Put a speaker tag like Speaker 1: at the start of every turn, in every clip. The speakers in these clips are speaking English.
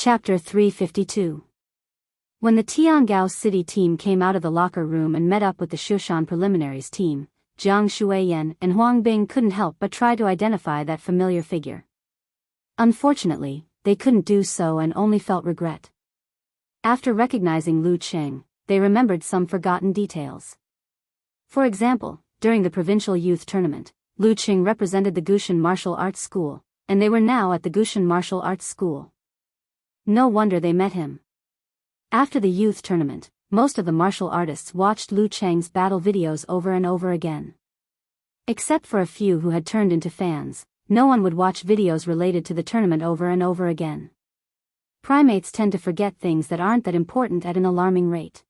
Speaker 1: Chapter 352. When the Tiangao City team came out of the locker room and met up with the Shushan preliminaries team, Jiang Shuiyan and Huang Bing couldn't help but try to identify that familiar figure. Unfortunately, they couldn't do so and only felt regret. After recognizing Lu Qing, they remembered some forgotten details. For example, during the provincial youth tournament, Lu Qing represented the Gushan Martial Arts School, and they were now at the Gushan Martial Arts School. No wonder they met him. After the youth tournament, most of the martial artists watched Lu Cheng's battle videos over and over again. Except for a few who had turned into fans, no one would watch videos related to the tournament over and over again. Primates tend to forget things that aren't that important at an alarming rate.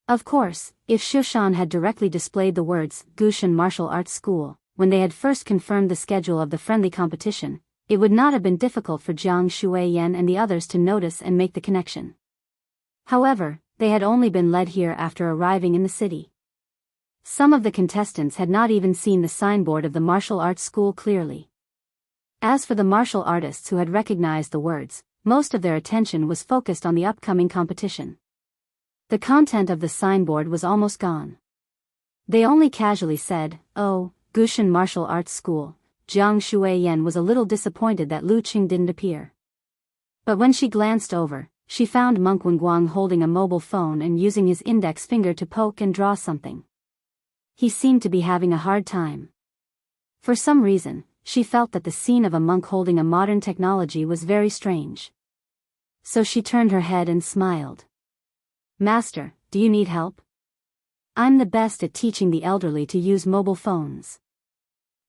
Speaker 1: Of course, if Shushan had directly displayed the words Gushan Martial Arts School when they had first confirmed the schedule of the friendly competition, it would not have been difficult for Jiang Shuiyan and the others to notice and make the connection. However, they had only been led here after arriving in the city. Some of the contestants had not even seen the signboard of the martial arts school clearly. As for the martial artists who had recognized the words, most of their attention was focused on the upcoming competition. The content of the signboard was almost gone. They only casually said, "Oh, Gushan Martial Arts School." Jiang Shuiyan was a little disappointed that Lu Qing didn't appear. But when she glanced over, she found Monk Wenguang holding a mobile phone and using his index finger to poke and draw something. He seemed to be having a hard time. For some reason, she felt that the scene of a monk holding a modern technology was very strange. So she turned her head and smiled. "Master, do you need help? I'm the best at teaching the elderly to use mobile phones."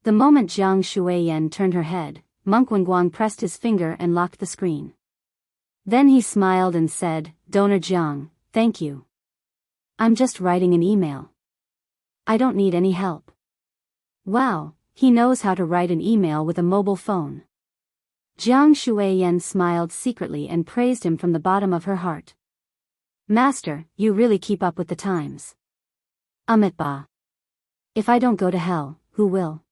Speaker 1: The moment Jiang Shuiyan turned her head, Monk Wenguang pressed his finger and locked the screen. Then he smiled and said, "Donor Jiang, thank you. I'm just writing an email. I don't need any help." Wow, he knows how to write an email with a mobile phone. Jiang Shuiyan smiled secretly and praised him from the bottom of her heart. "Master, you really keep up with the times." "Amitabha. If I don't go to hell, who will?"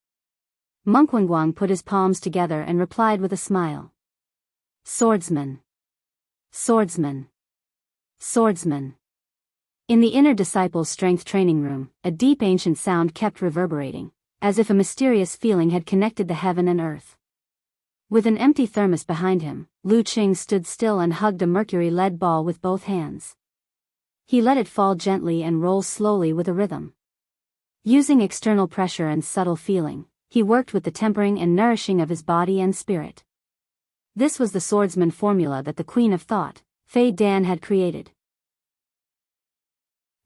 Speaker 1: Monk Wenguang put his palms together and replied with a smile. "Swordsman. Swordsman. Swordsman." In the inner disciples' strength training room, a deep ancient sound kept reverberating, as if a mysterious feeling had connected the heaven and earth. With an empty thermos behind him, Lu Qing stood still and hugged a mercury lead ball with both hands. He let it fall gently and roll slowly with a rhythm. Using external pressure and subtle feeling, he worked with the tempering and nourishing of his body and spirit. This was the swordsman formula that the Queen of Thought, Fei Dan, had created.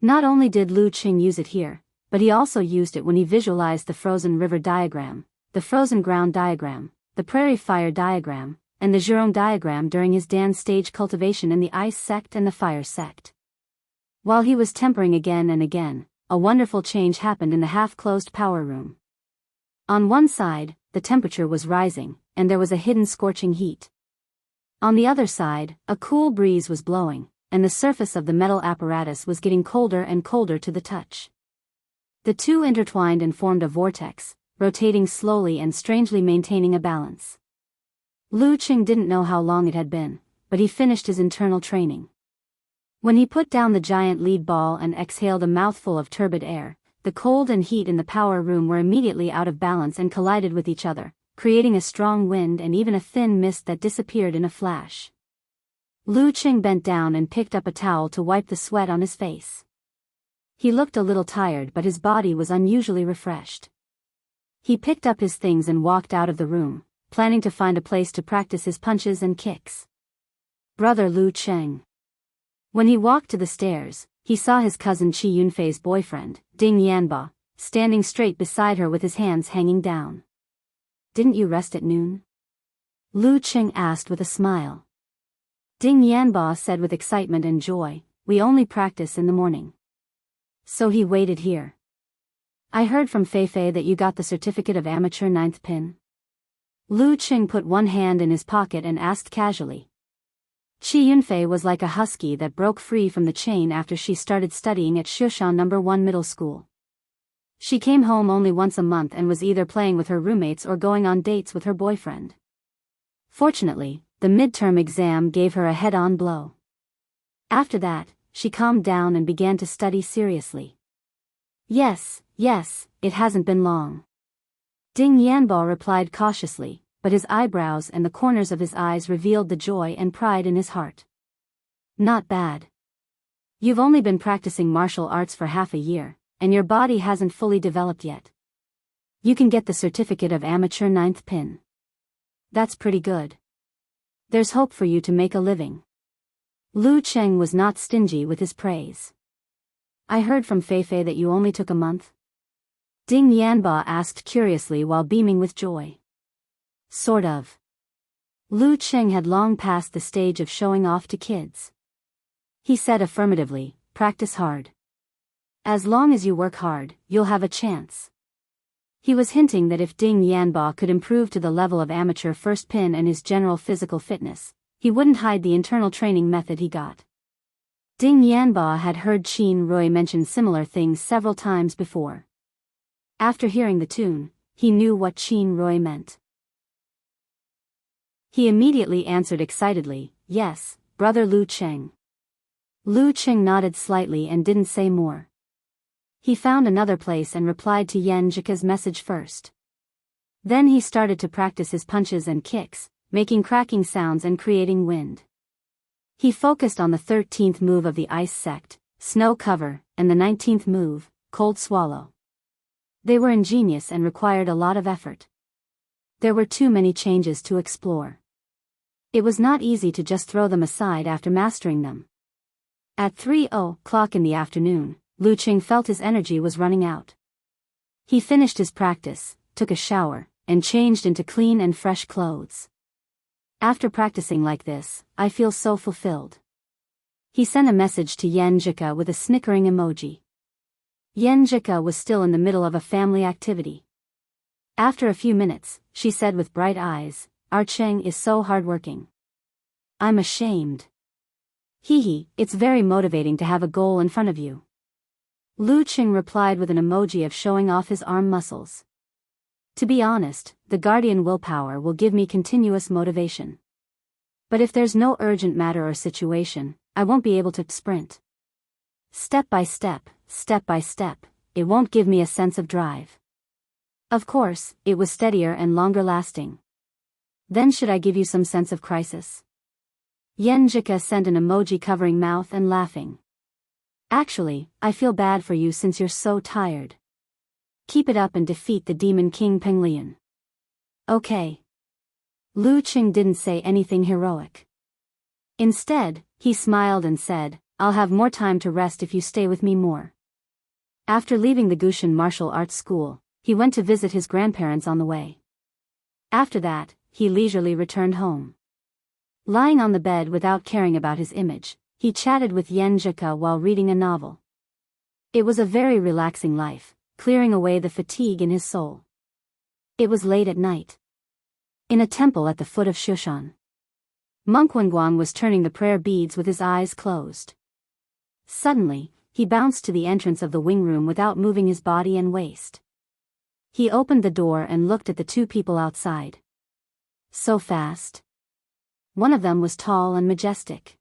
Speaker 1: Not only did Lu Qing use it here, but he also used it when he visualized the frozen river diagram, the frozen ground diagram, the prairie fire diagram, and the Zhurong diagram during his Dan stage cultivation in the ice sect and the fire sect. While he was tempering again and again, a wonderful change happened in the half-closed power room. On one side, the temperature was rising, and there was a hidden scorching heat. On the other side, a cool breeze was blowing, and the surface of the metal apparatus was getting colder and colder to the touch. The two intertwined and formed a vortex, rotating slowly and strangely maintaining a balance. Lu Qing didn't know how long it had been, but he finished his internal training. When he put down the giant lead ball and exhaled a mouthful of turbid air, the cold and heat in the power room were immediately out of balance and collided with each other, creating a strong wind and even a thin mist that disappeared in a flash. Lu Qing bent down and picked up a towel to wipe the sweat on his face. He looked a little tired, but his body was unusually refreshed. He picked up his things and walked out of the room, planning to find a place to practice his punches and kicks. Brother Lu Qing. When he walked to the stairs, he saw his cousin Qi Yunfei's boyfriend, Ding Yanba, standing straight beside her with his hands hanging down. "Didn't you rest at noon?" Lu Qing asked with a smile. Ding Yanba said with excitement and joy, "We only practice in the morning." So he waited here. "I heard from Fei that you got the certificate of amateur 9th pin." Lu Qing put one hand in his pocket and asked casually. Qi Yunfei was like a husky that broke free from the chain after she started studying at Shushan No. 1 Middle School. She came home only once a month and was either playing with her roommates or going on dates with her boyfriend. Fortunately, the midterm exam gave her a head-on blow. After that, she calmed down and began to study seriously. Yes, it hasn't been long. Ding Yanbo replied cautiously, but his eyebrows and the corners of his eyes revealed the joy and pride in his heart. Not bad. You've only been practicing martial arts for half a year, and your body hasn't fully developed yet. You can get the certificate of amateur 9th pin. That's pretty good. There's hope for you to make a living. Lu Cheng was not stingy with his praise. I heard from Feifei that you only took a month? Ding Yanba asked curiously while beaming with joy. Sort of. Lu Cheng had long passed the stage of showing off to kids. He said affirmatively, practice hard. As long as you work hard, you'll have a chance. He was hinting that if Ding Yanba could improve to the level of amateur first pin and his general physical fitness, he wouldn't hide the internal training method he got. Ding Yanba had heard Qin Rui mention similar things several times before. After hearing the tune, he knew what Qin Rui meant. He immediately answered excitedly, yes, brother Lu Cheng. Lu Cheng nodded slightly and didn't say more. He found another place and replied to Yan Jika's message first. Then he started to practice his punches and kicks, making cracking sounds and creating wind. He focused on the 13th move of the Ice Sect, Snow Cover, and the 19th move, Cold Swallow. They were ingenious and required a lot of effort. There were too many changes to explore. It was not easy to just throw them aside after mastering them. At 3:00 in the afternoon, Lu Cheng felt his energy was running out. He finished his practice, took a shower, and changed into clean and fresh clothes. After practicing like this, I feel so fulfilled. He sent a message to Yan Jika with a snickering emoji. Yan Jika was still in the middle of a family activity. After a few minutes, she said with bright eyes, our Cheng is so hardworking. I'm ashamed. It's very motivating to have a goal in front of you. Lu Cheng replied with an emoji of showing off his arm muscles. To be honest, the guardian willpower will give me continuous motivation. But if there's no urgent matter or situation, I won't be able to sprint. Step by step, it won't give me a sense of drive. Of course, it was steadier and longer lasting. Then should I give you some sense of crisis? Yan Jika sent an emoji covering mouth and laughing. Actually, I feel bad for you since you're so tired. Keep it up and defeat the Demon King Penglian. Okay. Lu Cheng didn't say anything heroic. Instead, he smiled and said, I'll have more time to rest if you stay with me more. After leaving the Gushan martial arts school, he went to visit his grandparents on the way. After that, he leisurely returned home. Lying on the bed without caring about his image, he chatted with Yan Jika while reading a novel. It was a very relaxing life, clearing away the fatigue in his soul. It was late at night. In a temple at the foot of Shushan. Monk Wenguang was turning the prayer beads with his eyes closed. Suddenly, he bounced to the entrance of the wing room without moving his body and waist. He opened the door and looked at the two people outside. So fast. One of them was tall and majestic.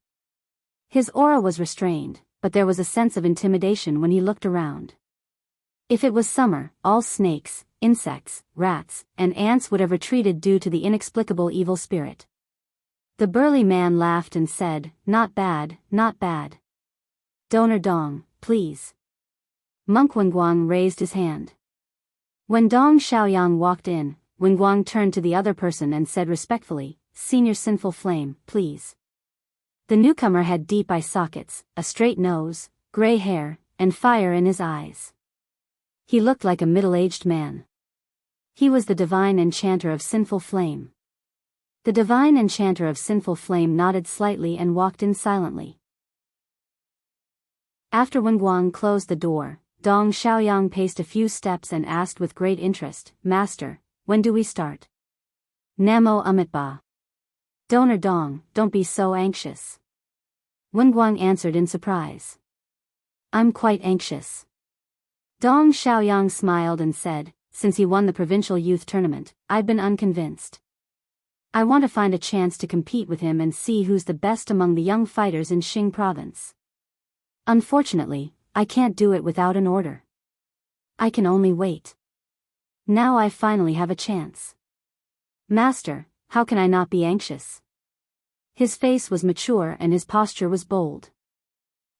Speaker 1: His aura was restrained, but there was a sense of intimidation when he looked around. If it was summer, all snakes, insects, rats, and ants would have retreated due to the inexplicable evil spirit. The burly man laughed and said, not bad, not bad. Donor Dong, please. Monk Wenguang raised his hand. When Dong Xiaoyang walked in, Wenguang turned to the other person and said respectfully, Senior Sinful Flame, please. The newcomer had deep eye sockets, a straight nose, gray hair, and fire in his eyes. He looked like a middle-aged man. He was the divine enchanter of Sinful Flame. The divine enchanter of Sinful Flame nodded slightly and walked in silently. After Wenguang closed the door, Dong Xiaoyang paced a few steps and asked with great interest, Master, when do we start? Namo Amitba. Donor Dong, don't be so anxious. Wenguang answered in surprise. I'm quite anxious. Dong Xiaoyang smiled and said, since he won the provincial youth tournament, I've been unconvinced. I want to find a chance to compete with him and see who's the best among the young fighters in Xing province. Unfortunately, I can't do it without an order. I can only wait. Now I finally have a chance. Master, how can I not be anxious? His face was mature and his posture was bold.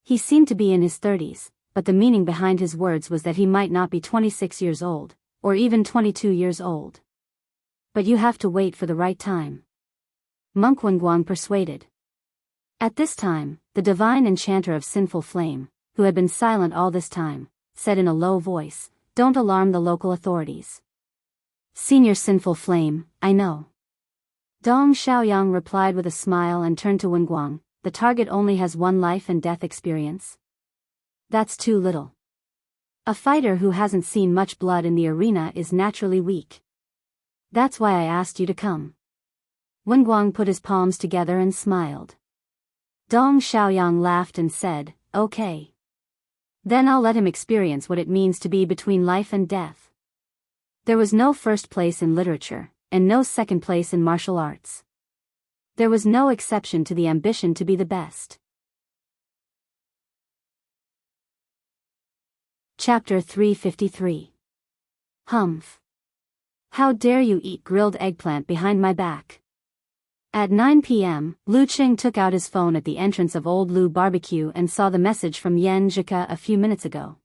Speaker 1: He seemed to be in his 30s, but the meaning behind his words was that he might not be 26 years old, or even 22 years old. But you have to wait for the right time. Monk Wenguang persuaded. At this time, the divine enchanter of Sinful Flame, who had been silent all this time, said in a low voice, "Don't alarm the local authorities." "Senior Sinful Flame, I know." Dong Xiaoyang replied with a smile and turned to Wenguang, "The target only has one life and death experience. That's too little. A fighter who hasn't seen much blood in the arena is naturally weak. That's why I asked you to come." Wenguang put his palms together and smiled. Dong Xiaoyang laughed and said, "Okay. Then I'll let him experience what it means to be between life and death." There was no first place in literature, and no second place in martial arts. There was no exception to the ambition to be the best. Chapter 353. Humph. How dare you eat grilled eggplant behind my back? At 9 p.m., Lu Qing took out his phone at the entrance of Old Lu Barbecue and saw the message from Yan Zhika a few minutes ago.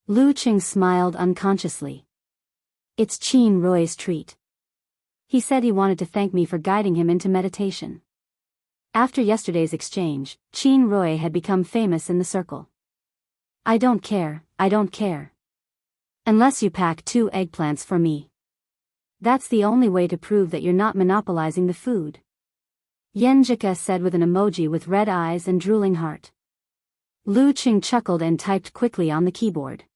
Speaker 1: Lu Qing smiled unconsciously. "It's Qin Roy's treat. He said he wanted to thank me for guiding him into meditation." After yesterday's exchange, Qin Roy had become famous in the circle. I don't care. Unless you pack 2 eggplants for me. That's the only way to prove that you're not monopolizing the food. Yenjika said with an emoji with red eyes and drooling heart. Lu Qing chuckled and typed quickly on the keyboard.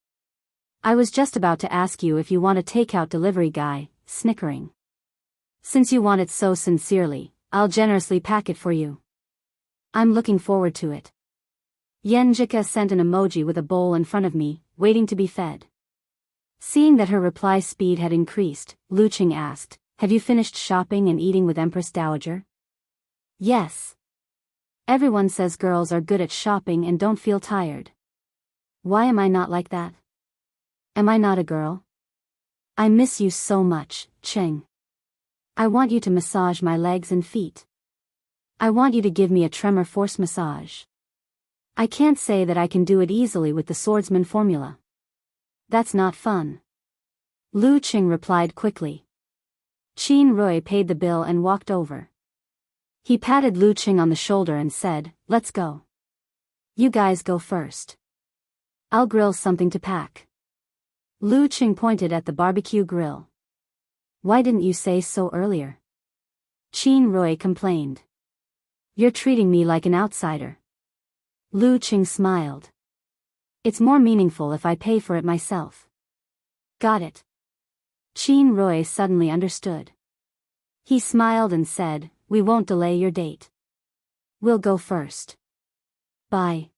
Speaker 1: "I was just about to ask you if you want a takeout delivery guy," snickering. "Since you want it so sincerely, I'll generously pack it for you. I'm looking forward to it." Yenjika sent an emoji with a bowl in front of me, waiting to be fed. Seeing that her reply speed had increased, Lu Qing asked, "Have you finished shopping and eating with Empress Dowager?" "Yes. Everyone says girls are good at shopping and don't feel tired. Why am I not like that? Am I not a girl? I miss you so much, Qing. I want you to massage my legs and feet. I want you to give me a tremor force massage. I can't say that I can do it easily with the swordsman formula. That's not fun." Lu Qing replied quickly. Qin Roy paid the bill and walked over. He patted Lu Qing on the shoulder and said, "Let's go. You guys go first. I'll grill something to pack." Lu Qing pointed at the barbecue grill. "Why didn't you say so earlier?" Qin Roy complained. "You're treating me like an outsider." Lu Qing smiled. "It's more meaningful if I pay for it myself." "Got it." Qin Roy suddenly understood. He smiled and said, "We won't delay your date. We'll go first. Bye."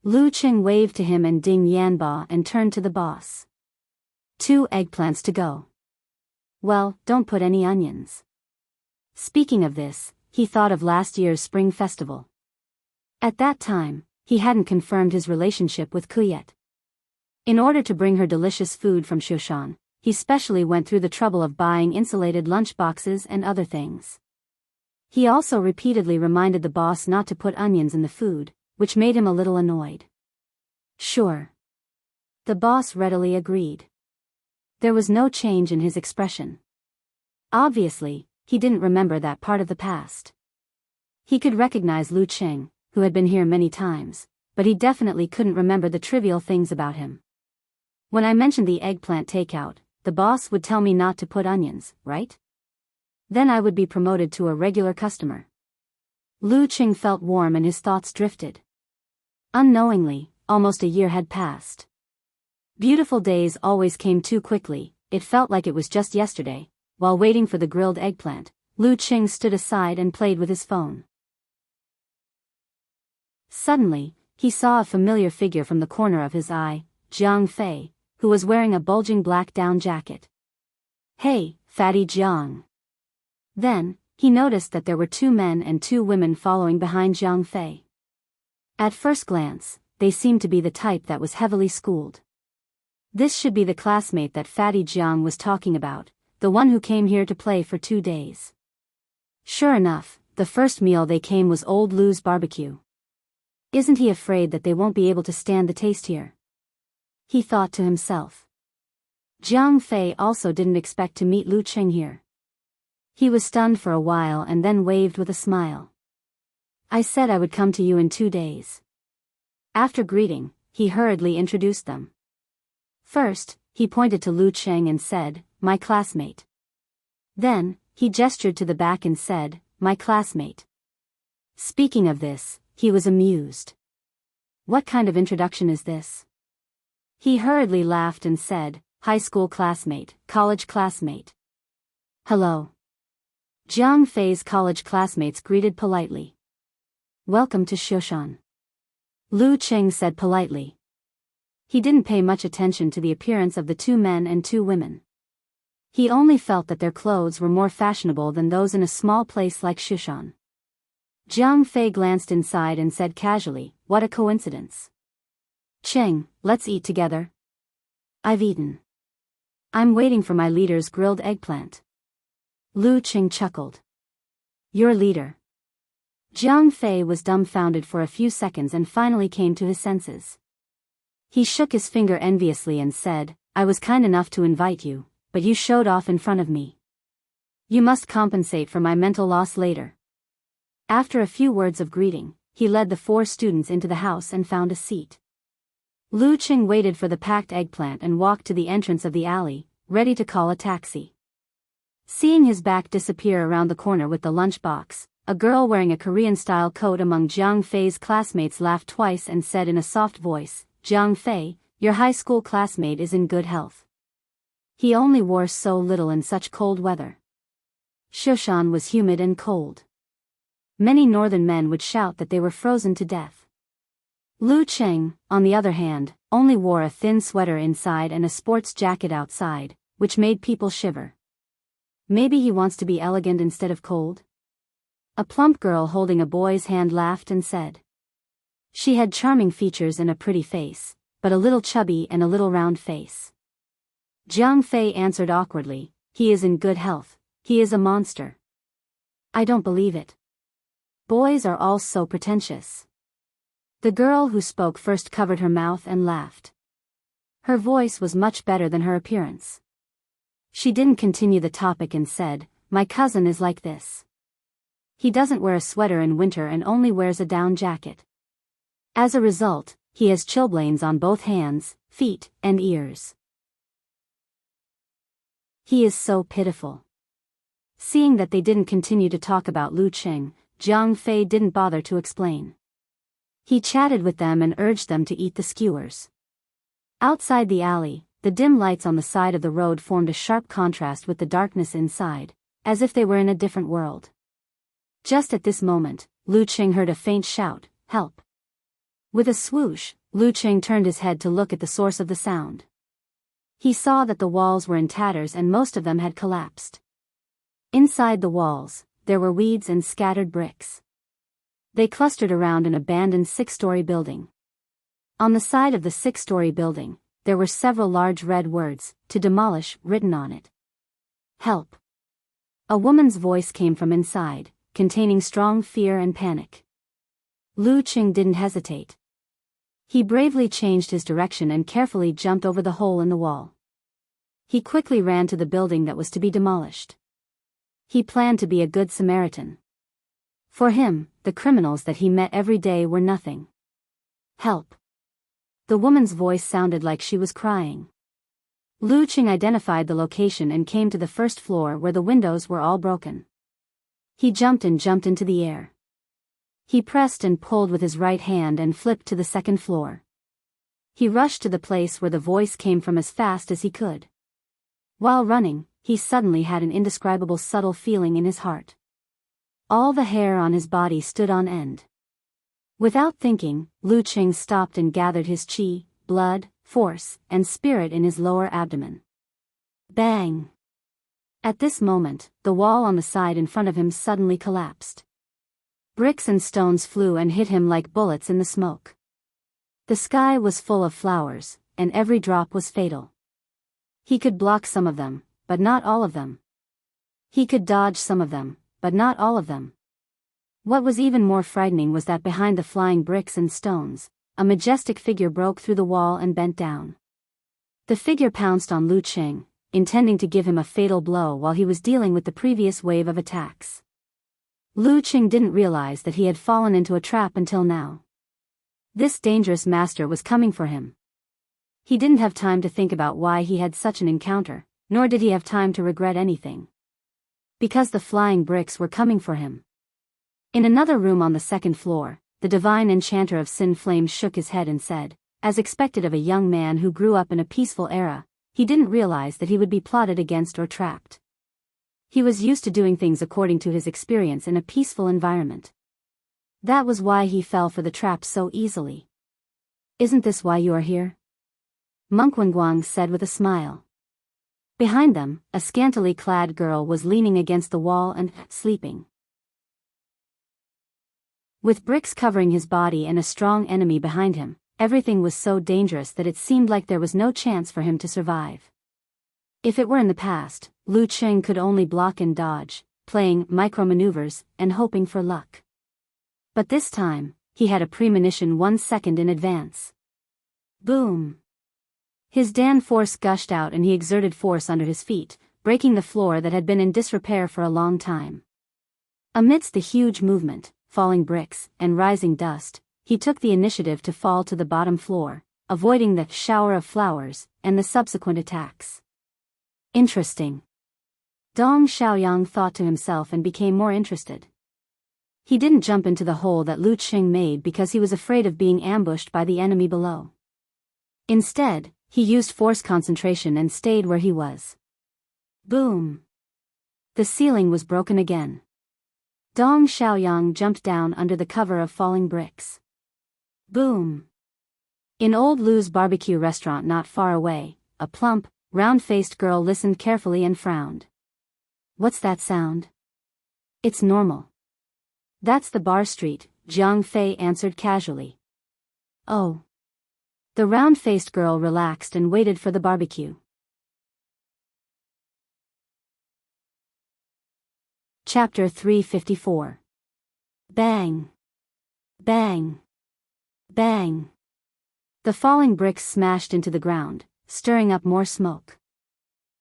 Speaker 1: Lu Qing waved to him and Ding Yanba and turned to the boss. 2 eggplants to go. Well, don't put any onions." Speaking of this, he thought of last year's spring festival. At that time, he hadn't confirmed his relationship with Kuyet. In order to bring her delicious food from Shushan, he specially went through the trouble of buying insulated lunch boxes and other things. He also repeatedly reminded the boss not to put onions in the food, which made him a little annoyed. "Sure." The boss readily agreed. There was no change in his expression. Obviously, he didn't remember that part of the past. He could recognize Lu Qing, who had been here many times, but he definitely couldn't remember the trivial things about him. When I mentioned the eggplant takeout, the boss would tell me not to put onions, right? Then I would be promoted to a regular customer. Lu Qing felt warm and his thoughts drifted. Unknowingly, almost a year had passed. Beautiful days always came too quickly. It felt like it was just yesterday. While waiting for the grilled eggplant, Lu Qing stood aside and played with his phone. Suddenly, he saw a familiar figure from the corner of his eye, Jiang Fei, who was wearing a bulging black down jacket. "Hey, fatty Jiang. Then, he noticed that there were 2 men and 2 women following behind Zhang Fei. At first glance, they seemed to be the type that was heavily schooled. This should be the classmate that Fatty Jiang was talking about, the one who came here to play for 2 days. Sure enough, the first meal they came was Old Lou's barbecue. Isn't he afraid that they won't be able to stand the taste here? He thought to himself. Zhang Fei also didn't expect to meet Lu Qing here. He was stunned for a while and then waved with a smile. I said I would come to you in 2 days. After greeting, he hurriedly introduced them. First, he pointed to Lu Qing and said, my classmate. Then, he gestured to the back and said, my classmate. Speaking of this, he was amused. What kind of introduction is this? He hurriedly laughed and said, high school classmate, college classmate. Hello. Zhang Fei's college classmates greeted politely. Welcome to Shoshan. Lu Qing said politely. He didn't pay much attention to the appearance of the 2 men and 2 women. He only felt that their clothes were more fashionable than those in a small place like Shoshan. Zhang Fei glanced inside and said casually, what a coincidence. Qing, let's eat together. I've eaten. I'm waiting for my leader's grilled eggplant. Lu Qing chuckled. Your leader. Zhang Fei was dumbfounded for a few seconds and finally came to his senses. He shook his finger enviously and said, I was kind enough to invite you, but you showed off in front of me. You must compensate for my mental loss later. After a few words of greeting, he led the 4 students into the house and found a seat. Lu Qing waited for the packed eggplant and walked to the entrance of the alley, ready to call a taxi. Seeing his back disappear around the corner with the lunchbox, a girl wearing a Korean-style coat among Zhang Fei's classmates laughed twice and said in a soft voice, Zhang Fei, your high school classmate is in good health. He only wore so little in such cold weather. Shoshan was humid and cold. Many northern men would shout that they were frozen to death. Lu Qing, on the other hand, only wore a thin sweater inside and a sports jacket outside, which made people shiver. Maybe he wants to be elegant instead of cold? A plump girl holding a boy's hand laughed and said. She had charming features and a pretty face, but a little chubby and a little round face. Zhang Fei answered awkwardly, he is in good health, he is a monster. I don't believe it. Boys are all so pretentious. The girl who spoke first covered her mouth and laughed. Her voice was much better than her appearance. She didn't continue the topic and said, my cousin is like this. He doesn't wear a sweater in winter and only wears a down jacket. As a result, he has chilblains on both hands, feet, and ears. He is so pitiful. Seeing that they didn't continue to talk about Lu Qing, Zhang Fei didn't bother to explain. He chatted with them and urged them to eat the skewers. Outside the alley, the dim lights on the side of the road formed a sharp contrast with the darkness inside, as if they were in a different world. Just at this moment, Lu Qing heard a faint shout, help. With a swoosh, Lu Qing turned his head to look at the source of the sound. He saw that the walls were in tatters and most of them had collapsed. Inside the walls, there were weeds and scattered bricks. They clustered around an abandoned 6-story building. On the side of the 6-story building, there were several large red words, to demolish, written on it. Help. A woman's voice came from inside, containing strong fear and panic. Lu Qing didn't hesitate. He bravely changed his direction and carefully jumped over the hole in the wall. He quickly ran to the building that was to be demolished. He planned to be a good Samaritan. For him, the criminals that he met every day were nothing. Help. The woman's voice sounded like she was crying. Lu Qing identified the location and came to the first floor where the windows were all broken. He jumped into the air. He pressed and pulled with his right hand and flipped to the second floor. He rushed to the place where the voice came from as fast as he could. While running, he suddenly had an indescribable subtle feeling in his heart. All the hair on his body stood on end. Without thinking, Lu Qing stopped and gathered his qi, blood, force, and spirit in his lower abdomen. Bang! At this moment, the wall on the side in front of him suddenly collapsed. Bricks and stones flew and hit him like bullets in the smoke. The sky was full of flowers, and every drop was fatal. He could block some of them, but not all of them. He could dodge some of them, but not all of them. What was even more frightening was that behind the flying bricks and stones, a majestic figure broke through the wall and bent down. The figure pounced on Lu Qing, intending to give him a fatal blow while he was dealing with the previous wave of attacks. Lu Qing didn't realize that he had fallen into a trap until now. This dangerous master was coming for him. He didn't have time to think about why he had such an encounter, nor did he have time to regret anything. Because the flying bricks were coming for him. In another room on the second floor, the divine enchanter of Sin Flame shook his head and said, as expected of a young man who grew up in a peaceful era, he didn't realize that he would be plotted against or trapped. He was used to doing things according to his experience in a peaceful environment. That was why he fell for the trap so easily. Isn't this why you are here? Monk Wenguang said with a smile. Behind them, a scantily clad girl was leaning against the wall and sleeping. With bricks covering his body and a strong enemy behind him, everything was so dangerous that it seemed like there was no chance for him to survive. If it were in the past, Lu Qing could only block and dodge, playing micromaneuvers and hoping for luck. But this time, he had a premonition 1 second in advance. Boom! His Dan force gushed out and he exerted force under his feet, breaking the floor that had been in disrepair for a long time. Amidst the huge movement, falling bricks, and rising dust, he took the initiative to fall to the bottom floor, avoiding the shower of flowers and the subsequent attacks. Interesting. Dong Xiaoyang thought to himself and became more interested. He didn't jump into the hole that Lu Qing made because he was afraid of being ambushed by the enemy below. Instead, he used force concentration and stayed where he was. Boom! The ceiling was broken again. Dong Xiaoyang jumped down under the cover of falling bricks. Boom! In Old Lu's barbecue restaurant not far away, a plump, round-faced girl listened carefully and frowned. What's that sound? It's normal. That's the bar street, Jiang Fei answered casually. Oh. The round-faced girl relaxed and waited for the barbecue. Chapter 354. Bang! Bang! Bang! The falling bricks smashed into the ground, stirring up more smoke.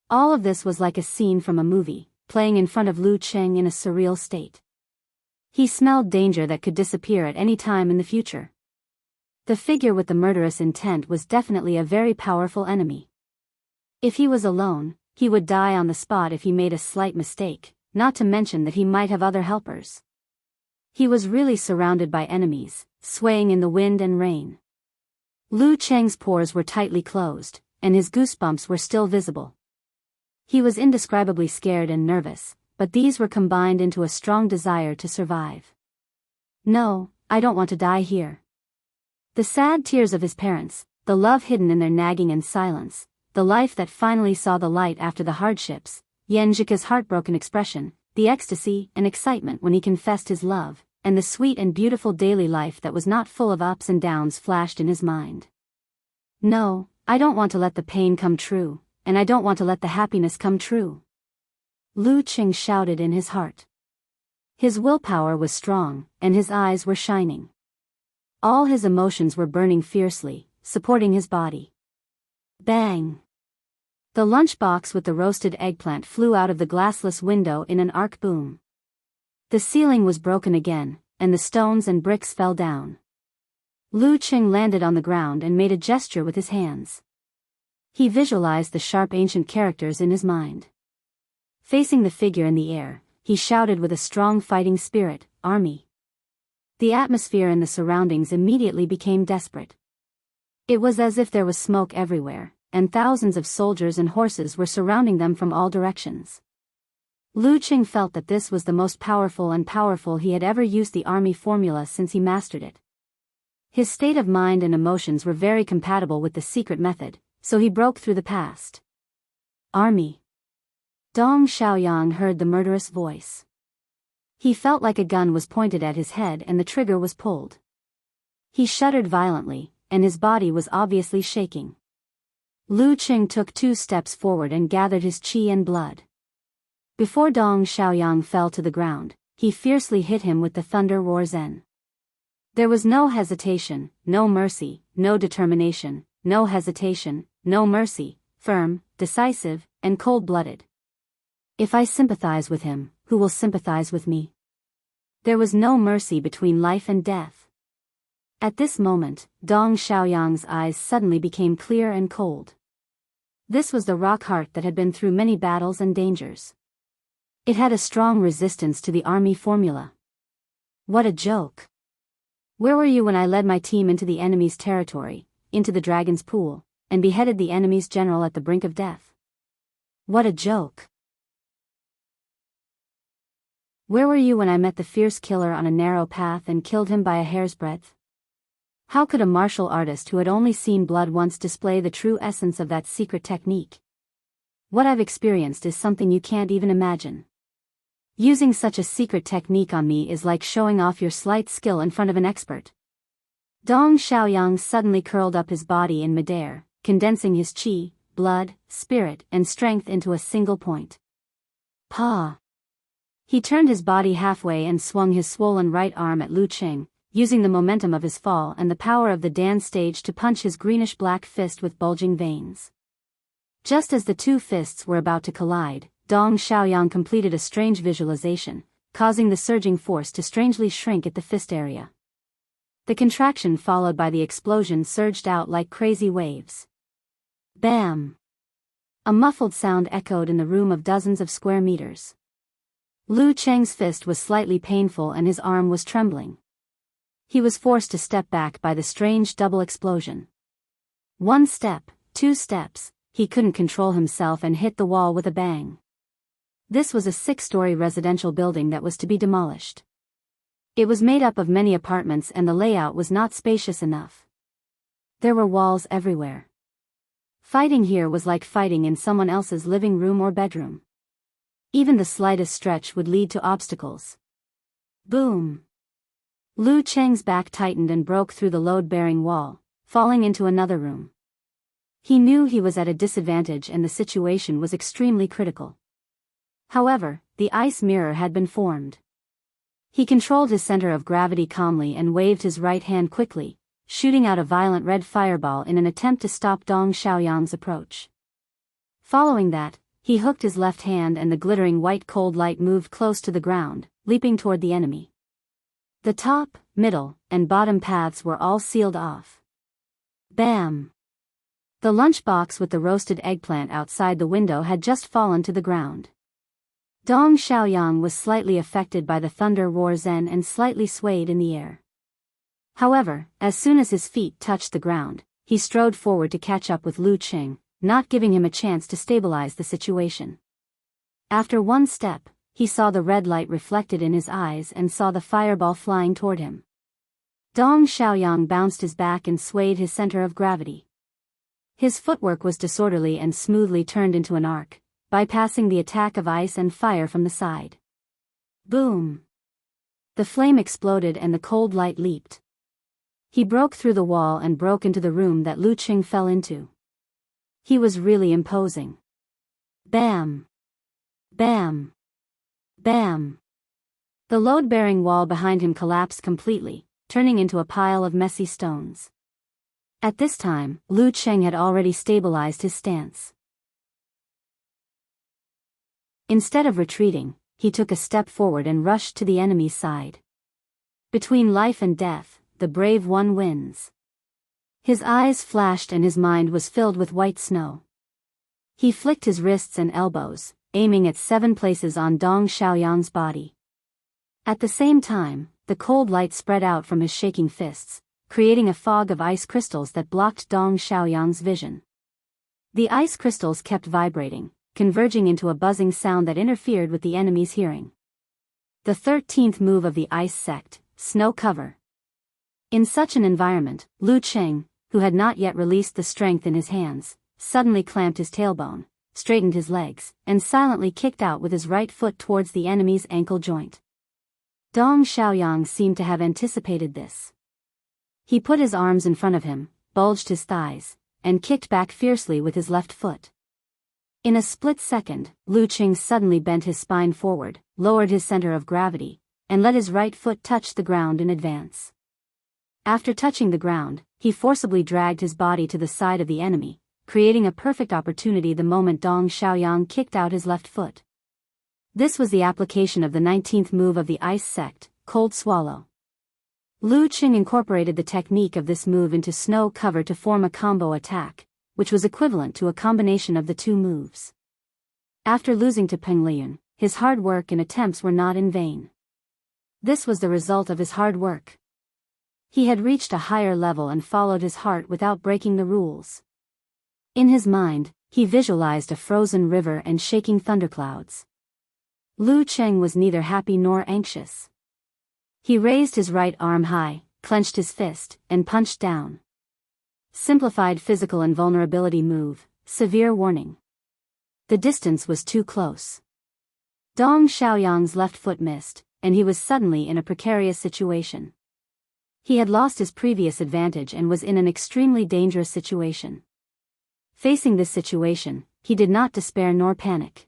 Speaker 1: All of this was like a scene from a movie, playing in front of Lu Qing in a surreal state. He smelled danger that could disappear at any time in the future. The figure with the murderous intent was definitely a very powerful enemy. If he was alone, he would die on the spot if he made a slight mistake, not to mention that he might have other helpers. He was really surrounded by enemies, swaying in the wind and rain. Lu Cheng's pores were tightly closed, and his goosebumps were still visible. He was indescribably scared and nervous, but these were combined into a strong desire to survive. No, I don't want to die here. The sad tears of his parents, the love hidden in their nagging and silence, the life that finally saw the light after the hardships, Yan Zhika's heartbroken expression, the ecstasy and excitement when he confessed his love, and the sweet and beautiful daily life that was not full of ups and downs flashed in his mind. No, I don't want to let the pain come true, and I don't want to let the happiness come true. Lu Qing shouted in his heart. His willpower was strong, and his eyes were shining. All his emotions were burning fiercely, supporting his body. Bang! The lunchbox with the roasted eggplant flew out of the glassless window in an arc boom. The ceiling was broken again, and the stones and bricks fell down. Lu Qing landed on the ground and made a gesture with his hands. He visualized the sharp ancient characters in his mind. Facing the figure in the air, he shouted with a strong fighting spirit, "Army!" The atmosphere and the surroundings immediately became desperate. It was as if there was smoke everywhere, and thousands of soldiers and horses were surrounding them from all directions. Lu Qing felt that this was the most powerful he had ever used the army formula since he mastered it. His state of mind and emotions were very compatible with the secret method, so he broke through the past. Army! Dong Xiaoyang heard the murderous voice. He felt like a gun was pointed at his head and the trigger was pulled. He shuddered violently, and his body was obviously shaking. Lu Qing took 2 steps forward and gathered his qi and blood. Before Dong Xiaoyang fell to the ground, he fiercely hit him with the Thunder Roar Zen. There was no hesitation, no mercy, no determination, no hesitation, no mercy, firm, decisive, and cold-blooded. If I sympathize with him, who will sympathize with me? There was no mercy between life and death. At this moment, Dong Xiaoyang's eyes suddenly became clear and cold. This was the rock heart that had been through many battles and dangers. It had a strong resistance to the army formula. What a joke! Where were you when I led my team into the enemy's territory, into the dragon's pool, and beheaded the enemy's general at the brink of death? What a joke! Where were you when I met the fierce killer on a narrow path and killed him by a hair's breadth? How could a martial artist who had only seen blood once display the true essence of that secret technique? What I've experienced is something you can't even imagine. Using such a secret technique on me is like showing off your slight skill in front of an expert. Dong Xiaoyang suddenly curled up his body in midair, condensing his qi, blood, spirit, and strength into a single point. Pa! He turned his body halfway and swung his swollen right arm at Lu Qing, using the momentum of his fall and the power of the dance stage to punch his greenish-black fist with bulging veins. Just as the 2 fists were about to collide, Dong Xiaoyang completed a strange visualization, causing the surging force to strangely shrink at the fist area. The contraction followed by the explosion surged out like crazy waves. Bam! A muffled sound echoed in the room of dozens of square meters. Lu Cheng's fist was slightly painful and his arm was trembling. He was forced to step back by the strange double explosion. 1 step, 2 steps, he couldn't control himself and hit the wall with a bang. This was a 6-story residential building that was to be demolished. It was made up of many apartments and the layout was not spacious enough. There were walls everywhere. Fighting here was like fighting in someone else's living room or bedroom. Even the slightest stretch would lead to obstacles. Boom! Lu Cheng's back tightened and broke through the load-bearing wall, falling into another room. He knew he was at a disadvantage and the situation was extremely critical. However, the ice mirror had been formed. He controlled his center of gravity calmly and waved his right hand quickly, shooting out a violent red fireball in an attempt to stop Dong Xiaoyang's approach. Following that, he hooked his left hand and the glittering white cold light moved close to the ground, leaping toward the enemy. The top, middle, and bottom paths were all sealed off. Bam! The lunchbox with the roasted eggplant outside the window had just fallen to the ground. Dong Xiaoyang was slightly affected by the Thunder Roar Zen and slightly swayed in the air. However, as soon as his feet touched the ground, he strode forward to catch up with Lu Qing, not giving him a chance to stabilize the situation. After 1 step, he saw the red light reflected in his eyes and saw the fireball flying toward him. Dong Xiaoyang bounced his back and swayed his center of gravity. His footwork was disorderly and smoothly turned into an arc, bypassing the attack of ice and fire from the side. Boom! The flame exploded and the cold light leaped. He broke through the wall and broke into the room that Lu Qing fell into. He was really imposing. Bam! Bam! Bam! The load-bearing wall behind him collapsed completely, turning into a pile of messy stones. At this time, Lu Qing had already stabilized his stance. Instead of retreating, he took a step forward and rushed to the enemy's side. Between life and death, the brave one wins. His eyes flashed and his mind was filled with white snow. He flicked his wrists and elbows, aiming at 7 places on Dong Xiaoyang's body. At the same time, the cold light spread out from his shaking fists, creating a fog of ice crystals that blocked Dong Xiaoyang's vision. The ice crystals kept vibrating, converging into a buzzing sound that interfered with the enemy's hearing. The 13th move of the ice sect, Snow Cover. In such an environment, Lu Qing, who had not yet released the strength in his hands, suddenly clamped his tailbone, straightened his legs, and silently kicked out with his right foot towards the enemy's ankle joint. Dong Xiaoyang seemed to have anticipated this. He put his arms in front of him, bulged his thighs, and kicked back fiercely with his left foot. In a split second, Lu Qing suddenly bent his spine forward, lowered his center of gravity, and let his right foot touch the ground in advance. After touching the ground, he forcibly dragged his body to the side of the enemy, creating a perfect opportunity the moment Dong Xiaoyang kicked out his left foot. This was the application of the 19th move of the Ice Sect, Cold Swallow. Lu Qing incorporated the technique of this move into snow cover to form a combo attack, which was equivalent to a combination of the two moves. After losing to Peng Liyun, his hard work and attempts were not in vain. This was the result of his hard work. He had reached a higher level and followed his heart without breaking the rules. In his mind, he visualized a frozen river and shaking thunderclouds. Lu Qing was neither happy nor anxious. He raised his right arm high, clenched his fist, and punched down. Simplified physical invulnerability move, severe warning. The distance was too close. Dong Xiaoyang's left foot missed, and he was suddenly in a precarious situation. He had lost his previous advantage and was in an extremely dangerous situation. Facing this situation, he did not despair nor panic.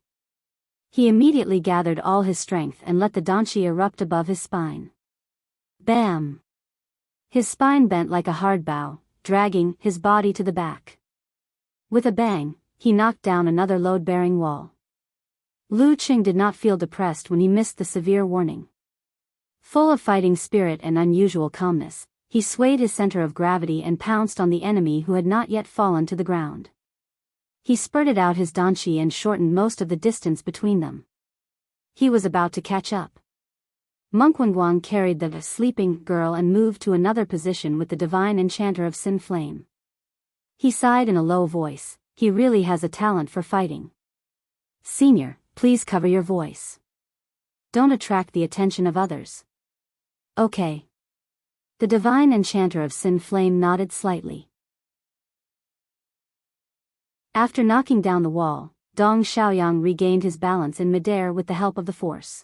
Speaker 1: He immediately gathered all his strength and let the danqi erupt above his spine. Bam! His spine bent like a hard bow, dragging his body to the back. With a bang, he knocked down another load-bearing wall. Lu Qing did not feel depressed when he missed the severe warning. Full of fighting spirit and unusual calmness, he swayed his center of gravity and pounced on the enemy who had not yet fallen to the ground. He spurted out his danqi and shortened most of the distance between them. He was about to catch up. Monk Wenguang carried the sleeping girl and moved to another position with the divine enchanter of Sin Flame. He sighed in a low voice, he really has a talent for fighting. Senior, please cover your voice. Don't attract the attention of others. Okay. The divine enchanter of Sin Flame nodded slightly. After knocking down the wall, Dong Xiaoyang regained his balance in midair with the help of the force.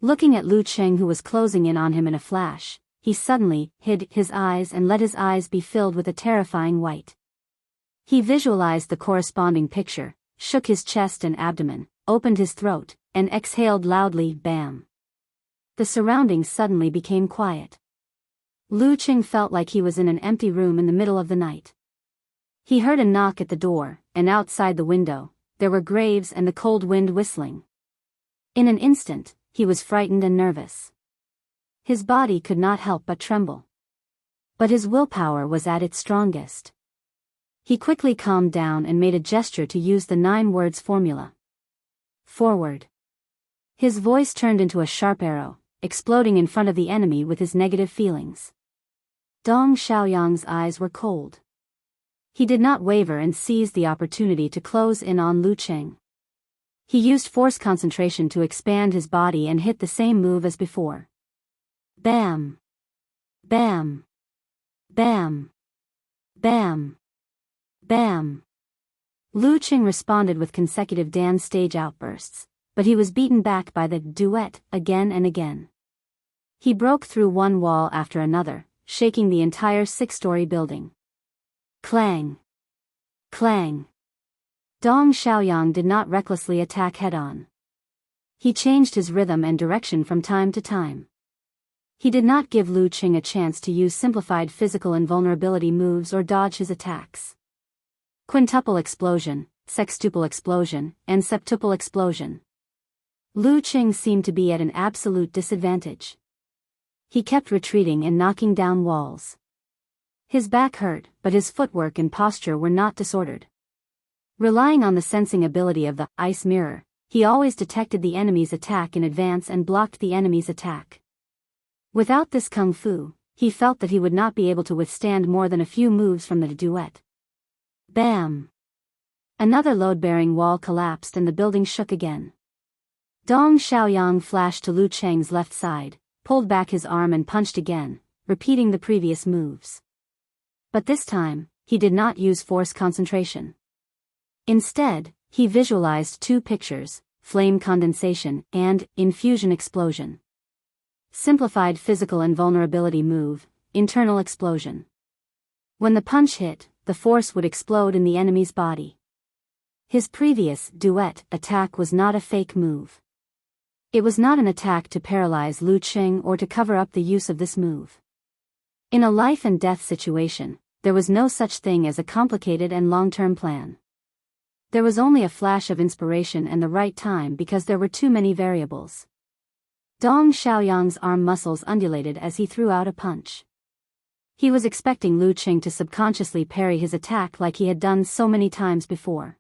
Speaker 1: Looking at Lu Qing, who was closing in on him in a flash, he suddenly hid his eyes and let his eyes be filled with a terrifying white. He visualized the corresponding picture, shook his chest and abdomen, opened his throat, and exhaled loudly, bam. The surroundings suddenly became quiet. Lu Qing felt like he was in an empty room in the middle of the night. He heard a knock at the door, and outside the window, there were graves and the cold wind whistling. In an instant, he was frightened and nervous. His body could not help but tremble. But his willpower was at its strongest. He quickly calmed down and made a gesture to use the 9 words formula. Forward. His voice turned into a sharp arrow, exploding in front of the enemy with his negative feelings. Dong Xiaoyang's eyes were cold. He did not waver and seized the opportunity to close in on Lu Qing. He used force concentration to expand his body and hit the same move as before. Bam! Bam! Bam! Bam! Bam! Lu Qing responded with consecutive dance stage outbursts, but he was beaten back by the duet again and again. He broke through one wall after another, shaking the entire 6-story building. Clang! Clang! Dong Xiaoyang did not recklessly attack head-on. He changed his rhythm and direction from time to time. He did not give Lu Qing a chance to use simplified physical invulnerability moves or dodge his attacks. Quintuple explosion, sextuple explosion, and septuple explosion. Lu Qing seemed to be at an absolute disadvantage. He kept retreating and knocking down walls. His back hurt, but his footwork and posture were not disordered. Relying on the sensing ability of the ice mirror, he always detected the enemy's attack in advance and blocked the enemy's attack. Without this kung fu, he felt that he would not be able to withstand more than a few moves from the duet. Bam! Another load-bearing wall collapsed and the building shook again. Dong Xiaoyang flashed to Lu Qing's left side, pulled back his arm and punched again, repeating the previous moves. But this time, he did not use force concentration. Instead, He visualized two pictures, flame condensation and infusion explosion. Simplified physical invulnerability move, internal explosion. When the punch hit, the force would explode in the enemy's body. His previous duet attack was not a fake move. It was not an attack to paralyze Lu Qing or to cover up the use of this move. In a life and death situation, there was no such thing as a complicated and long-term plan. There was only a flash of inspiration and the right time because there were too many variables. Dong Xiaoyang's arm muscles undulated as he threw out a punch. He was expecting Lu Qing to subconsciously parry his attack like he had done so many times before.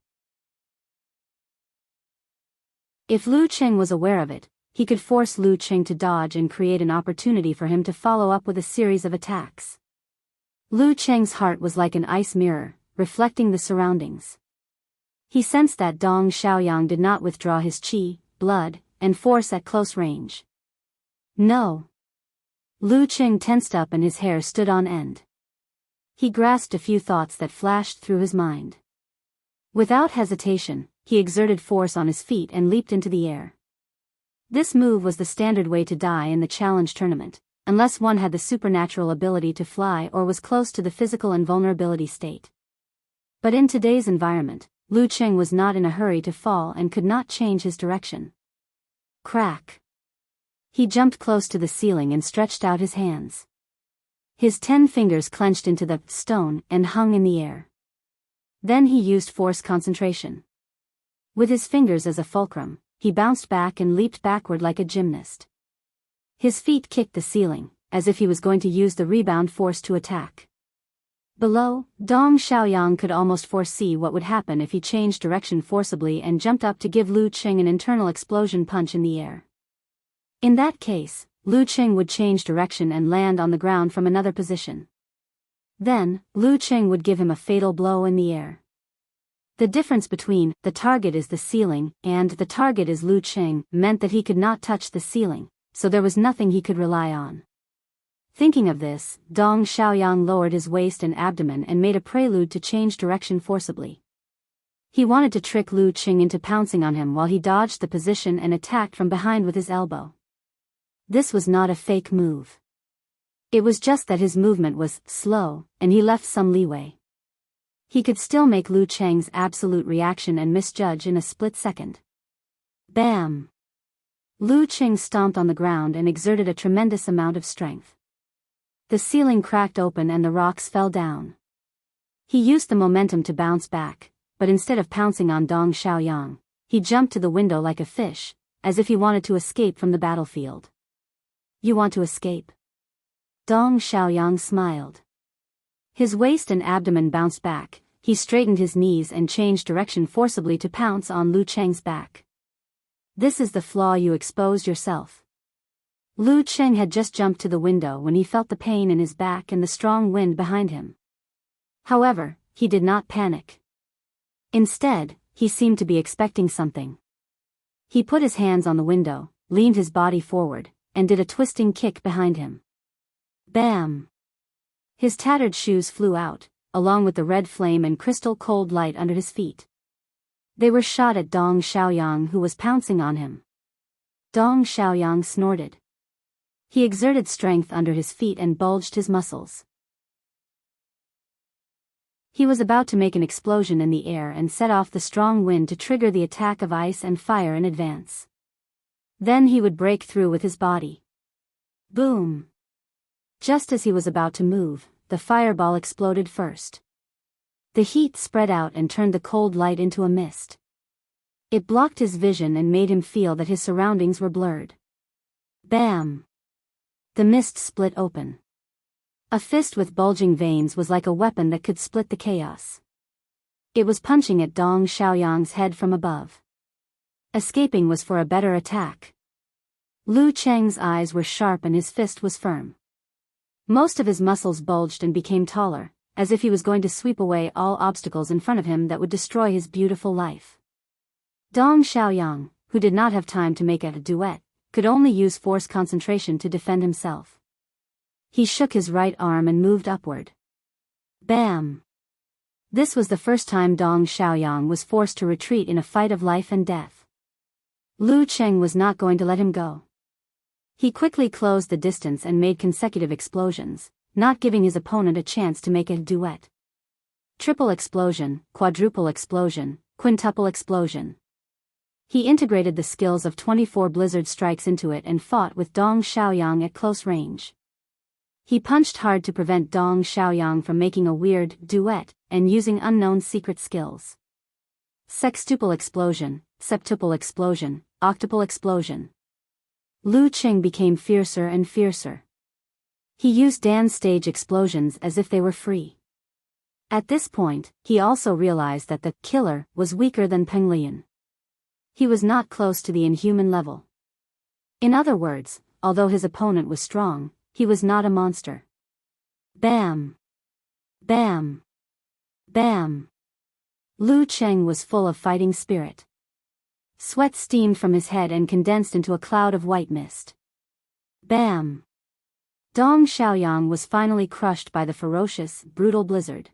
Speaker 1: If Lu Qing was aware of it, he could force Lu Qing to dodge and create an opportunity for him to follow up with a series of attacks. Lu Qing's heart was like an ice mirror, reflecting the surroundings. He sensed that Dong Xiaoyang did not withdraw his qi, blood, and force at close range. No. Lu Qing tensed up and his hair stood on end. He grasped a few thoughts that flashed through his mind. Without hesitation, he exerted force on his feet and leaped into the air. This move was the standard way to die in the challenge tournament, unless one had the supernatural ability to fly or was close to the physical invulnerability state. But in today's environment, Lu Qing was not in a hurry to fall and could not change his direction. Crack. He jumped close to the ceiling and stretched out his hands. His 10 fingers clenched into the stone and hung in the air. Then he used force concentration. With his fingers as a fulcrum, he bounced back and leaped backward like a gymnast. His feet kicked the ceiling, as if he was going to use the rebound force to attack. Below, Dong Xiaoyang could almost foresee what would happen if he changed direction forcibly and jumped up to give Lu Qing an internal explosion punch in the air. In that case, Lu Qing would change direction and land on the ground from another position. Then, Lu Qing would give him a fatal blow in the air. The difference between the target is the ceiling and the target is Lu Qing meant that he could not touch the ceiling, so there was nothing he could rely on. Thinking of this, Dong Xiaoyang lowered his waist and abdomen and made a prelude to change direction forcibly. He wanted to trick Lu Qing into pouncing on him while he dodged the position and attacked from behind with his elbow. This was not a fake move. It was just that his movement was slow, and he left some leeway. He could still make Lu Qing's absolute reaction and misjudge in a split second. Bam! Lu Qing stomped on the ground and exerted a tremendous amount of strength. The ceiling cracked open and the rocks fell down. He used the momentum to bounce back, but instead of pouncing on Dong Xiaoyang, he jumped to the window like a fish, as if he wanted to escape from the battlefield. You want to escape? Dong Xiaoyang smiled. His waist and abdomen bounced back, he straightened his knees and changed direction forcibly to pounce on Lu Qing's back. This is the flaw you exposed yourself. Lu Qing had just jumped to the window when he felt the pain in his back and the strong wind behind him. However, he did not panic. Instead, he seemed to be expecting something. He put his hands on the window, leaned his body forward, and did a twisting kick behind him. Bam! His tattered shoes flew out, along with the red flame and crystal cold light under his feet. They were shot at Dong Xiaoyang, who was pouncing on him. Dong Xiaoyang snorted. He exerted strength under his feet and bulged his muscles. He was about to make an explosion in the air and set off the strong wind to trigger the attack of ice and fire in advance. Then he would break through with his body. Boom! Just as he was about to move, the fireball exploded first. The heat spread out and turned the cold light into a mist. It blocked his vision and made him feel that his surroundings were blurred. Bam! The mist split open. A fist with bulging veins was like a weapon that could split the chaos. It was punching at Dong Xiaoyang's head from above. Escaping was for a better attack. Lu Qing's eyes were sharp and his fist was firm. Most of his muscles bulged and became taller, as if he was going to sweep away all obstacles in front of him that would destroy his beautiful life. Dong Xiaoyang, who did not have time to make a duet, could only use force concentration to defend himself. He shook his right arm and moved upward. Bam! This was the first time Dong Xiaoyang was forced to retreat in a fight of life and death. Lu Cheng was not going to let him go. He quickly closed the distance and made consecutive explosions, not giving his opponent a chance to make a duet. Triple explosion, quadruple explosion, quintuple explosion. He integrated the skills of 24 blizzard strikes into it and fought with Dong Xiaoyang at close range. He punched hard to prevent Dong Xiaoyang from making a weird duet and using unknown secret skills. Sextuple explosion, septuple explosion, octuple explosion. Lu Qing became fiercer and fiercer. He used Dan's stage explosions as if they were free. At this point, he also realized that the killer was weaker than Peng Lian. He was not close to the inhuman level. In other words, although his opponent was strong, he was not a monster. Bam! Bam! Bam! Lu Cheng was full of fighting spirit. Sweat steamed from his head and condensed into a cloud of white mist. Bam! Dong Xiaoyang was finally crushed by the ferocious, brutal blizzard.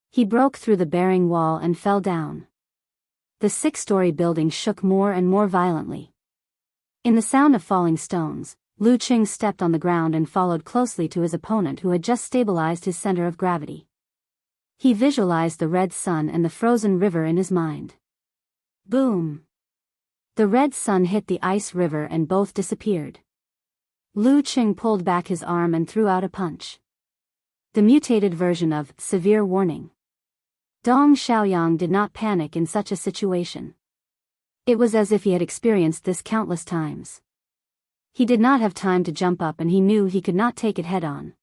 Speaker 1: He broke through the bearing wall and fell down. The 6-story building shook more and more violently. In the sound of falling stones, Lu Qing stepped on the ground and followed closely to his opponent who had just stabilized his center of gravity. He visualized the red sun and the frozen river in his mind. Boom! The red sun hit the ice river and both disappeared. Lu Qing pulled back his arm and threw out a punch. The mutated version of severe warning. Dong Xiaoyang did not panic in such a situation. It was as if he had experienced this countless times. He did not have time to jump up and he knew he could not take it head-on.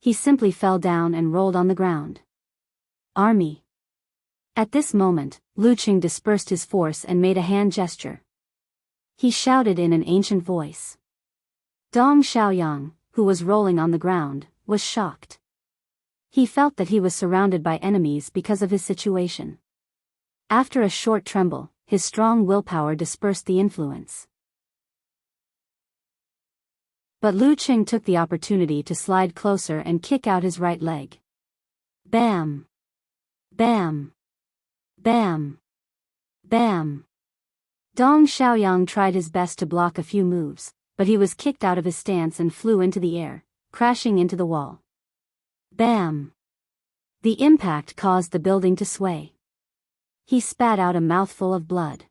Speaker 1: He simply fell down and rolled on the ground. Army. At this moment, Lu Qing dispersed his force and made a hand gesture. He shouted in an ancient voice. Dong Xiaoyang, who was rolling on the ground, was shocked. He felt that he was surrounded by enemies because of his situation. After a short tremble, his strong willpower dispersed the influence. But Lu Qing took the opportunity to slide closer and kick out his right leg. Bam! Bam! Bam! Bam! Dong Xiaoyang tried his best to block a few moves, but he was kicked out of his stance and flew into the air, crashing into the wall. Bam! The impact caused the building to sway. He spat out a mouthful of blood.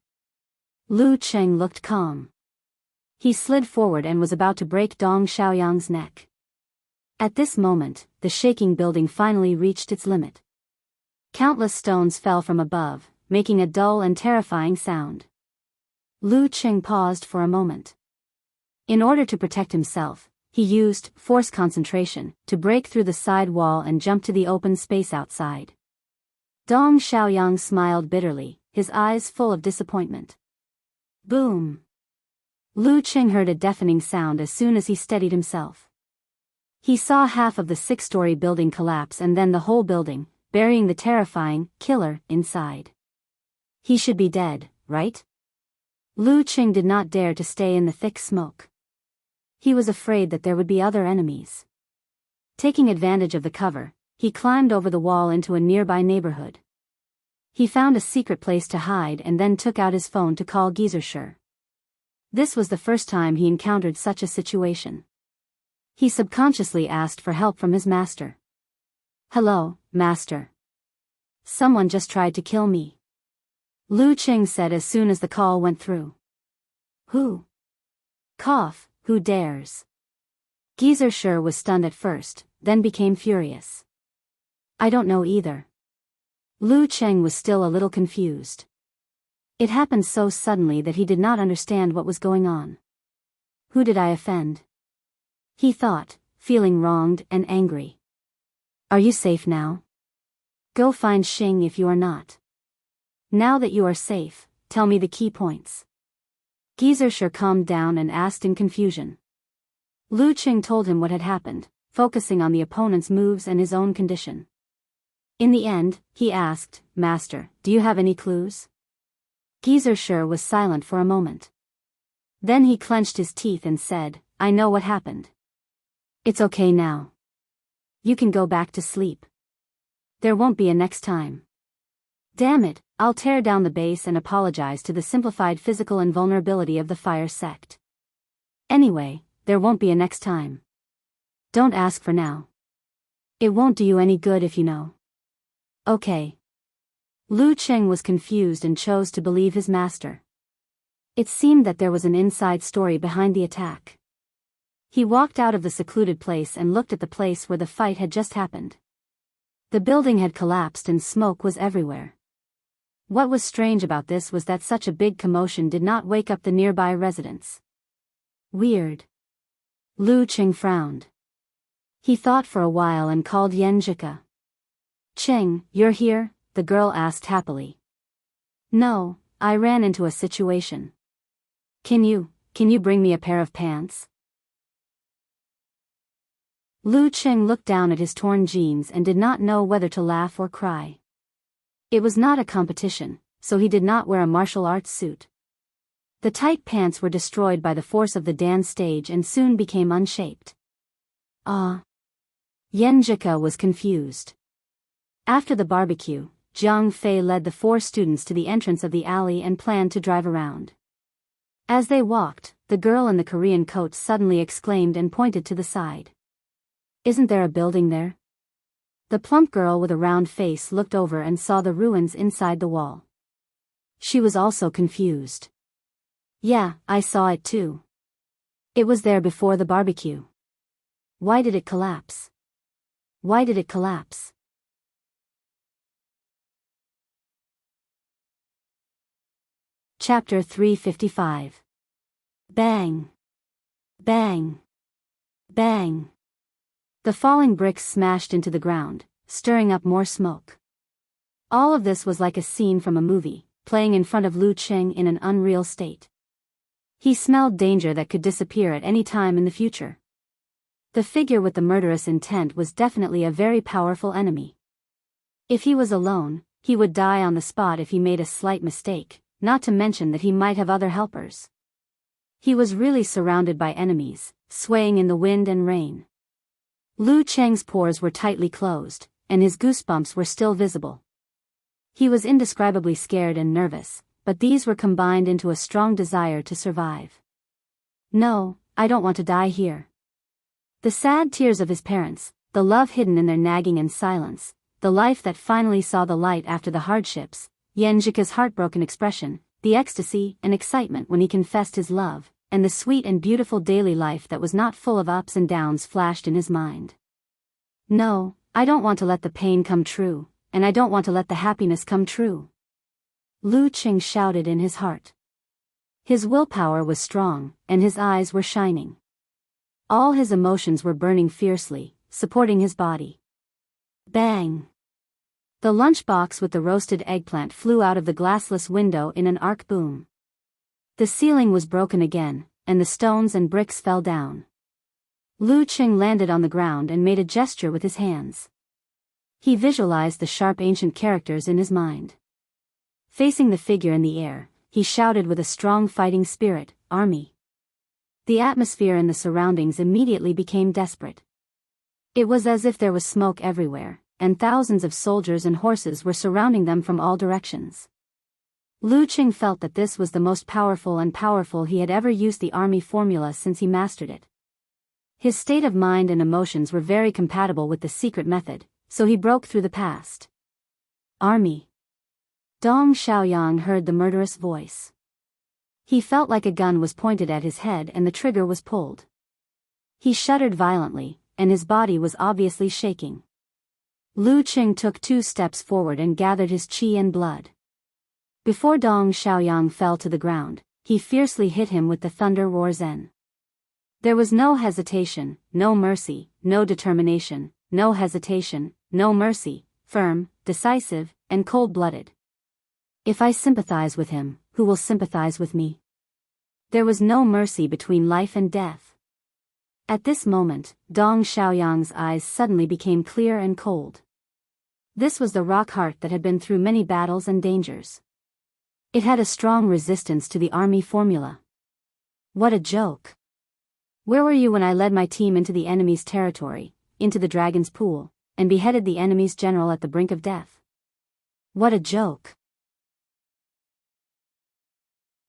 Speaker 1: Lu Qing looked calm. He slid forward and was about to break Dong Xiaoyang's neck. At this moment, the shaking building finally reached its limit. Countless stones fell from above, making a dull and terrifying sound. Lu Qing paused for a moment. In order to protect himself, he used force concentration to break through the side wall and jump to the open space outside. Dong Xiaoyang smiled bitterly, his eyes full of disappointment. Boom! Lu Qing heard a deafening sound as soon as he steadied himself. He saw half of the 6-story building collapse and then the whole building, burying the terrifying killer inside. He should be dead, right? Lu Qing did not dare to stay in the thick smoke. He was afraid that there would be other enemies. Taking advantage of the cover, he climbed over the wall into a nearby neighborhood. He found a secret place to hide and then took out his phone to call Geyser. This was the first time he encountered such a situation. He subconsciously asked for help from his master. Hello, master. Someone just tried to kill me. Lu Qing said as soon as the call went through. Who? Cough. Who dares? Geyser was stunned at first, then became furious. I don't know either. Lu Qing was still a little confused. It happened so suddenly that he did not understand what was going on. Who did I offend? He thought, feeling wronged and angry. Are you safe now? Go find Xing if you are not. Now that you are safe, tell me the key points. Geyser calmed down and asked in confusion. Lu Qing told him what had happened, focusing on the opponent's moves and his own condition. In the end, he asked, Master, do you have any clues? Geyser was silent for a moment. Then he clenched his teeth and said, I know what happened. It's okay now. You can go back to sleep. There won't be a next time. Damn it, I'll tear down the base and apologize to the simplified physical invulnerability of the fire sect. Anyway, there won't be a next time. Don't ask for now. It won't do you any good if you know. Okay. Lu Cheng was confused and chose to believe his master. It seemed that there was an inside story behind the attack. He walked out of the secluded place and looked at the place where the fight had just happened. The building had collapsed and smoke was everywhere. What was strange about this was that such a big commotion did not wake up the nearby residents. Weird. Lu Cheng frowned. He thought for a while and called Yen Jika. Cheng, you're here? The girl asked happily. No, I ran into a situation. Can you bring me a pair of pants? Lu Cheng looked down at his torn jeans and did not know whether to laugh or cry. It was not a competition, so he did not wear a martial arts suit. The tight pants were destroyed by the force of the dance stage and soon became unshaped. Yen Jika was confused. After the barbecue, Jiang Fei led the 4 students to the entrance of the alley and planned to drive around. As they walked, the girl in the Korean coat suddenly exclaimed and pointed to the side. Isn't there a building there? The plump girl with a round face looked over and saw the ruins inside the wall. She was also confused. Yeah, I saw it too. It was there before the barbecue. Why did it collapse? Why did it collapse? Chapter 355. Bang! Bang! Bang! The falling bricks smashed into the ground, stirring up more smoke. All of this was like a scene from a movie, playing in front of Lu Cheng in an unreal state. He smelled danger that could disappear at any time in the future. The figure with the murderous intent was definitely a very powerful enemy. If he was alone, he would die on the spot if he made a slight mistake, not to mention that he might have other helpers. He was really surrounded by enemies, swaying in the wind and rain. Lu Cheng's pores were tightly closed, and his goosebumps were still visible. He was indescribably scared and nervous, but these were combined into a strong desire to survive. No, I don't want to die here. The sad tears of his parents, the love hidden in their nagging and silence, the life that finally saw the light after the hardships, Yen Jika's heartbroken expression, the ecstasy and excitement when he confessed his love, and the sweet and beautiful daily life that was not full of ups and downs flashed in his mind. No, I don't want to let the pain come true, and I don't want to let the happiness come true. Lu Cheng shouted in his heart. His willpower was strong, and his eyes were shining. All his emotions were burning fiercely, supporting his body. Bang! The lunchbox with the roasted eggplant flew out of the glassless window in an arc boom. The ceiling was broken again, and the stones and bricks fell down. Lu Cheng landed on the ground and made a gesture with his hands. He visualized the sharp ancient characters in his mind. Facing the figure in the air, he shouted with a strong fighting spirit, "Army!" The atmosphere and the surroundings immediately became desperate. It was as if there was smoke everywhere, and thousands of soldiers and horses were surrounding them from all directions. Lu Cheng felt that this was the most powerful he had ever used the army formula since he mastered it. His state of mind and emotions were very compatible with the secret method, so he broke through the past. Army. Dong Xiaoyang heard the murderous voice. He felt like a gun was pointed at his head and the trigger was pulled. He shuddered violently, and his body was obviously shaking. Lu Cheng took 2 steps forward and gathered his qi and blood. Before Dong Xiaoyang fell to the ground, he fiercely hit him with the Thunder Roar Zen. There was no hesitation, no mercy, no determination, no hesitation, no mercy, firm, decisive, and cold-blooded. If I sympathize with him, who will sympathize with me? There was no mercy between life and death. At this moment, Dong Xiaoyang's eyes suddenly became clear and cold. This was the rock heart that had been through many battles and dangers. It had a strong resistance to the army formula. What a joke. Where were you when I led my team into the enemy's territory, into the dragon's pool, and beheaded the enemy's general at the brink of death. What a joke!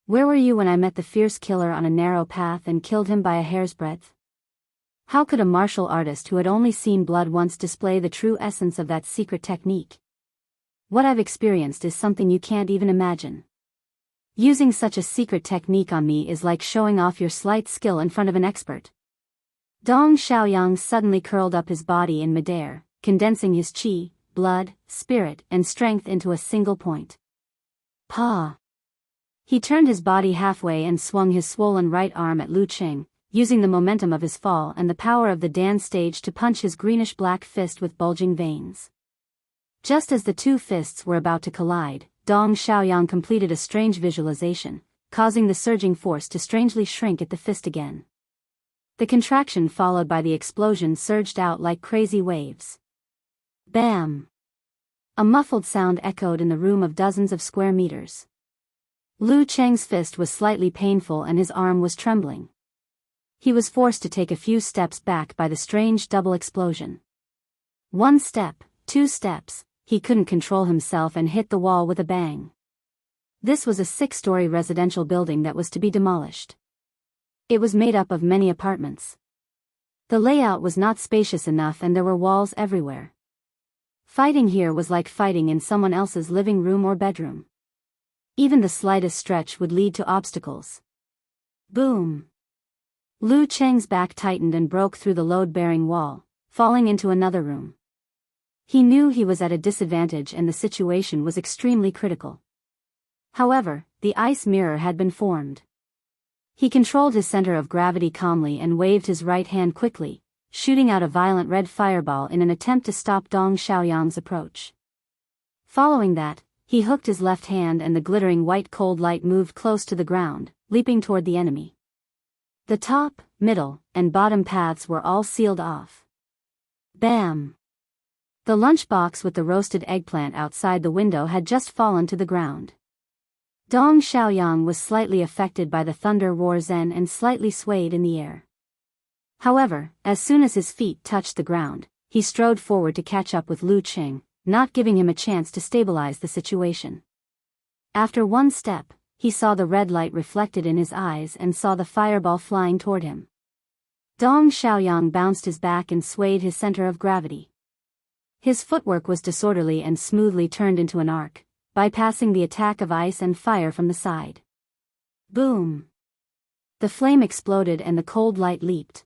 Speaker 1: Where were you when I met the fierce killer on a narrow path and killed him by a hair's breadth? How could a martial artist who had only seen blood once display the true essence of that secret technique? What I've experienced is something you can't even imagine. Using such a secret technique on me is like showing off your slight skill in front of an expert. Dong Xiaoyang suddenly curled up his body in midair, condensing his qi, blood, spirit, and strength into a single point. Pa! He turned his body halfway and swung his swollen right arm at Lu Qing, using the momentum of his fall and the power of the dance stage to punch his greenish-black fist with bulging veins. Just as the two fists were about to collide, Dong Xiaoyang completed a strange visualization, causing the surging force to strangely shrink at the fist again. The contraction followed by the explosion surged out like crazy waves. Bam! A muffled sound echoed in the room of dozens of square meters. Lu Cheng's fist was slightly painful and his arm was trembling. He was forced to take a few steps back by the strange double explosion. 1 step, 2 steps, he couldn't control himself and hit the wall with a bang. This was a 6-story residential building that was to be demolished. It was made up of many apartments. The layout was not spacious enough and there were walls everywhere. Fighting here was like fighting in someone else's living room or bedroom. Even the slightest stretch would lead to obstacles. Boom! Lu Cheng's back tightened and broke through the load-bearing wall, falling into another room. He knew he was at a disadvantage and the situation was extremely critical. However, the ice mirror had been formed. He controlled his center of gravity calmly and waved his right hand quickly, shooting out a violent red fireball in an attempt to stop Dong Xiaoyang's approach. Following that, he hooked his left hand and the glittering white cold light moved close to the ground, leaping toward the enemy. The top, middle, and bottom paths were all sealed off. Bam! The lunchbox with the roasted eggplant outside the window had just fallen to the ground. Dong Xiaoyang was slightly affected by the thunder roar zen and slightly swayed in the air. However, as soon as his feet touched the ground, he strode forward to catch up with Lu Qing, not giving him a chance to stabilize the situation. After 1 step, he saw the red light reflected in his eyes and saw the fireball flying toward him. Dong Xiaoyang bounced his back and swayed his center of gravity. His footwork was disorderly and smoothly turned into an arc, bypassing the attack of ice and fire from the side. Boom! The flame exploded and the cold light leaped.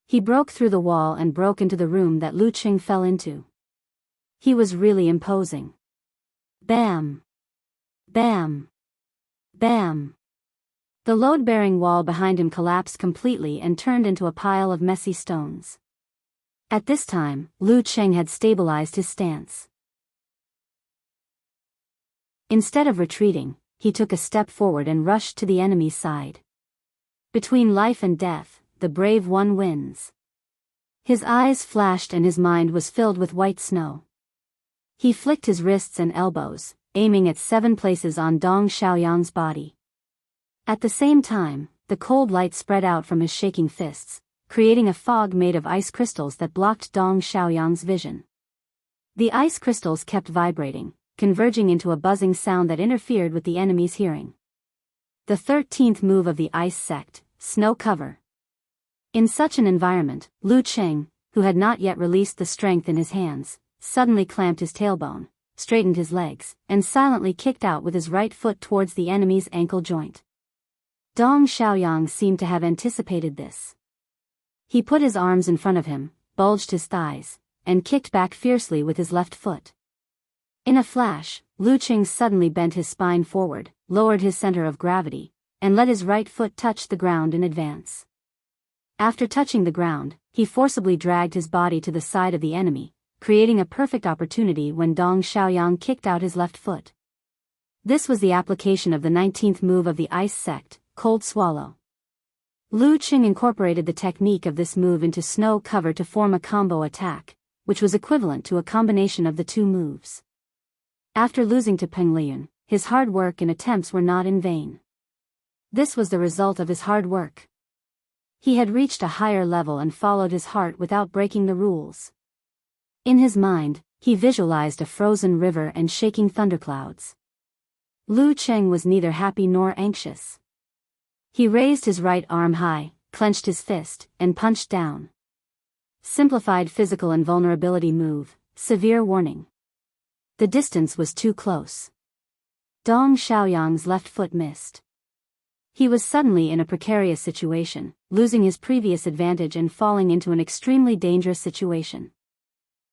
Speaker 1: He broke through the wall and broke into the room that Lu Qing fell into. He was really imposing. Bam! Bam! Bam! The load-bearing wall behind him collapsed completely and turned into a pile of messy stones. At this time, Lu Qing had stabilized his stance. Instead of retreating, he took a step forward and rushed to the enemy's side. Between life and death, the brave one wins. His eyes flashed and his mind was filled with white snow. He flicked his wrists and elbows, aiming at 7 places on Dong Xiaoyang's body. At the same time, the cold light spread out from his shaking fists, creating a fog made of ice crystals that blocked Dong Xiaoyang's vision. The ice crystals kept vibrating, converging into a buzzing sound that interfered with the enemy's hearing. The 13th move of the ice sect, Snow Cover. In such an environment, Lu Qing, who had not yet released the strength in his hands, suddenly clamped his tailbone, straightened his legs, and silently kicked out with his right foot towards the enemy's ankle joint. Dong Xiaoyang seemed to have anticipated this. He put his arms in front of him, bulged his thighs, and kicked back fiercely with his left foot. In a flash, Lu Qing suddenly bent his spine forward, lowered his center of gravity, and let his right foot touch the ground in advance. After touching the ground, he forcibly dragged his body to the side of the enemy, creating a perfect opportunity when Dong Xiaoyang kicked out his left foot. This was the application of the 19th move of the ice sect, Cold Swallow. Lu Qing incorporated the technique of this move into Snow Cover to form a combo attack, which was equivalent to a combination of the 2 moves. After losing to Peng Liyun, his hard work and attempts were not in vain. This was the result of his hard work. He had reached a higher level and followed his heart without breaking the rules. In his mind, he visualized a frozen river and shaking thunderclouds. Lu Cheng was neither happy nor anxious. He raised his right arm high, clenched his fist, and punched down. Simplified physical invulnerability move, severe warning. The distance was too close. Dong Xiaoyang's left foot missed. He was suddenly in a precarious situation, losing his previous advantage and falling into an extremely dangerous situation.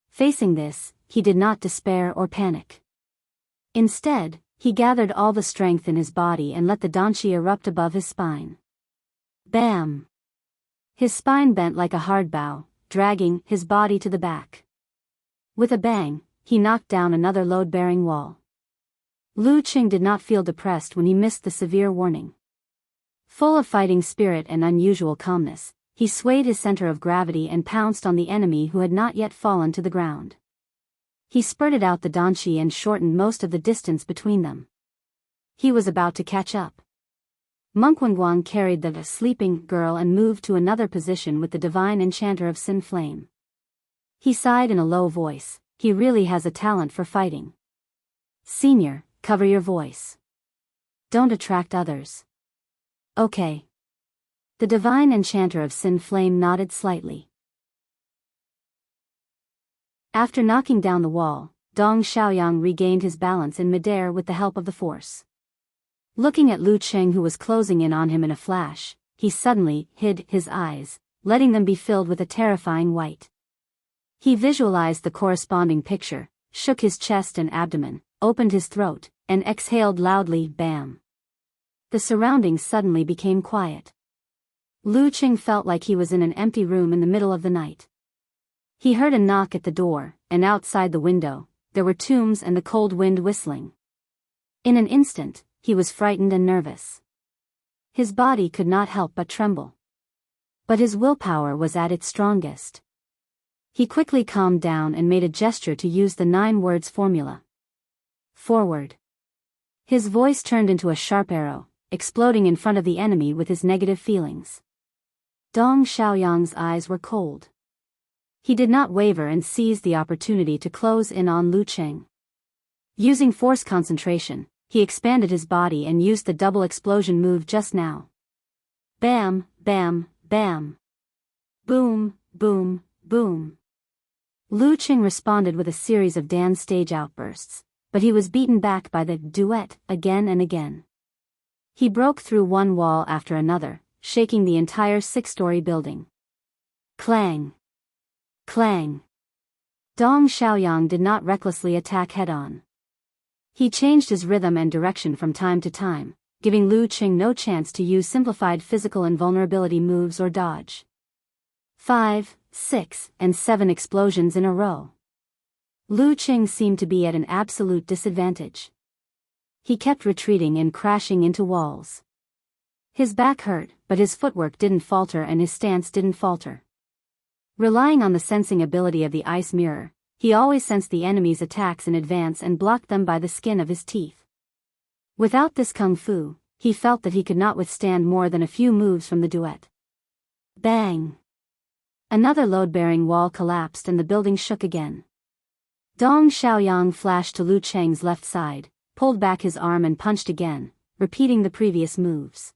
Speaker 1: Facing this, he did not despair or panic. Instead, he gathered all the strength in his body and let the danqi erupt above his spine. Bam! His spine bent like a hard bow, dragging his body to the back. With a bang, he knocked down another load-bearing wall. Lu Qing did not feel depressed when he missed the severe warning. Full of fighting spirit and unusual calmness, he swayed his center of gravity and pounced on the enemy who had not yet fallen to the ground. He spurted out the danqi and shortened most of the distance between them. He was about to catch up. Monk Wenguang carried the sleeping girl and moved to another position with the divine enchanter of Sin Flame. He sighed in a low voice, he really has a talent for fighting. Senior, cover your voice. Don't attract others. Okay. The divine enchanter of Sin Flame nodded slightly. After knocking down the wall, Dong Xiaoyang regained his balance in midair with the help of the force. Looking at Lu Cheng who was closing in on him in a flash, he suddenly hid his eyes, letting them be filled with a terrifying white. He visualized the corresponding picture, shook his chest and abdomen, opened his throat, and exhaled loudly, bam. The surroundings suddenly became quiet. Lu Cheng felt like he was in an empty room in the middle of the night. He heard a knock at the door, and outside the window, there were tombs and the cold wind whistling. In an instant, he was frightened and nervous. His body could not help but tremble. But his willpower was at its strongest. He quickly calmed down and made a gesture to use the 9 words formula. Forward. His voice turned into a sharp arrow, exploding in front of the enemy with his negative feelings. Dong Xiaoyang's eyes were cold. He did not waver and seized the opportunity to close in on Lu Cheng. Using force concentration, he expanded his body and used the double explosion move just now. Bam, bam, bam. Boom, boom, boom. Lu Cheng responded with a series of dance stage outbursts, but he was beaten back by the duet again and again. He broke through one wall after another, shaking the entire 6-story building. Clang. Clang. Dong Xiaoyang did not recklessly attack head-on. He changed his rhythm and direction from time to time, giving Lu Cheng no chance to use simplified physical invulnerability moves or dodge. 5, 6, and 7 explosions in a row. Lu Cheng seemed to be at an absolute disadvantage. He kept retreating and crashing into walls. His back hurt, but his footwork didn't falter and his stance didn't falter. Relying on the sensing ability of the ice mirror, he always sensed the enemy's attacks in advance and blocked them by the skin of his teeth. Without this kung fu, he felt that he could not withstand more than a few moves from the duet. Bang! Another load-bearing wall collapsed and the building shook again. Dong Xiaoyang flashed to Lu Cheng's left side, pulled back his arm and punched again, repeating the previous moves.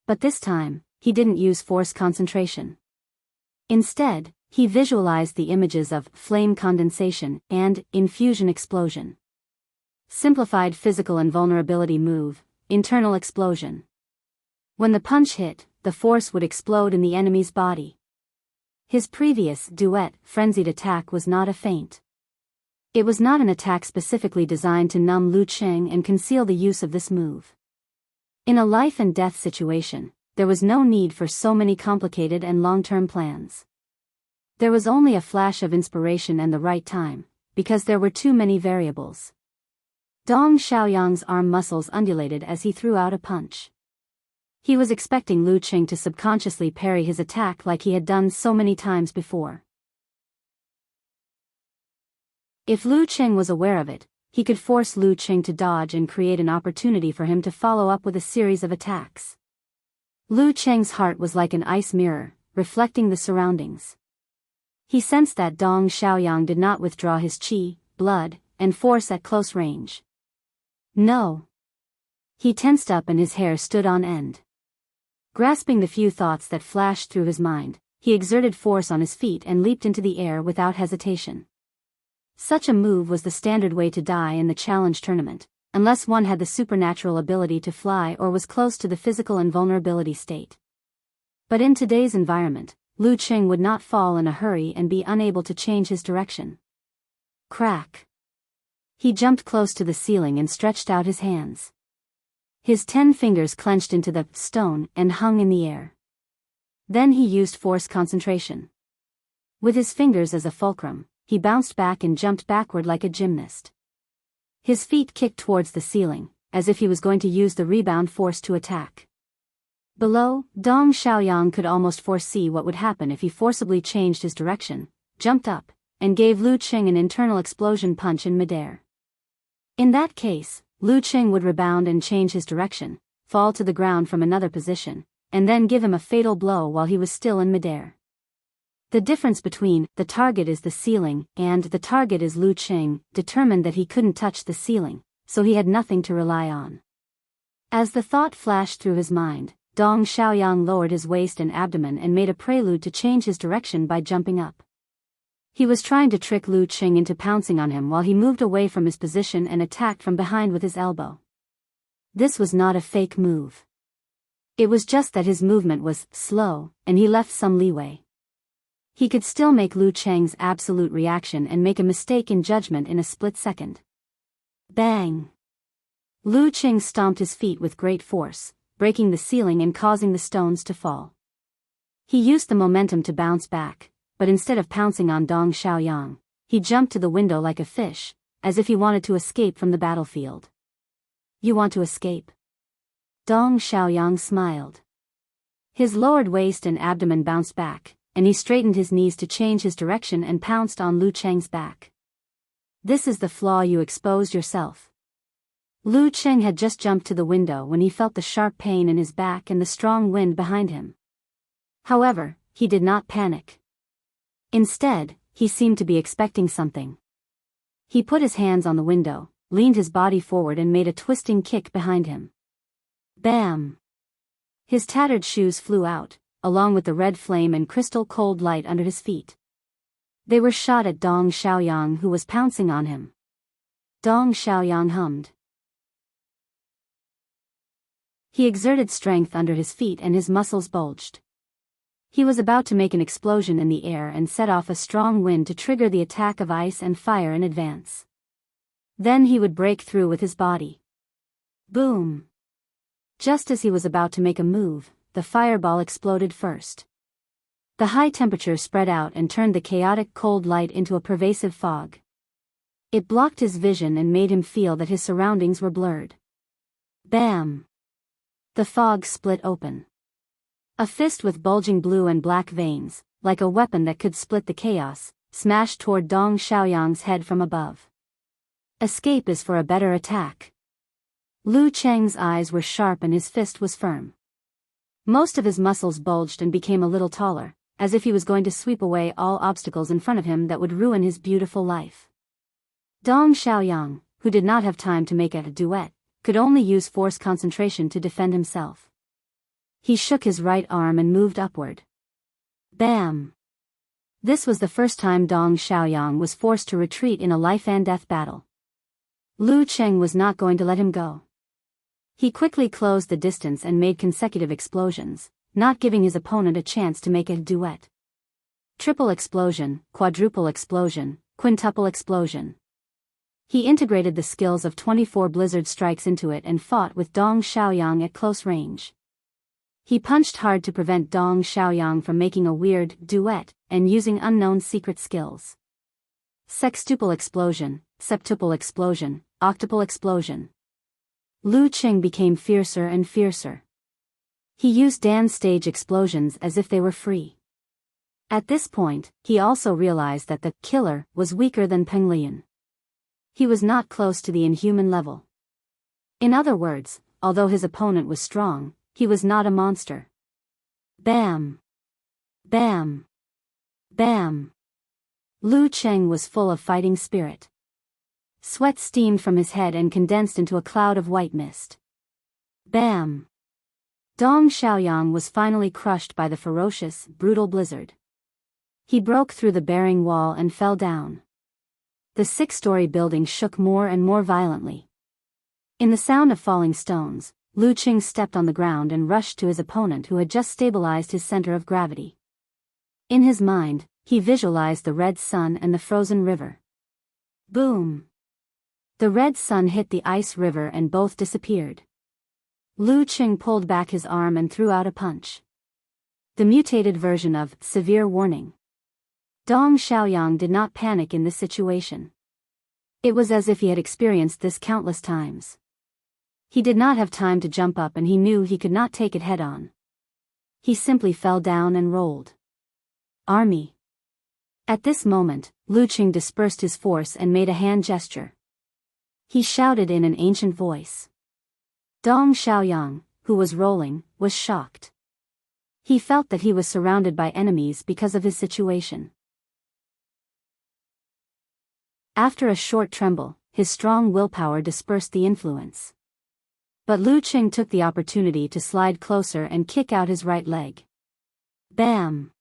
Speaker 1: But this time, he didn't use force concentration. Instead, he visualized the images of flame condensation and infusion explosion. Simplified physical invulnerability move, internal explosion. When the punch hit, the force would explode in the enemy's body. His previous duet, frenzied attack was not a feint. It was not an attack specifically designed to numb Lu Cheng and conceal the use of this move. In a life and death situation, there was no need for so many complicated and long-term plans. There was only a flash of inspiration and the right time, because there were too many variables. Dong Xiaoyang's arm muscles undulated as he threw out a punch. He was expecting Lu Cheng to subconsciously parry his attack like he had done so many times before. If Lu Cheng was aware of it, he could force Lu Cheng to dodge and create an opportunity for him to follow up with a series of attacks. Lu Cheng's heart was like an ice mirror, reflecting the surroundings. He sensed that Dong Xiaoyang did not withdraw his qi, blood, and force at close range. No. He tensed up and his hair stood on end. Grasping the few thoughts that flashed through his mind, he exerted force on his feet and leaped into the air without hesitation. Such a move was the standard way to die in the challenge tournament, unless one had the supernatural ability to fly or was close to the physical invulnerability state. But in today's environment, Lu Qing would not fall in a hurry and be unable to change his direction. Crack. He jumped close to the ceiling and stretched out his hands. His 10 fingers clenched into the stone and hung in the air. Then he used force concentration. With his fingers as a fulcrum, he bounced back and jumped backward like a gymnast. His feet kicked towards the ceiling, as if he was going to use the rebound force to attack. Below, Dong Xiaoyang could almost foresee what would happen if he forcibly changed his direction, jumped up, and gave Lu Qing an internal explosion punch in midair. In that case, Lu Qing would rebound and change his direction, fall to the ground from another position, and then give him a fatal blow while he was still in midair. The difference between the target is the ceiling and the target is Lu Qing determined that he couldn't touch the ceiling, so he had nothing to rely on. As the thought flashed through his mind, Dong Xiaoyang lowered his waist and abdomen and made a prelude to change his direction by jumping up. He was trying to trick Lu Qing into pouncing on him while he moved away from his position and attacked from behind with his elbow. This was not a fake move. It was just that his movement was slow, and he left some leeway. He could still make Lu Qing's absolute reaction and make a mistake in judgment in a split second. Bang! Lu Qing stomped his feet with great force, breaking the ceiling and causing the stones to fall. He used the momentum to bounce back, but instead of pouncing on Dong Xiaoyang, he jumped to the window like a fish, as if he wanted to escape from the battlefield. You want to escape? Dong Xiaoyang smiled. His lowered waist and abdomen bounced back, and he straightened his knees to change his direction and pounced on Lu Qing's back. This is the flaw you exposed yourself. Lu Qing had just jumped to the window when he felt the sharp pain in his back and the strong wind behind him. However, he did not panic. Instead, he seemed to be expecting something. He put his hands on the window, leaned his body forward and made a twisting kick behind him. Bam! His tattered shoes flew out, along with the red flame and crystal cold light under his feet. They were shot at Dong Xiaoyang, who was pouncing on him. Dong Xiaoyang hummed. He exerted strength under his feet and his muscles bulged. He was about to make an explosion in the air and set off a strong wind to trigger the attack of ice and fire in advance. Then he would break through with his body. Boom! Just as he was about to make a move, the fireball exploded first. The high temperature spread out and turned the chaotic cold light into a pervasive fog. It blocked his vision and made him feel that his surroundings were blurred. Bam! The fog split open. A fist with bulging blue and black veins, like a weapon that could split the chaos, smashed toward Dong Xiaoyang's head from above. Escape is for a better attack. Lu Qing's eyes were sharp and his fist was firm. Most of his muscles bulged and became a little taller, as if he was going to sweep away all obstacles in front of him that would ruin his beautiful life. Dong Xiaoyang, who did not have time to make a duet, could only use force concentration to defend himself. He shook his right arm and moved upward. Bam! This was the first time Dong Xiaoyang was forced to retreat in a life-and-death battle. Lu Qing was not going to let him go. He quickly closed the distance and made consecutive explosions, not giving his opponent a chance to make a duet. Triple explosion, quadruple explosion, quintuple explosion. He integrated the skills of 24 blizzard strikes into it and fought with Dong Xiaoyang at close range. He punched hard to prevent Dong Xiaoyang from making a weird duet and using unknown secret skills. Sextuple explosion, septuple explosion, octuple explosion. Lu Qing became fiercer and fiercer. He used dance stage explosions as if they were free. At this point, he also realized that the killer was weaker than Peng Lian. He was not close to the inhuman level. In other words, although his opponent was strong, he was not a monster. Bam! Bam! Bam! Lu Cheng was full of fighting spirit. Sweat steamed from his head and condensed into a cloud of white mist. Bam! Dong Xiaoyang was finally crushed by the ferocious, brutal blizzard. He broke through the bearing wall and fell down. The 6-story building shook more and more violently. In the sound of falling stones, Lu Qing stepped on the ground and rushed to his opponent, who had just stabilized his center of gravity. In his mind, he visualized the red sun and the frozen river. Boom! The red sun hit the ice river and both disappeared. Lu Qing pulled back his arm and threw out a punch. The mutated version of severe warning. Dong Xiaoyang did not panic in this situation. It was as if he had experienced this countless times. He did not have time to jump up, and he knew he could not take it head-on. He simply fell down and rolled. Army. At this moment, Lu Qing dispersed his force and made a hand gesture. He shouted in an ancient voice. Dong Xiaoyang, who was rolling, was shocked. He felt that he was surrounded by enemies because of his situation. After a short tremble, his strong willpower dispersed the influence. But Lu Qing took the opportunity to slide closer and kick out his right leg. Bam!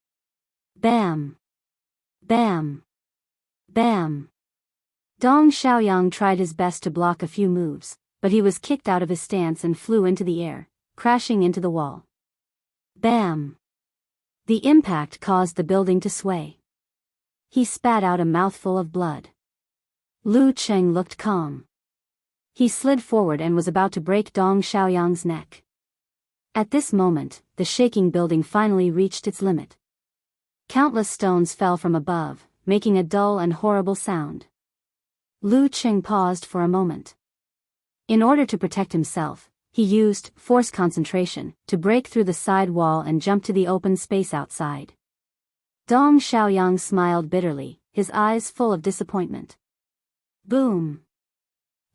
Speaker 1: Bam! Bam! Bam! Dong Xiaoyang tried his best to block a few moves, but he was kicked out of his stance and flew into the air, crashing into the wall. Bam! The impact caused the building to sway. He spat out a mouthful of blood. Lu Qing looked calm. He slid forward and was about to break Dong Xiaoyang's neck. At this moment, the shaking building finally reached its limit. Countless stones fell from above, making a dull and horrible sound. Lu Qing paused for a moment. In order to protect himself, he used force concentration to break through the side wall and jump to the open space outside. Dong Xiaoyang smiled bitterly, his eyes full of disappointment. Boom!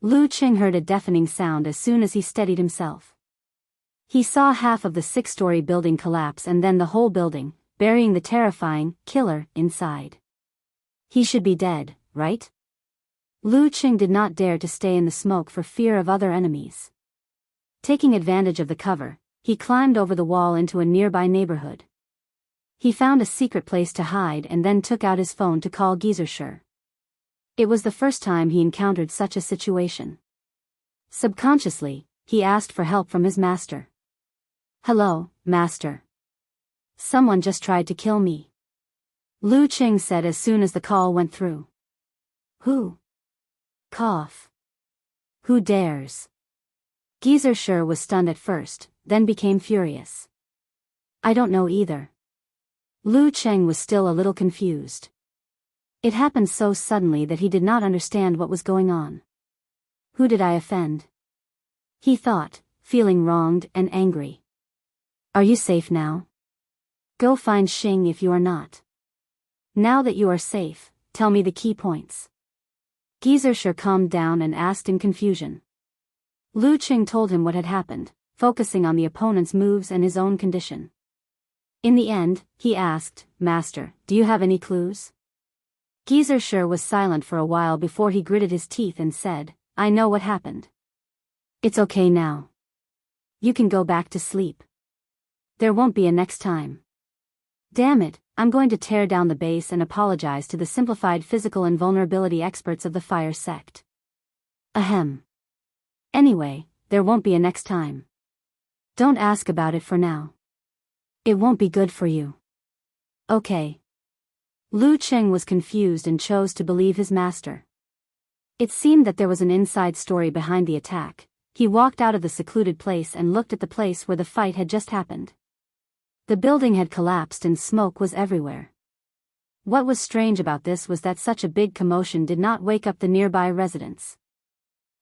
Speaker 1: Lu Qing heard a deafening sound as soon as he steadied himself. He saw half of the 6-story building collapse and then the whole building, burying the terrifying killer inside. He should be dead, right? Lu Qing did not dare to stay in the smoke for fear of other enemies. Taking advantage of the cover, he climbed over the wall into a nearby neighborhood. He found a secret place to hide and then took out his phone to call Geyser. It was the first time he encountered such a situation. Subconsciously, he asked for help from his master. "Hello, master. Someone just tried to kill me," Lu Qing said as soon as the call went through. "Who?" Cough. "Who dares?" Geyser was stunned at first, then became furious. "I don't know either." Lu Qing was still a little confused. It happened so suddenly that he did not understand what was going on. Who did I offend? He thought, feeling wronged and angry. "Are you safe now? Go find Xing if you are not. Now that you are safe, tell me the key points." Geyser calmed down and asked in confusion. Lu Qing told him what had happened, focusing on the opponent's moves and his own condition. In the end, he asked, "Master, do you have any clues?" Geyser was silent for a while before he gritted his teeth and said, "I know what happened. It's okay now. You can go back to sleep. There won't be a next time. Damn it, I'm going to tear down the base and apologize to the simplified physical invulnerability experts of the fire sect. Ahem. Anyway, there won't be a next time. Don't ask about it for now. It won't be good for you." Okay. Lu Qing was confused and chose to believe his master. It seemed that there was an inside story behind the attack. He walked out of the secluded place and looked at the place where the fight had just happened. The building had collapsed and smoke was everywhere. What was strange about this was that such a big commotion did not wake up the nearby residents.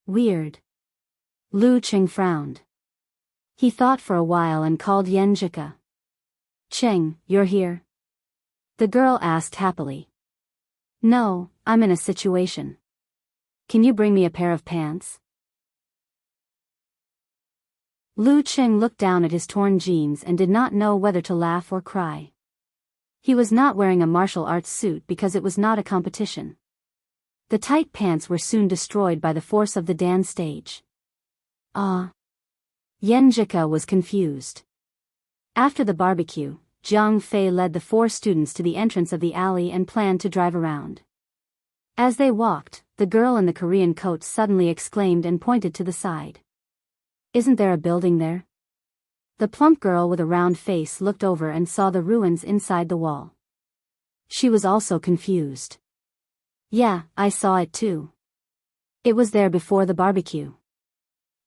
Speaker 1: Weird. Lu Qing frowned. He thought for a while and called Yan Jika. "Cheng, you're here?" The girl asked happily. "No, I'm in a situation. Can you bring me a pair of pants?" Lu Qing looked down at his torn jeans and did not know whether to laugh or cry. He was not wearing a martial arts suit because it was not a competition. The tight pants were soon destroyed by the force of the dance stage. Yen Jika was confused. After the barbecue, Jiang Fei led the 4 students to the entrance of the alley and planned to drive around. As they walked, the girl in the Korean coat suddenly exclaimed and pointed to the side. "Isn't there a building there?" The plump girl with a round face looked over and saw the ruins inside the wall. She was also confused. "Yeah, I saw it too. It was there before the barbecue.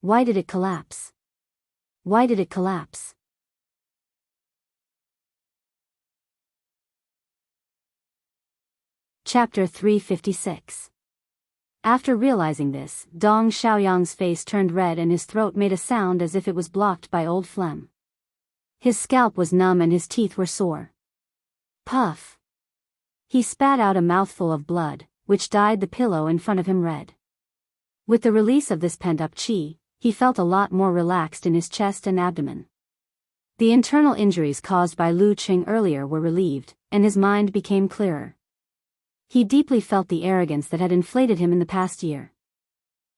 Speaker 1: Why did it collapse? Why did it collapse?" Chapter 356. After realizing this, Dong Xiaoyang's face turned red and his throat made a sound as if it was blocked by old phlegm. His scalp was numb and his teeth were sore. Puff! He spat out a mouthful of blood, which dyed the pillow in front of him red. With the release of this pent-up qi, he felt a lot more relaxed in his chest and abdomen. The internal injuries caused by Lu Qing earlier were relieved, and his mind became clearer. He deeply felt the arrogance that had inflated him in the past year.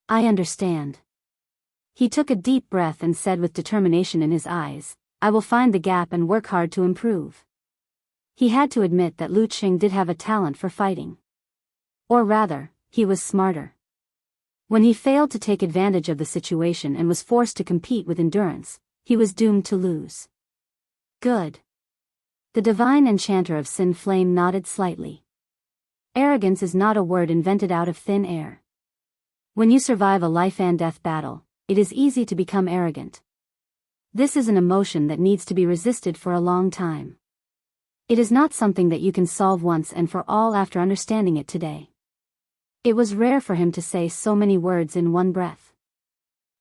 Speaker 1: "I understand." He took a deep breath and said with determination in his eyes, "I will find the gap and work hard to improve." He had to admit that Lu Qing did have a talent for fighting. Or rather, he was smarter. When he failed to take advantage of the situation and was forced to compete with endurance, he was doomed to lose. Good. The divine enchanter of Sin Flame nodded slightly. Arrogance is not a word invented out of thin air. When you survive a life-and-death battle, it is easy to become arrogant. This is an emotion that needs to be resisted for a long time. It is not something that you can solve once and for all after understanding it today. It was rare for him to say so many words in one breath.